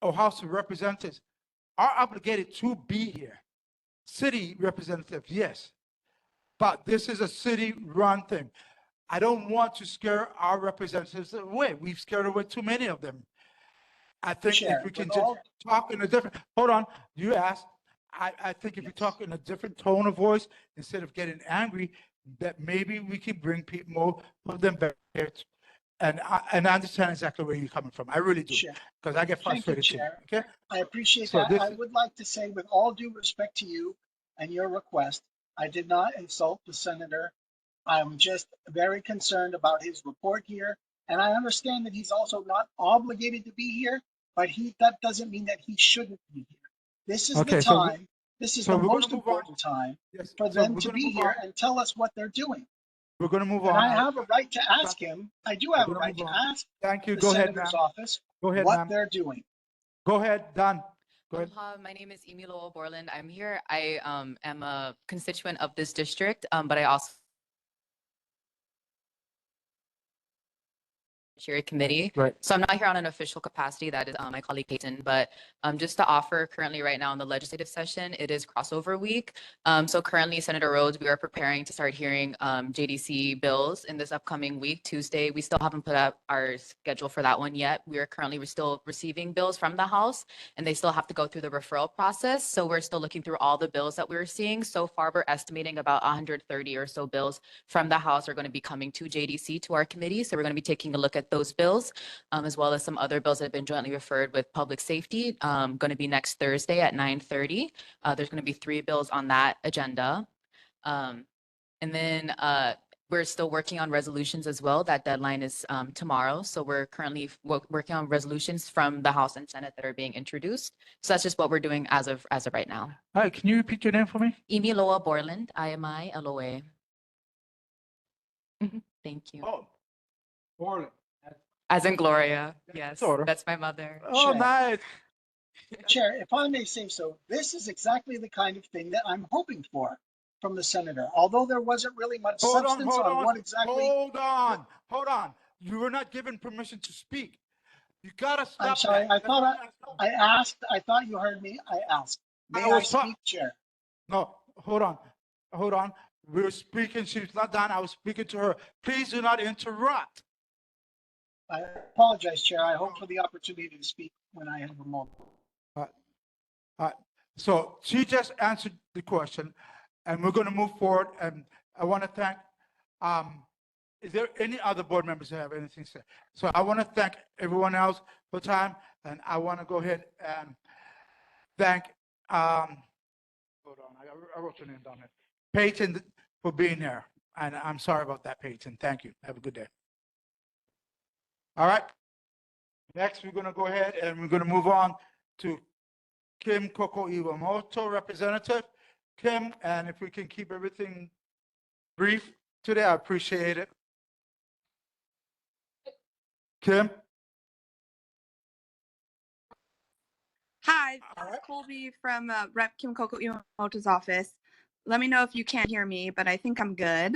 or House of Representatives are obligated to be here. City representatives, yes, but this is a city-run thing. I don't want to scare our representatives away. We've scared away too many of them. I think Chair, if we can with just all- talk in a different, hold on, you asked. I think if we talk in a different tone of voice, instead of getting angry, that maybe we can bring people more of them back here. And I understand exactly where you're coming from. I really do, Chair. because I get Thank you, frustrated too. Chair. Okay. I appreciate So that. this I is- would like to say, with all due respect to you and your request, I did not insult the senator. I'm just very concerned about his report here. And I understand that he's also not obligated to be here, but that doesn't mean that he shouldn't be here. This is Okay, the so time, this is so the we're gonna most move on. important time Yes, for so them we're to gonna be move here on. and tell us what they're doing. We're going to move And on. I have a right to ask him, I do have a gonna right move to on. ask Thank you. the Go ahead, senator's ma'am. office Go ahead, what ma'am. they're doing. Go ahead, Don. Go ahead. Aloha, my name is Emilio Borland. I'm here. I am a constituent of this district, but I also Judiciary Committee. Right. So I'm not here on an official capacity. That is my colleague Peyton. But just to offer currently right now in the legislative session, it is crossover week. So currently, Senator Rhodes, we are preparing to start hearing JDC bills in this upcoming week, Tuesday. We still haven't put up our schedule for that one yet. We're still receiving bills from the House, and they still have to go through the referral process. So we're still looking through all the bills that we're seeing. So far, we're estimating about 130 or so bills from the House are going to be coming to JDC, to our committee. So we're going to be taking a look at those bills, as well as some other bills that have been jointly referred with public safety, going to be next Thursday at 9:30. There's going to be 3 bills on that agenda. And then we're still working on resolutions as well. That deadline is tomorrow. So we're currently working on resolutions from the House and Senate that are being introduced. So that's just what we're doing as of right now. All right, can you repeat your name for me? Emiloa Borland, IMI-LOA. Thank you. Oh, Borland. As in Gloria. Yes, Sort of. that's my mother. Oh, Chair. nice. Chair, if I may say so, this is exactly the kind of thing that I'm hoping for from the senator, although there wasn't really much substance on what exactly. Hold on. You were not given permission to speak. You gotta stop. I'm sorry, that. I thought you heard me. I asked. May I speak, Chair? No, hold on. We were speaking. She's not done. I was speaking to her. Please do not interrupt. I apologize, Chair. I hope for the opportunity to speak when I have a moment. So she just answered the question, and we're going to move forward. And I want to thank. Is there any other board members who have anything to say? So I want to thank everyone else for time, and I want to go ahead and thank. Hold on, I wrote your name down here. Peyton for being here, and I'm sorry about that, Peyton. Thank you. Have a good day. All right. Next, we're going to go ahead and we're going to move on to Kim Coco Iwamoto, representative. Kim, and if we can keep everything brief today, I appreciate it. Kim? Hi, this is Colby from Rep. Kim Coco Iwamoto's office. Let me know if you can't hear me, but I think I'm good.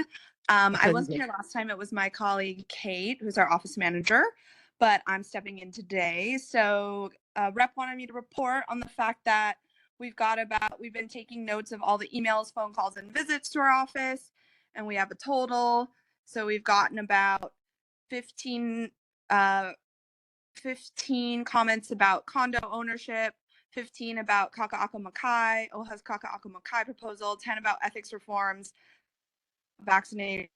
I Okay, wasn't here last time. It was my colleague Kate, who's our office manager, but I'm stepping in today. So Rep wanted me to report on the fact that we've been taking notes of all the emails, phone calls, and visits to our office, and we have a total. So we've gotten about 15 comments about condo ownership, 15 about Kaka'aka Makai, OHA's Kaka'aka Makai proposal, 10 about ethics reforms, vaccinated,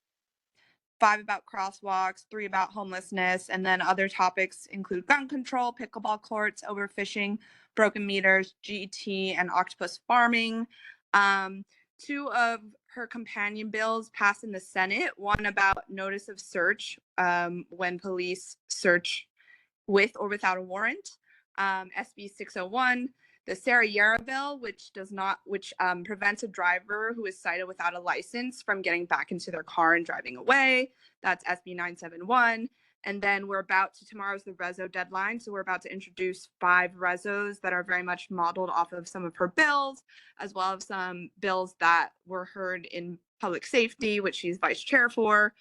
5 about crosswalks, 3 about homelessness, and then other topics include gun control, pickleball courts, overfishing, broken meters, GT, and octopus farming. 2 of her companion bills passed in the Senate, one about notice of search when police search with or without a warrant, SB 601, the Sarah Yara bill, which prevents a driver who is cited without a license from getting back into their car and driving away. That's SB 971. And then tomorrow's the reso deadline. So we're about to introduce 5 resos that are very much modeled off of some of her bills, as well as some bills that were heard in public safety, which she's vice chair for.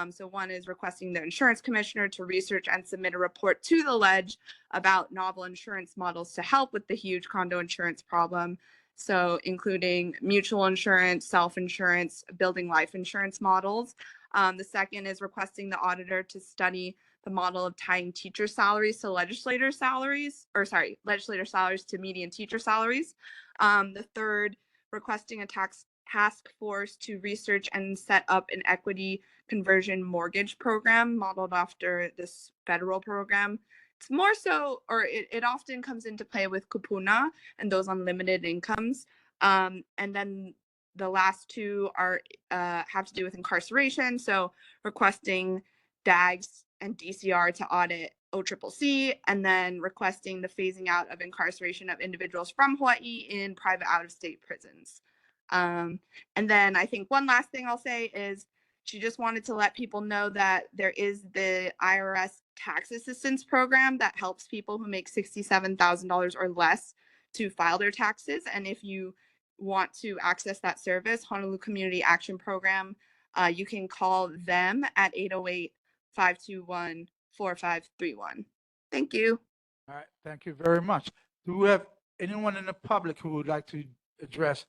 So one is requesting the insurance commissioner to research and submit a report to the ledge about novel insurance models to help with the huge condo insurance problem. So including mutual insurance, self-insurance, building life insurance models. The second is requesting the auditor to study the model of tying teacher salaries to legislator salaries to median teacher salaries. The third, requesting a task force to research and set up an equity conversion mortgage program modeled after this federal program. It's more so, or it often comes into play with kupuna and those on limited incomes. And then the last 2 are have to do with incarceration. So requesting DAGs and DCR to audit OCCC, and then requesting the phasing out of incarceration of individuals from Hawaii in private out-of-state prisons. And then I think one last thing I'll say is she just wanted to let people know that there is the IRS tax assistance program that helps people who make $67,000 or less to file their taxes. And if you want to access that service, Honolulu Community Action Program, you can call them at 808-521-4531. Thank you. All right, thank you very much. Do we have anyone in the public who would like to address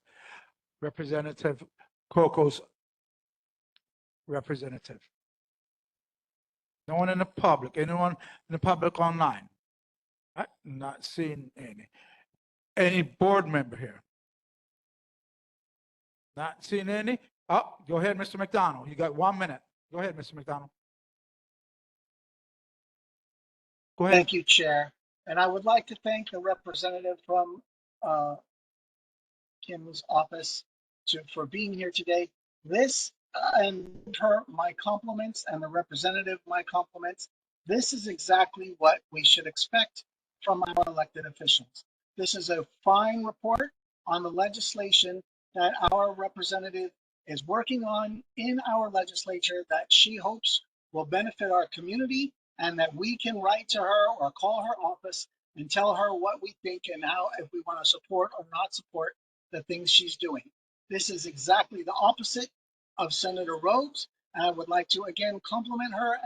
Representative Coco's representative? No one in the public. Anyone in the public online? I'm not seeing any. Any board member here? Not seeing any? Oh, go ahead, Mr. McDonald. You got 1 minute. Go ahead, Mr. McDonald. Go ahead. Thank you, Chair. And I would like to thank the representative from Kim's office for being here today. This and her my compliments, and the representative my compliments. This is exactly what we should expect from our elected officials. This is a fine report on the legislation that our representative is working on in our legislature that she hopes will benefit our community, and that we can write to her or call her office and tell her what we think and how, if we want to support or not support the things she's doing. This is exactly the opposite of Senator Rhodes. And I would like to again compliment her,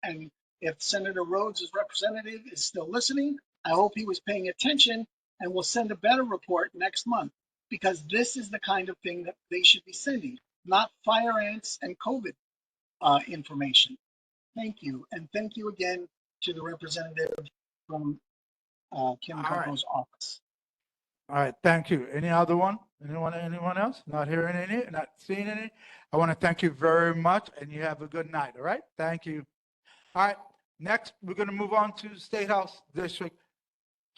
and if Senator Rhodes' representative is still listening, I hope he was paying attention and will send a better report next month, because this is the kind of thing that they should be sending, not fire ants and COVID information. Thank you. And thank you again to the representative from Kim Coco's office. All right, thank you. Any other one? Anyone else? Not hearing any, not seeing any? I want to thank you very much, and you have a good night, all right? Thank you. All right, next, we're going to move on to State House District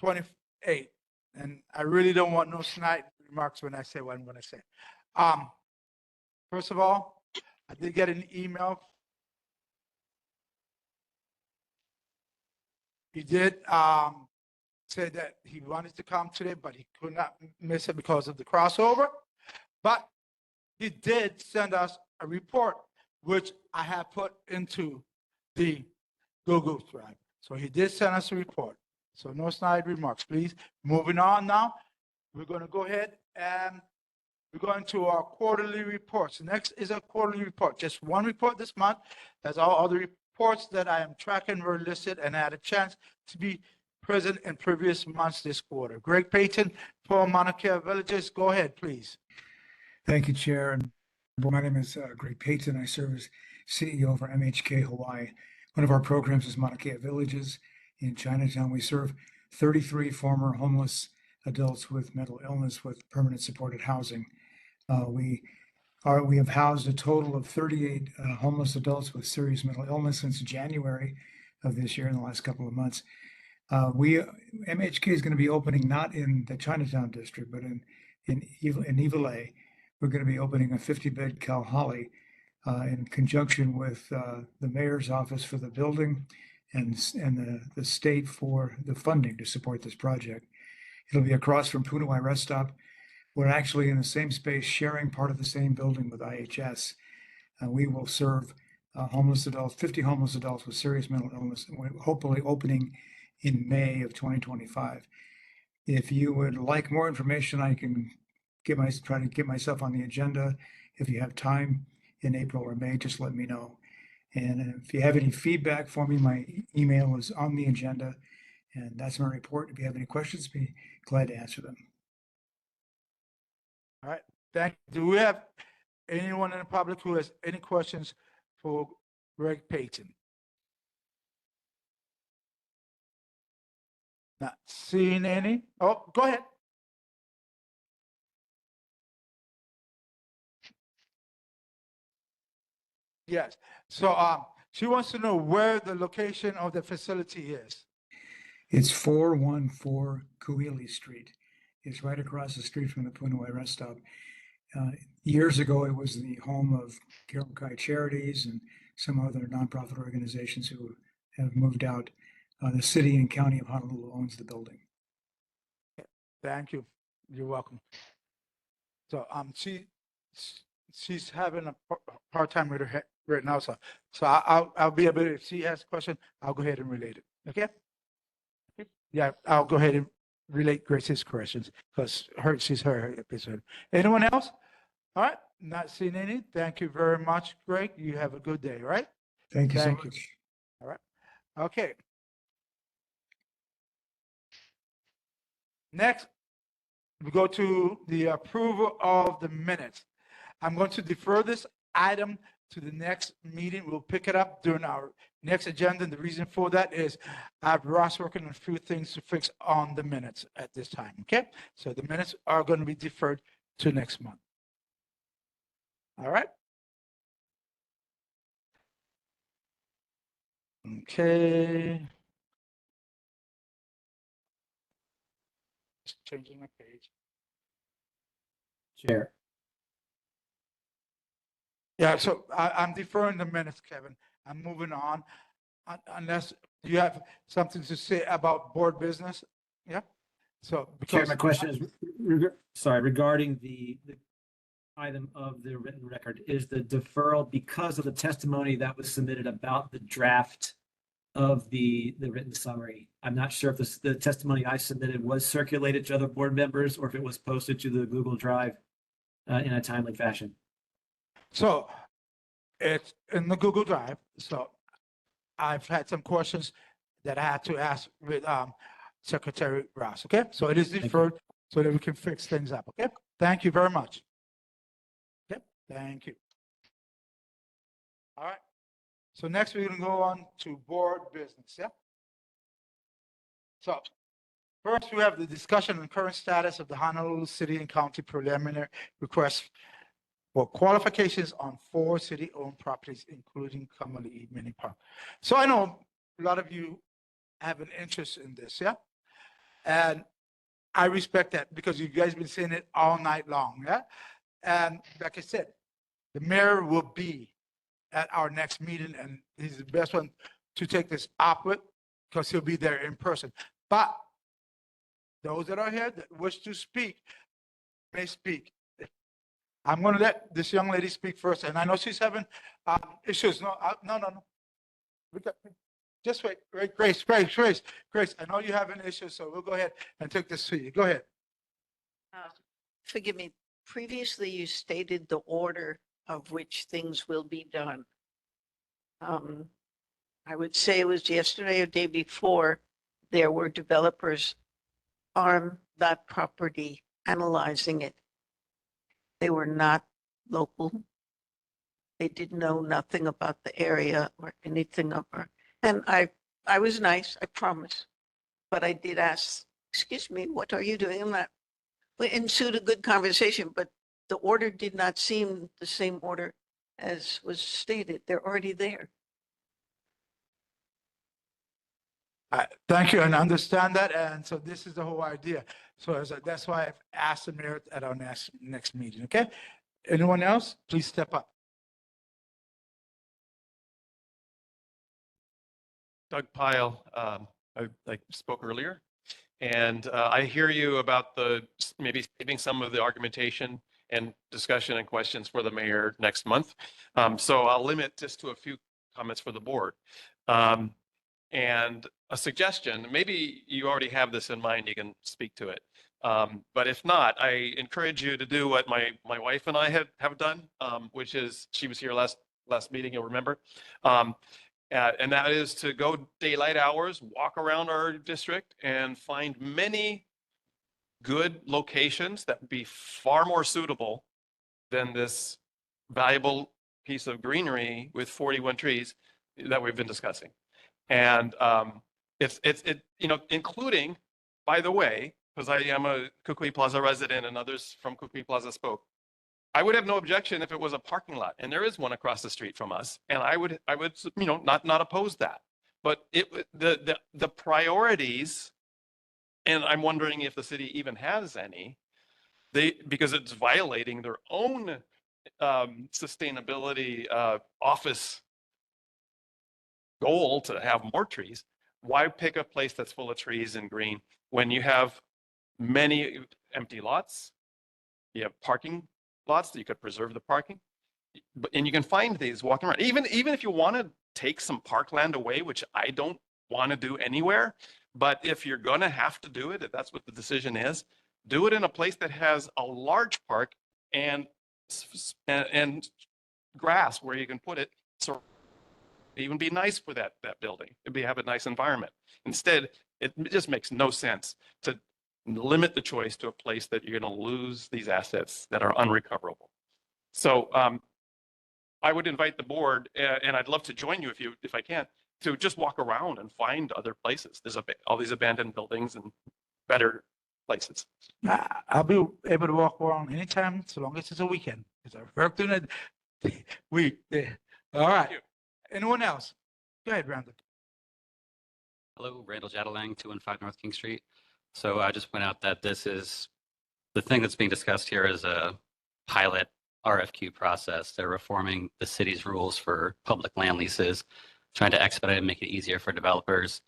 28. And I really don't want no snide remarks when I say what I'm going to say. First of all, I did get an email. He did say that he wanted to come today, but he could not miss it because of the crossover. But he did send us a report, which I have put into the Google Drive. So he did send us a report. So no snide remarks, please. Moving on now, we're going to go ahead and we're going to our quarterly reports. Next is a quarterly report, just one report this month. As all other reports that I am tracking were listed and I had a chance to be present in previous months this quarter. Greg Payton for Mauna Kea Villages, go ahead, please. Thank you, Chair. And my name is Greg Payton. I serve as CEO for MHK Hawaii. One of our programs is Mauna Kea Villages in Chinatown. We serve 33 former homeless adults with mental illness with permanent supported housing. We have housed a total of 38 homeless adults with serious mental illness since January of this year in the last couple of months. MHK is going to be opening not in the Chinatown district, but in Iwilei. We're going to be opening a 50-bed Kalahali in conjunction with the mayor's office for the building and the state for the funding to support this project. It'll be across from Punawai Rest Stop. We're actually in the same space, sharing part of the same building with IHS. We will serve homeless adults, 50 homeless adults with serious mental illness, and we're hopefully opening in May of 2025. If you would like more information, I can try to get myself on the agenda. If you have time in April or May, just let me know. And if you have any feedback for me, my email is on the agenda, and that's my report. If you have any questions, be glad to answer them. All right, thank you. Do we have anyone in the public who has any questions for Greg Payton? Not seeing any. Oh, go ahead. Yes. So she wants to know where the location of the facility is. It's 414 Kuili Street. It's right across the street from the Punawai Rest Stop. Years ago, it was the home of Karakai Charities and some other nonprofit organizations who have moved out. The city and county of Honolulu owns the building. Thank you. You're welcome. So she's having a hard time with her head right now. So I'll be able to, if she has a question, I'll go ahead and relate it. Okay? Yeah, I'll go ahead and relate Grace's questions because she's her episode. Anyone else? All right, not seeing any. Thank you very much, Greg. You have a good day, all right? Thank you so much. All right. Okay. Next, we go to the approval of the minutes. I'm going to defer this item to the next meeting. We'll pick it up during our next agenda. And the reason for that is I have Ross working on a few things to fix on the minutes at this time. Okay. So the minutes are going to be deferred to next month. All right. Okay. Just changing my page. Chair. Yeah, so I'm deferring the minutes, Kevin. I'm moving on unless you have something to say about board business. Yeah. So Chair, because my question is, regarding the item of the written record, is the deferral because of the testimony that was submitted about the draft of the written summary? I'm not sure if the testimony I submitted was circulated to other board members or if it was posted to the Google Drive in a timely fashion. So it's in the Google Drive. So I've had some questions that I had to ask with Secretary Ross. Okay, so it is deferred so that we can fix things up. Okay, thank you very much. Okay, thank you. All right. So next we're going to go on to board business. Yeah. So first we have the discussion on current status of the Honolulu City and County preliminary request for qualifications on 4 city-owned properties, including Kamali'i Mini Park. So I know a lot of you have an interest in this, yeah? And I respect that because you guys been saying it all night long, yeah? And like I said, the mayor will be at our next meeting and he's the best one to take this up with because he'll be there in person. But those that are here that wish to speak may speak. I'm going to let this young lady speak first, and I know she's having issues. No. just wait, Grace, I know you have an issue, so we'll go ahead and take this to you. Go ahead. Forgive me, previously you stated the order of which things will be done. I would say it was yesterday or day before, there were developers on that property analyzing it. They were not local. They did know nothing about the area or anything of her. And I was nice, I promise. But I did ask, excuse me, what are you doing? And that ensued a good conversation, but the order did not seem the same order as was stated. They're already there. Thank you, and understand that, and so this is the whole idea. So that's why I've asked the mayor at our next meeting, okay? Anyone else, please step up. Doug Pyle, I spoke earlier, and I hear you about maybe saving some of the argumentation and discussion and questions for the mayor next month. So I'll limit just to a few comments for the board. And a suggestion, maybe you already have this in mind, you can speak to it. But if not, I encourage you to do what my wife and I have done, which is, she was here last meeting, you'll remember. And that is to go daylight hours, walk around our district and find many good locations that would be far more suitable than this valuable piece of greenery with 41 trees that we've been discussing. And it's including, by the way, because I am a Kukui Plaza resident and others from Kukui Plaza spoke, I would have no objection if it was a parking lot, and there is one across the street from us, and I would not oppose that. But the priorities, and I'm wondering if the city even has any, because it's violating their own sustainability office goal to have more trees. Why pick a place that's full of trees and green when you have many empty lots? You have parking lots that you could preserve the parking, and you can find these walking around. Even if you want to take some parkland away, which I don't want to do anywhere, but if you're going to have to do it, if that's what the decision is, do it in a place that has a large park and grass where you can put it. So even be nice for that building. Have a nice environment. Instead, it just makes no sense to limit the choice to a place that you're going to lose these assets that are unrecoverable. So I would invite the board, and I'd love to join you if I can, to just walk around and find other places. There's all these abandoned buildings and better places. I'll be able to walk around anytime, so long as it's a weekend, because I've worked in a week. All right. Anyone else? Go ahead, Brandon. Hello, Randall Jadalang, 215 North King Street. So I just point out that this is, the thing that's being discussed here is a pilot RFQ process. They're reforming the city's rules for public land leases, trying to expedite and make it easier for developers,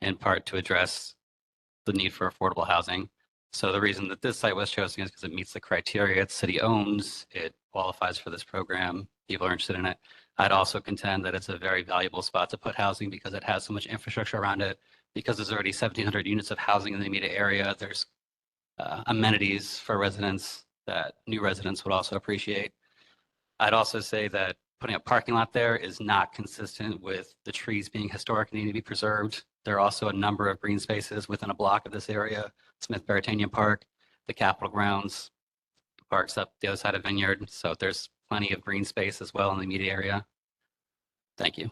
in part to address the need for affordable housing. So the reason that this site was chosen is because it meets the criteria. The city owns, it qualifies for this program. People are interested in it. I'd also contend that it's a very valuable spot to put housing because it has so much infrastructure around it, because there's already 1,700 units of housing in the immediate area. There's amenities for residents that new residents would also appreciate. I'd also say that putting a parking lot there is not consistent with the trees being historic and need to be preserved. There are also a number of green spaces within a block of this area, Smith Baratanian Park, the Capitol Grounds, parks up the other side of Vineyard. So there's plenty of green space as well in the immediate area. Thank you.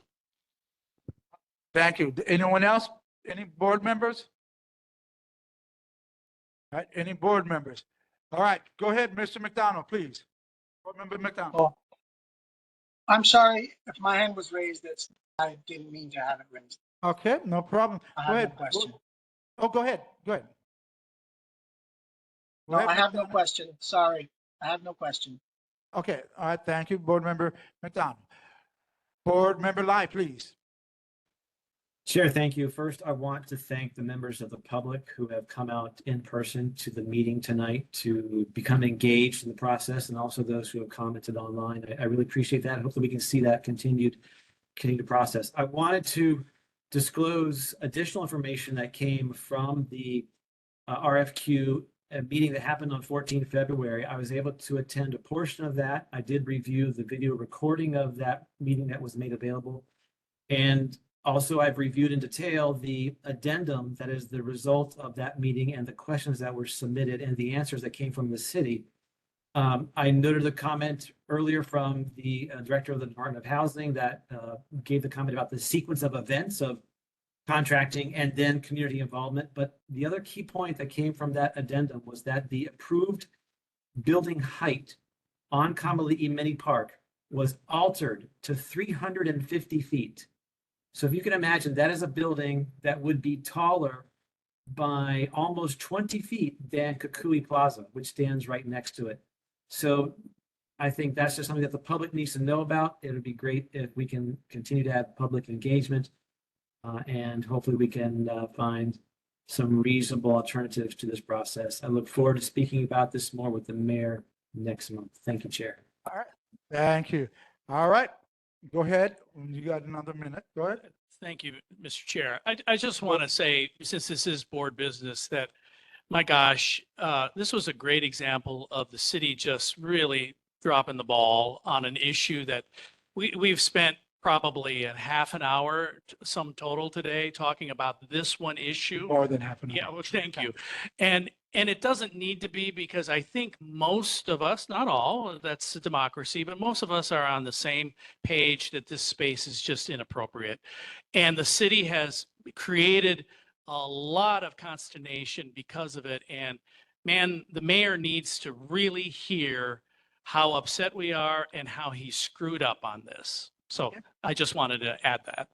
Thank you. Anyone else? Any board members? All right, any board members? All right, go ahead, Mr. McDonald, please. Board Member McDonald. Oh, I'm sorry if my hand was raised. I didn't mean to have it raised. Okay, no problem. I Go have ahead. no question. Oh, go ahead. Go ahead. Go No, ahead, I have no McDonald. question. Sorry, I have no question. Okay, all right, thank you, Board Member McDonald. Board Member Lai, please. Chair, thank you. First, I want to thank the members of the public who have come out in person to the meeting tonight to become engaged in the process, and also those who have commented online. I really appreciate that. Hopefully we can see that continued process. I wanted to disclose additional information that came from the RFQ meeting that happened on 14 February. I was able to attend a portion of that. I did review the video recording of that meeting that was made available. And also I've reviewed in detail the addendum that is the result of that meeting and the questions that were submitted and the answers that came from the city. I noted a comment earlier from the director of the Department of Housing that gave the comment about the sequence of events of contracting and then community involvement. But the other key point that came from that addendum was that the approved building height on Kamali'i Mini Park was altered to 350 feet. So if you can imagine, that is a building that would be taller by almost 20 feet than Kukui Plaza, which stands right next to it. So I think that's just something that the public needs to know about. It would be great if we can continue to have public engagement. And hopefully we can find some reasonable alternatives to this process. I look forward to speaking about this more with the mayor next month. Thank you, Chair. All right. Thank you. All right. Go ahead. You got another minute. Go ahead. Thank you, Mr. Chair. I just want to say, since this is board business, that, my gosh, this was a great example of the city just really dropping the ball on an issue that we've spent probably a half an hour, some total today, talking about this one issue. More than half an hour. Yeah, well, thank you. And it doesn't need to be, because I think most of us, not all, that's a democracy, but most of us are on the same page that this space is just inappropriate. And the city has created a lot of consternation because of it. And man, the mayor needs to really hear how upset we are and how he screwed up on this. So I just wanted to add that.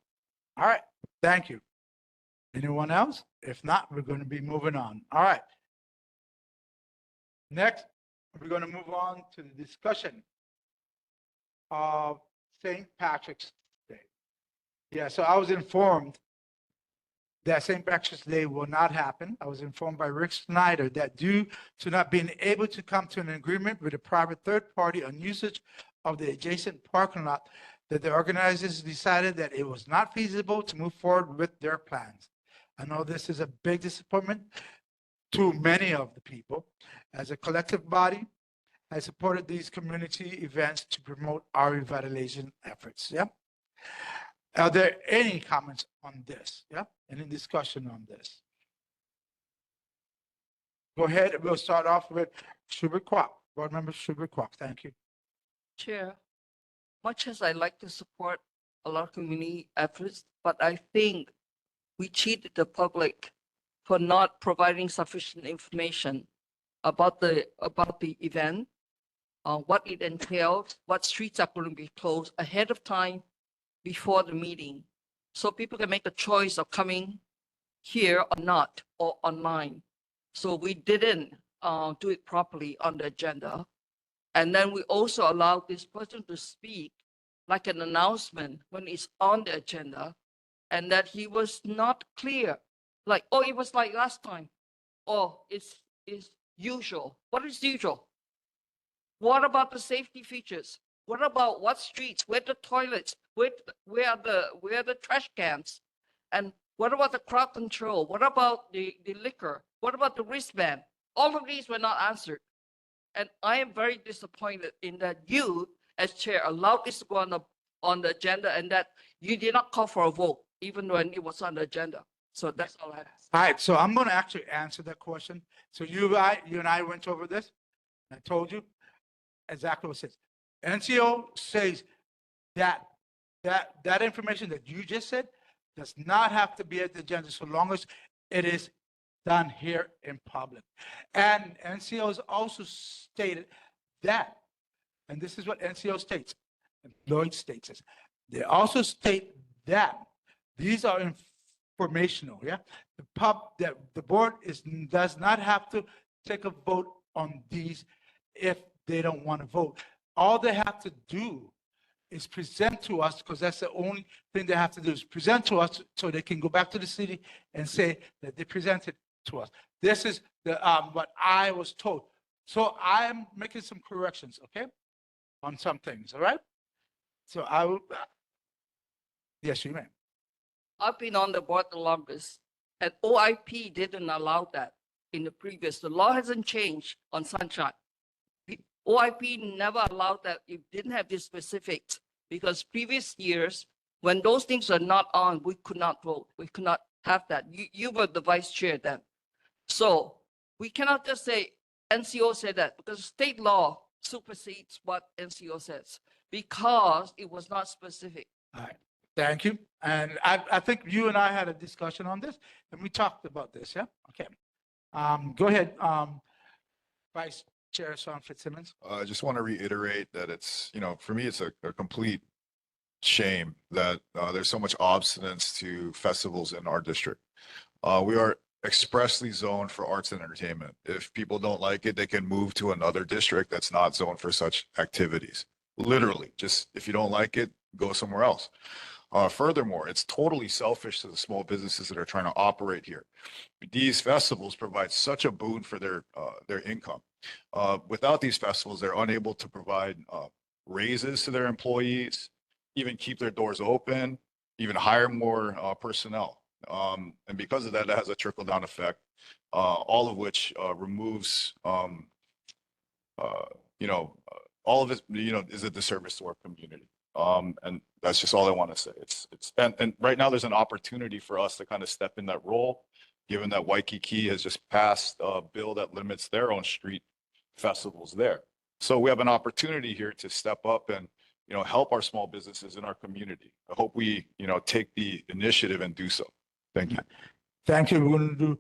All right. Thank you. Anyone else? If not, we're going to be moving on. All right. Next, we're going to move on to the discussion of St. Patrick's Day. Yeah, so I was informed that St. Patrick's Day will not happen. I was informed by Rick Snyder that due to not being able to come to an agreement with a private third party on usage of the adjacent parking lot, that the organizers decided that it was not feasible to move forward with their plans. I know this is a big disappointment to many of the people. As a collective body, I supported these community events to promote our revitalization efforts. Yeah. Are there any comments on this? Yeah. Any discussion on this? Go ahead. We'll start off with Schubert Kwok, Board Member Schubert Kwok. Thank you. Chair, much as I like to support a lot of community efforts, but I think we cheated the public for not providing sufficient information about the event, what it entails, what streets are going to be closed ahead of time before the meeting, so people can make a choice of coming here or not, or online. So we didn't do it properly on the agenda. And then we also allowed this person to speak like an announcement when it's on the agenda, and that he was not clear. Like, oh, it was like last time. Oh, it's usual. What is usual? What about the safety features? What about what streets? Where the toilets? Where are the trash cans? And what about the crowd control? What about the liquor? What about the wristband? All of these were not answered. And I am very disappointed in that you, as chair, allowed this to go on the agenda, and that you did not call for a vote, even when it was on the agenda. So that's all I have. All right, so I'm going to actually answer that question. So you and I went over this. I told you exactly what it says. NCO says that information that you just said does not have to be at the agenda so long as it is done here in public. And NCO has also stated that, and this is what NCO states, and Lloyd states this, they also state that these are informational, yeah? The board does not have to take a vote on these if they don't want to vote. All they have to do is present to us, because that's the only thing they have to do, is present to us so they can go back to the city and say that they presented to us. This is the what I was told. So I'm making some corrections, okay, on some things, all right? So I will, yes, you may. I've been on the board the longest, and OIP didn't allow that in the previous. The law hasn't changed on Sunshine. The OIP never allowed that. It didn't have the specifics because previous years, when those things are not on, we could not vote. We could not have that. You were the vice chair then. So we cannot just say NCO said that because state law supersedes what NCO says because it was not specific. All right, thank you. And I think you and I had a discussion on this and we talked about this, yeah? Okay. Go ahead, Vice Chair Sean Fitzsimmons. I just want to reiterate that it's, for me, it's a complete shame that there's so much obstinance to festivals in our district. We are expressly zoned for arts and entertainment. If people don't like it, they can move to another district that's not zoned for such activities. Literally, just if you don't like it, go somewhere else. Furthermore, it's totally selfish to the small businesses that are trying to operate here. These festivals provide such a boon for their income. Without these festivals, they're unable to provide raises to their employees, even keep their doors open, even hire more personnel. And because of that, that has a trickle-down effect, all of which removes, all of it, is a disservice to our community. And that's just all I want to say. And right now there's an opportunity for us to kind of step in that role, given that Waikiki has just passed a bill that limits their own street festivals there. So we have an opportunity here to step up and, help our small businesses in our community. I hope we, take the initiative and do so. Thank you. Thank you. We're going to do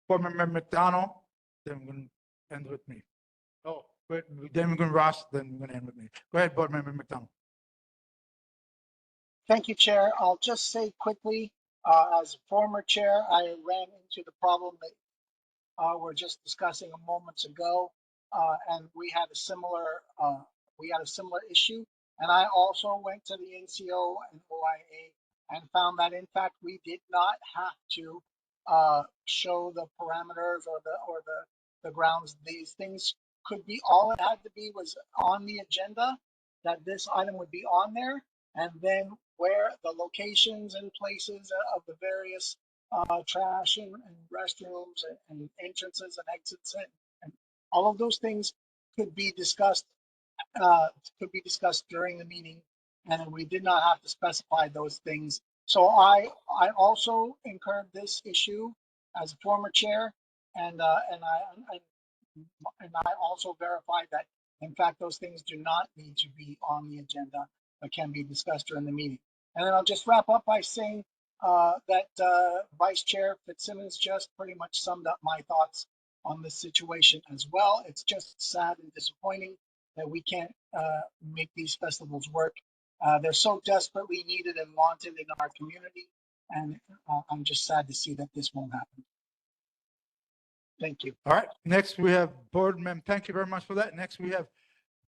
Board Member McDonald, then we're going to end with me. Oh, but then we're going to Ross, then we're going to end with me. Go ahead, Board Member McDonald. Thank you, Chair. I'll just say quickly, as a former chair, I ran into the problem that we're just discussing a moments ago, and we had a similar issue. And I also went to the NCO and OIA and found that in fact we did not have to show the parameters or the grounds. These things could be, all it had to be was on the agenda, that this item would be on there, and then where the locations and places of the various trash and restrooms and entrances and exits and all of those things could be discussed during the meeting, and we did not have to specify those things. So I also incurred this issue as a former chair, and I also verified that in fact those things do not need to be on the agenda, but can be discussed during the meeting. And then I'll just wrap up by saying that Vice Chair Fitzsimmons just pretty much summed up my thoughts on this situation as well. It's just sad and disappointing that we can't make these festivals work. They're so desperately needed and wanted in our community, and I'm just sad to see that this won't happen. Thank you. All right, next we have Board Member, thank you very much for that. Next we have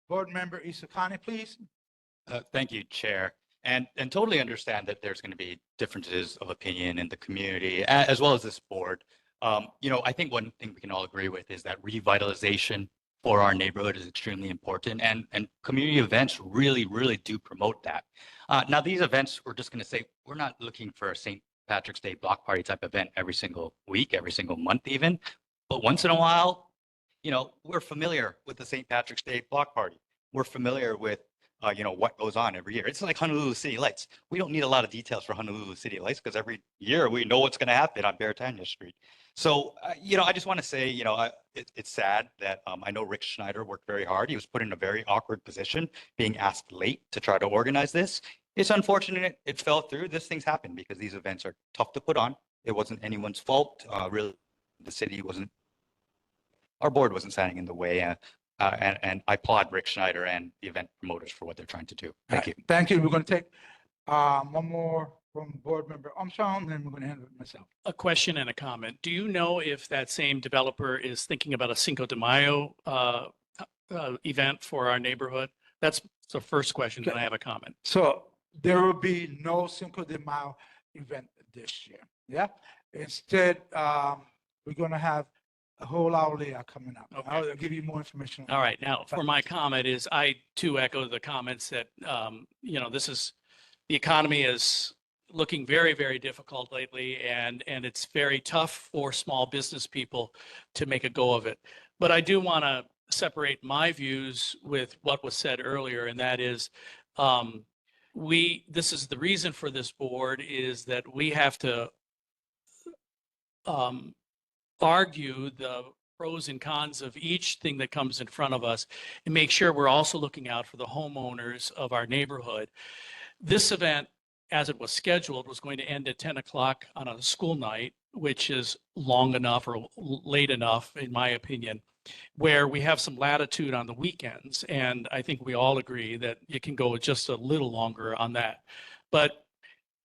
Board Member Isakani, please. Thank you, Chair. And totally understand that there's going to be differences of opinion in the community as well as this board. I think one thing we can all agree with is that revitalization for our neighborhood is extremely important, and community events really, really do promote that. Now, these events, we're just going to say, we're not looking for a St. Patrick's Day block party type event every single week, every single month even, but once in a while, we're familiar with the St. Patrick's Day block party. We're familiar with what goes on every year. It's like Honolulu City Lights. We don't need a lot of details for Honolulu City Lights because every year we know what's going to happen on Beretania Street. So, I just want to say, it's sad that I know Rick Schneider worked very hard. He was put in a very awkward position, being asked late to try to organize this. It's unfortunate it fell through. This things happen because these events are tough to put on. It wasn't anyone's fault. Really, the city wasn't, our board wasn't standing in the way. And I applaud Rick Schneider and the event promoters for what they're trying to do. Thank you. Thank you. We're going to take one more from Board Member Armstrong, then we're going to handle it myself. A question and a comment. Do you know if that same developer is thinking about a Cinco de Mayo event for our neighborhood? That's the first question. Then I have a comment. So there will be no Cinco de Mayo event this year. Yeah. Instead, we're going to have a whole Aulea coming up. Okay. I'll give you more information. All right. Now, for my comment is I too echo the comments that, this is, the economy is looking very, very difficult lately, and it's very tough for small business people to make a go of it. But I do want to separate my views with what was said earlier, and that is, this is the reason for this board is that we have to argue the pros and cons of each thing that comes in front of us and make sure we're also looking out for the homeowners of our neighborhood. This event, as it was scheduled, was going to end at 10 o'clock on a school night, which is long enough or late enough, in my opinion, where we have some latitude on the weekends. And I think we all agree that it can go just a little longer on that. But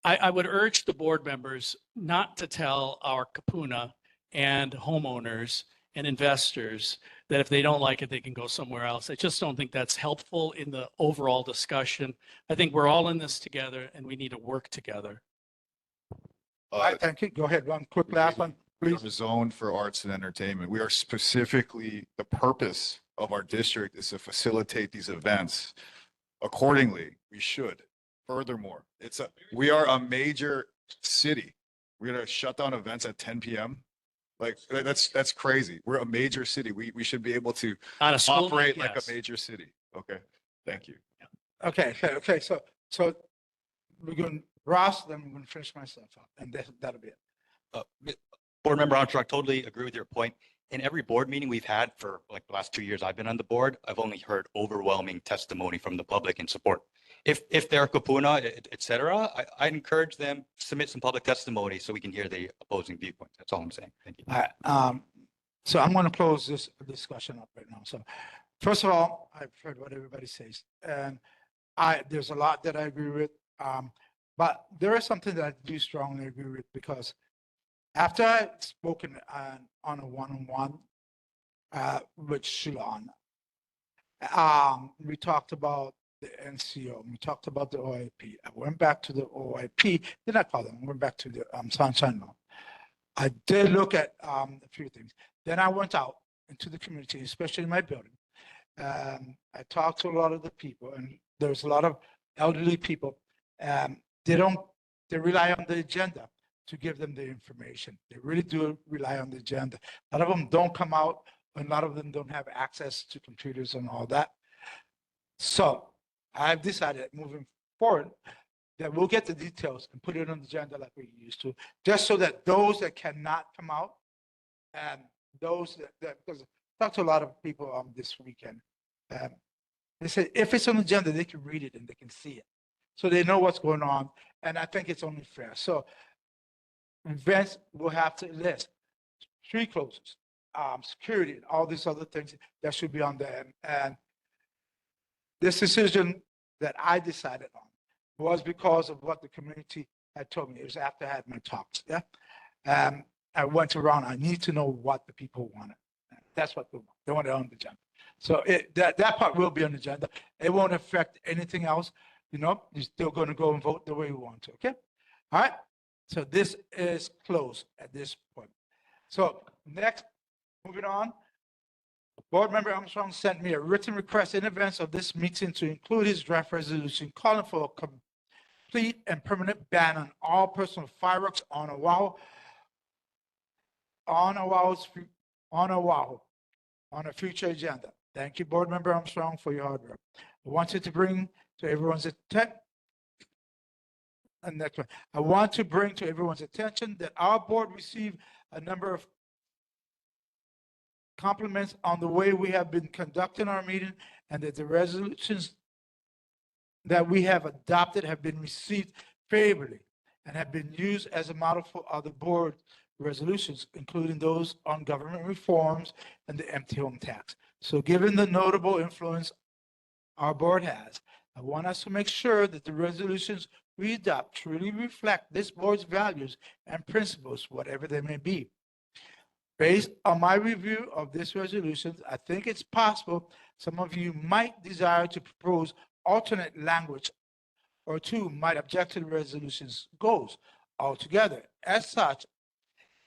I would urge the board members not to tell our kapuna and homeowners and investors that if they don't like it, they can go somewhere else. I just don't think that's helpful in the overall discussion. I think we're all in this together and we need to work together. All right, thank you. Go ahead. One quick last one, please. We're zoned for arts and entertainment. We are specifically, the purpose of our district is to facilitate these events. Accordingly, we should. Furthermore, we are a major city. We're gonna shut down events at 10 p.m. Like that's crazy. We're a major city. We should be able to On a school operate night, like yes. a major city. Okay, thank you. Okay. So we're going Ross, then we're going to finish myself up, and that'll be it. Board Member Armstrong, totally agree with your point. In every board meeting we've had for like the last 2 years I've been on the board, I've only heard overwhelming testimony from the public in support. If they're kapuna, et cetera, I'd encourage them to submit some public testimony so we can hear the opposing viewpoints. That's all I'm saying. Thank you. All right. So I'm going to close this discussion up right now. So first of all, I've heard what everybody says, and there's a lot that I agree with, but there is something that I do strongly agree with, because after I've spoken on a one-on-one with Shilon, we talked about the NCO, we talked about the OIP. I went back to the OIP, did not call them, I went back to the Sunshine Law. I did look at a few things. Then I went out into the community, especially in my building. I talked to a lot of the people, and there's a lot of elderly people. They rely on the agenda to give them the information. They really do rely on the agenda. A lot of them don't come out, and a lot of them don't have access to computers and all that. So I've decided moving forward that we'll get the details and put it on the agenda like we used to, just so that those that cannot come out, and those that because I talked to a lot of people this weekend, they said if it's on the agenda, they can read it and they can see it. So they know what's going on, and I think it's only fair. So events will have to list street closures, security, and all these other things that should be on there. And this decision that I decided on was because of what the community had told me. It was after I had my talks. Yeah, I went around. I need to know what the people wanted. That's what they want. They want it on the agenda. So that part will be on the agenda. It won't affect anything else. You know, you're still going to go and vote the way you want to. Okay. All right. So this is closed at this point. So next, moving on. Board Member Armstrong sent me a written request in advance of this meeting to include his draft resolution calling for a complete and permanent ban on all personal fireworks on Oahu, on a future agenda. Thank you, Board Member Armstrong, for your hard work. I wanted to bring to everyone's attention. And next one, I want to bring to everyone's attention that our board received a number of compliments on the way we have been conducting our meeting, and that the resolutions that we have adopted have been received favorably and have been used as a model for other board resolutions, including those on government reforms and the empty home tax. So given the notable influence our board has, I want us to make sure that the resolutions we adopt truly reflect this board's values and principles, whatever they may be. Based on my review of this resolution, I think it's possible some of you might desire to propose alternate language, or two might object to the resolution's goals altogether. As such,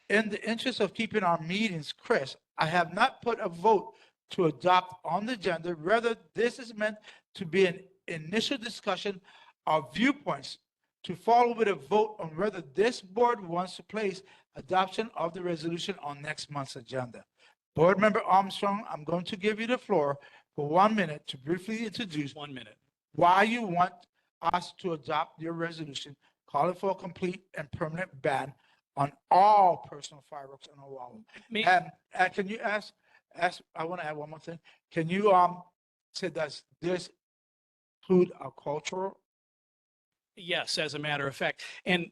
in the interest of keeping our meetings crisp, I have not put a vote to adopt on the agenda. Rather, this is meant to be an initial discussion of viewpoints to follow with a vote on whether this board wants to place adoption of the resolution on next month's agenda. Board Member Armstrong, I'm going to give you the floor for 1 minute to briefly introduce 1 minute. why you want us to adopt your resolution calling for a complete and permanent ban on all personal fireworks in Oahu. Me- And can you ask, I want to add one more thing. Can you say, does this include a cultural? Yes, as a matter of fact. And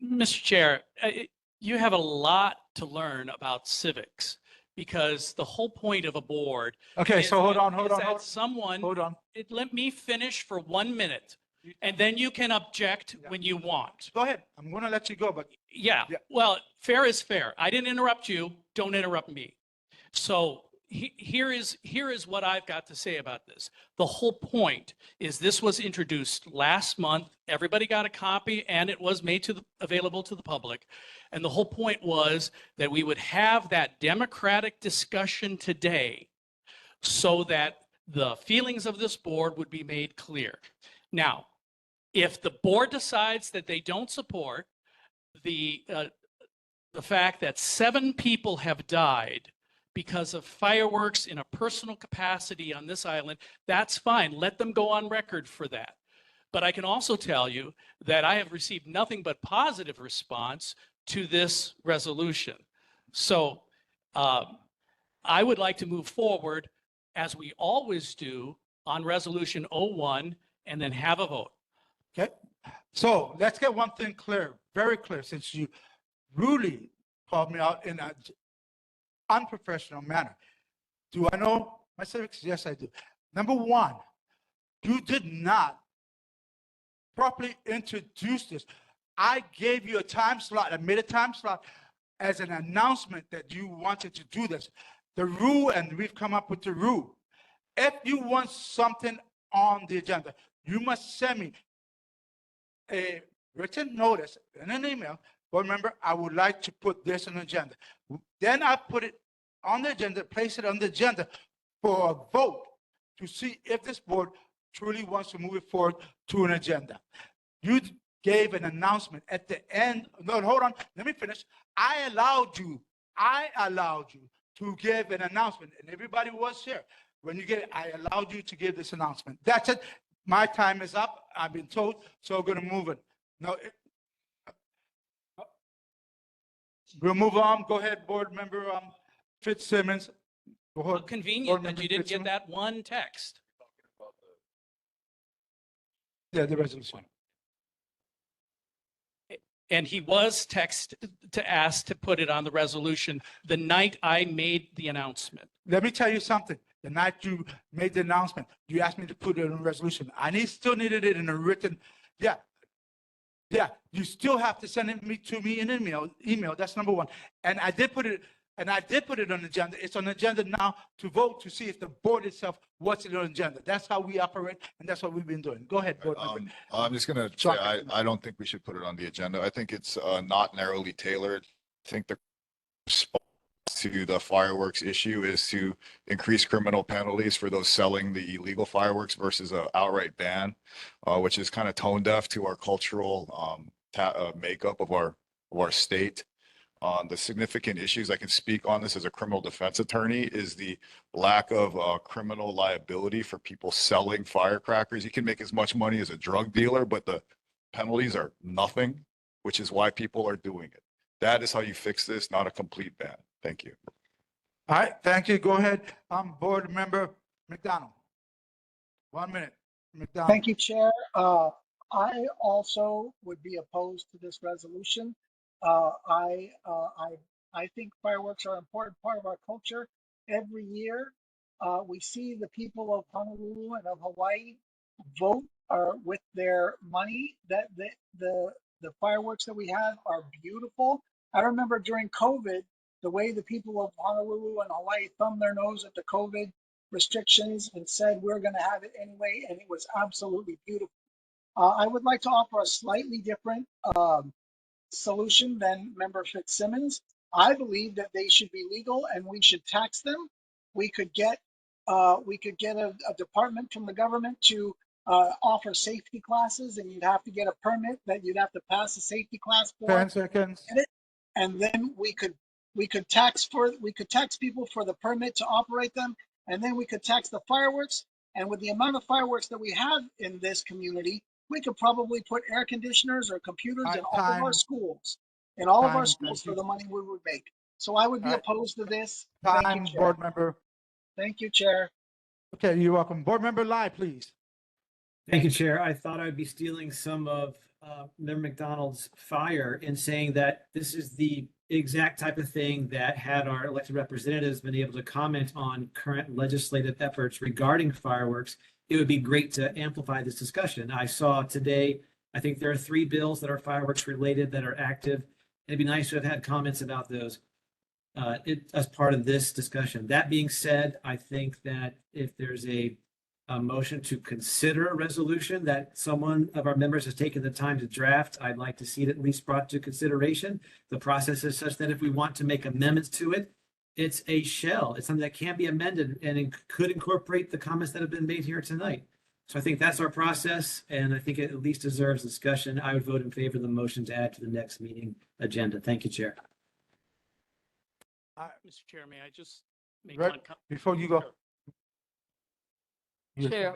Mr. Chair, you have a lot to learn about civics because the whole point of a board. Okay, is so hold that- on. is that Someone, Hold on. let me finish for 1 minute and then you can object when you want. Go ahead. I'm going to let you go, but Yeah, well, fair is fair. I didn't interrupt you. Don't interrupt me. So here is what I've got to say about this. The whole point is this was introduced last month. Everybody got a copy and it was made available to the public. And the whole point was that we would have that democratic discussion today so that the feelings of this board would be made clear. Now, if the board decides that they don't support the fact that 7 people have died because of fireworks in a personal capacity on this island, that's fine. Let them go on record for that. But I can also tell you that I have received nothing but positive response to this resolution. So I would like to move forward as we always do on resolution 01 and then have a vote. Okay, so let's get one thing clear, very clear, since you rudely called me out in an unprofessional manner. Do I know my civics? Yes, I do. Number one, you did not properly introduce this. I gave you a time slot, I made a time slot as an announcement that you wanted to do this. The rule, and we've come up with the rule. If you want something on the agenda, you must send me a written notice and an email. But remember, I would like to put this on the agenda. Then I put it on the agenda, place it on the agenda for a vote to see if this board truly wants to move it forward to an agenda. You gave an announcement at the end. No, hold on. Let me finish. I allowed you to give an announcement, and everybody was here. When you get, I allowed you to give this announcement. That's it. My time is up. I've been told, so we're going to move it. No, we'll move on. Go ahead, board member Fitzsimmons. Go ahead. How convenient Board that member you didn't get Fitzsimmons. that one text. Yeah, the resolution. And he was texted to ask to put it on the resolution the night I made the announcement. Let me tell you something. The night you made the announcement, you asked me to put it in a resolution. Still needed it in a written, yeah. You still have to send it to me in an email. That's number one. And I did put it on the agenda. It's on the agenda now to vote to see if the board itself wants it on the agenda. That's how we operate, and that's what we've been doing. Go ahead, board member. I'm just gonna say, I don't think we should put it on the agenda. I think it's not narrowly tailored. I think the response to the fireworks issue is to increase criminal penalties for those selling the illegal fireworks versus an outright ban, which is kind of tone deaf to our cultural makeup of our state. The significant issues, I can speak on this as a criminal defense attorney, is the lack of criminal liability for people selling firecrackers. You can make as much money as a drug dealer, but the penalties are nothing, which is why people are doing it. That is how you fix this, not a complete ban. Thank you. All right, thank you. Go ahead, board member McDonald. 1 minute, McDonald. Thank you, Chair. I also would be opposed to this resolution. I think fireworks are an important part of our culture. Every year, we see the people of Honolulu and of Hawaii vote with their money. That the fireworks that we have are beautiful. I remember during COVID, the way the people of Honolulu and Hawaii thumbed their nose at the COVID restrictions and said, we're going to have it anyway. And it was absolutely beautiful. I would like to offer a slightly different solution than Member Fitzsimmons. I believe that they should be legal and we should tax them. We could get a department from the government to offer safety classes, and you'd have to get a permit that you'd have to pass a safety class for. 10 seconds. And then we could tax people for the permit to operate them, and then we could tax the fireworks. And with the amount of fireworks that we have in this community, we could probably put air conditioners or computers in all of our schools, for the money we would make. So I would be opposed to this. Thank you, Time, Chair. board member. Thank you, Chair. Okay, you're welcome. Board member Lai, please. Thank you, Chair. I thought I'd be stealing some of Member McDonald's fire in saying that this is the exact type of thing that had our elected representatives been able to comment on current legislative efforts regarding fireworks, it would be great to amplify this discussion. I saw today, I think there are 3 bills that are fireworks related that are active. It'd be nice to have had comments about those as part of this discussion. That being said, I think that if there's a motion to consider a resolution that someone of our members has taken the time to draft, I'd like to see it at least brought to consideration. The process is such that if we want to make amendments to it, it's a shell. It's something that can be amended and it could incorporate the comments that have been made here tonight. So I think that's our process, and I think it at least deserves discussion. I would vote in favor of the motion to add to the next meeting agenda. Thank you, Chair. Mr. Chair, may I just make Right, one comment? before you go. Chair,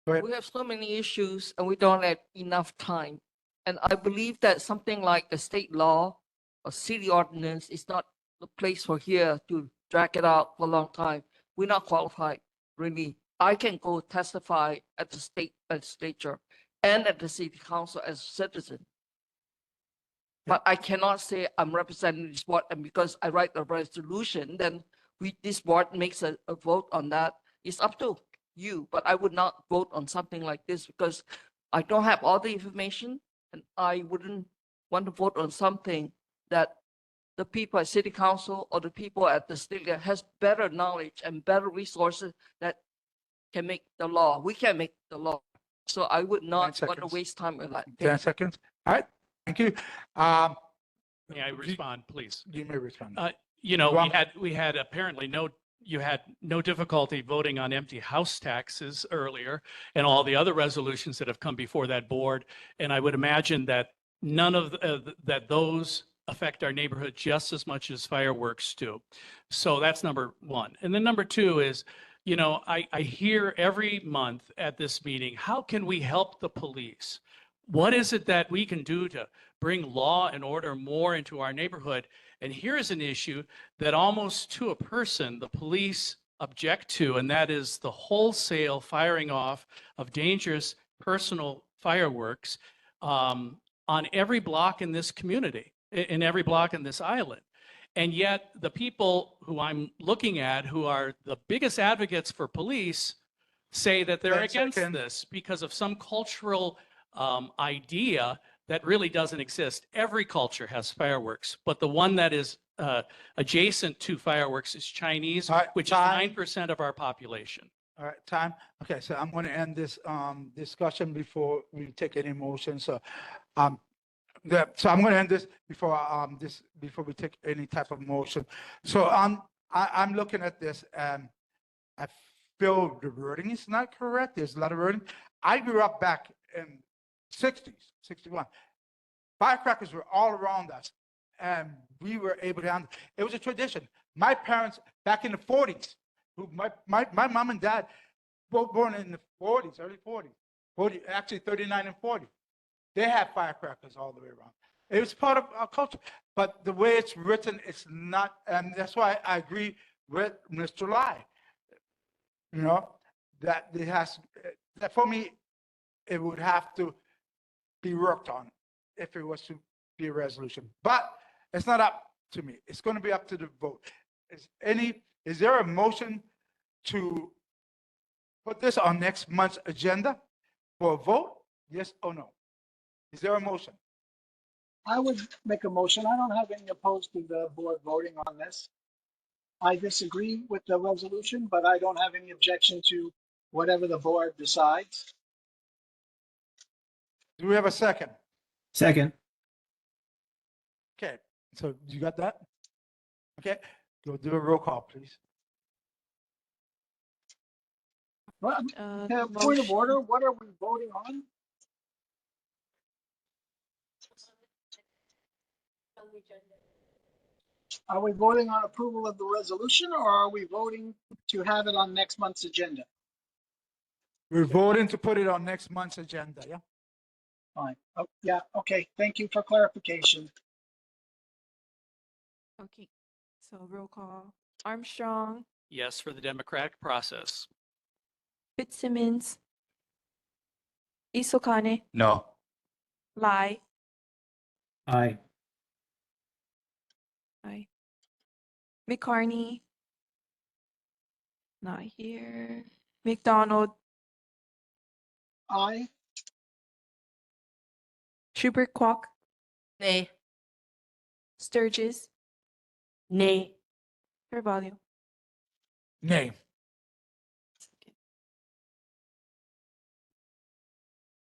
Go ahead. we have so many issues and we don't have enough time. And I believe that something like a state law or city ordinance is not the place for here to drag it out for a long time. We're not qualified, really. I can go testify at the state legislature and at the city council as a citizen. But I cannot say I'm representing this board, and because I write a resolution, then this board makes a vote on that. It's up to you, but I would not vote on something like this because I don't have all the information, and I wouldn't want to vote on something that the people at city council or the people at the state has better knowledge and better resources that can make the law. We can make the law. So I would not want to waste time with that. 10 seconds. All right, thank you. May I respond, please? You may respond. You know, Well, we had apparently you had no difficulty voting on empty house taxes earlier and all the other resolutions that have come before that board. And I would imagine that none of that those affect our neighborhood just as much as fireworks do. So that's number one. And then number two is, you know, I hear every month at this meeting, how can we help the police? What is it that we can do to bring law and order more into our neighborhood? And here is an issue that almost to a person, the police object to, and that is the wholesale firing off of dangerous personal fireworks on every block in this community, in every block in this island. And yet the people who I'm looking at, who are the biggest advocates for police, say that they're against this because of some cultural idea that really doesn't exist. Every culture has fireworks, but the one that is adjacent to fireworks is Chinese, which is 9% of our population. All right, time. Okay, so I'm going to end this discussion before we take any motion. So, so I'm going to end this before we take any type of motion. So I'm looking at this and I feel the wording is not correct. There's a lot of wording. I grew up back in 60s, 61. Firecrackers were all around us and we were able to handle. It was a tradition. My parents back in the 40s, my mom and dad both born in the 40s, early 40s, actually 39 and 40. They had firecrackers all the way around. It was part of our culture, but the way it's written, it's not, and that's why I agree with Mr. Lai. You know, that it has, that for me, it would have to be worked on if it was to be a resolution. But it's not up to me. It's going to be up to the vote. Is there a motion to put this on next month's agenda for a vote? Yes or no? Is there a motion? I would make a motion. I don't have any opposed to the board voting on this. I disagree with the resolution, but I don't have any objection to whatever the board decides. Do we have a second? Second. Okay, so you got that? Okay, go do a roll call, please. Well, point of order, what are we voting on? Are we voting on approval of the resolution or are we voting to have it on next month's agenda? We're voting to put it on next month's agenda, yeah? Fine. Oh, yeah, okay. Thank you for clarification. Okay, so roll call. Armstrong, Yes, for the democratic process. Fitzsimmons, Isokane, No. Lai, Aye. Aye. McCarney, not here. McDonald, Aye. Schubert Quack, Nay. Sturgis, Nay. Carvalho. Nay.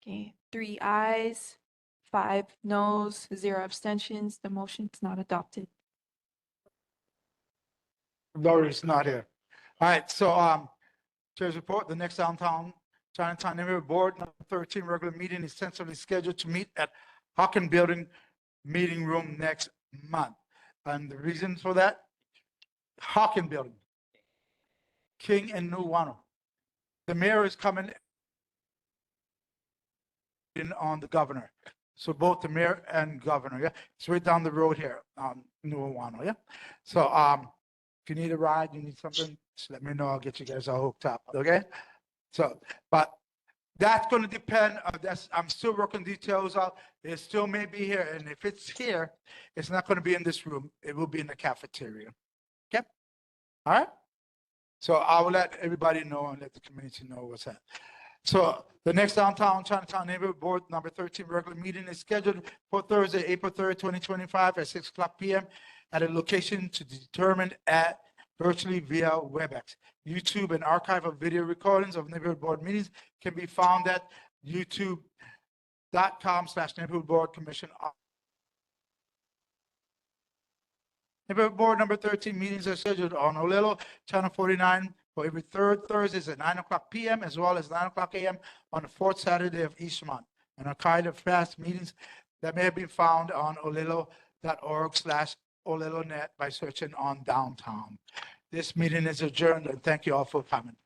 Okay, 3 ayes, 5 noes, 0 abstentions. The motion is not adopted. Laurie's not here. All right, so, Chair's report, the next Downtown Chinatown Neighborhood Board, number 13 regular meeting is tentatively scheduled to meet at Hawken Building Meeting Room next month. And the reason for that, Hawken Building, King and Nuuanu. The mayor is coming in on the governor. So both the mayor and governor, yeah? It's right down the road here, Nuuanu, yeah? So, if you need a ride, you need something, just let me know. I'll get you guys all hooked up, okay? So, but that's going to depend. I'm still working details out. It still may be here, and if it's here, it's not going to be in this room. It will be in the cafeteria. Okay. All right. So I will let everybody know and let the community know what's that. So the next Downtown Chinatown Neighborhood Board number 13 regular meeting is scheduled for Thursday, April 3rd, 2025 at 6:00 p.m. at a location to be determined at virtually via WebEx. YouTube and archive of video recordings of neighborhood board meetings can be found at youtube.com/neighborhood board commission. Neighborhood Board number 13 meetings are scheduled on Olelo, Channel 49 for every third Thursdays at 9:00 p.m. as well as 9:00 a.m. on the fourth Saturday of each month. And archive of past meetings that may have been found on olelo.org/olelonet by searching on downtown. This meeting is adjourned and thank you all for coming.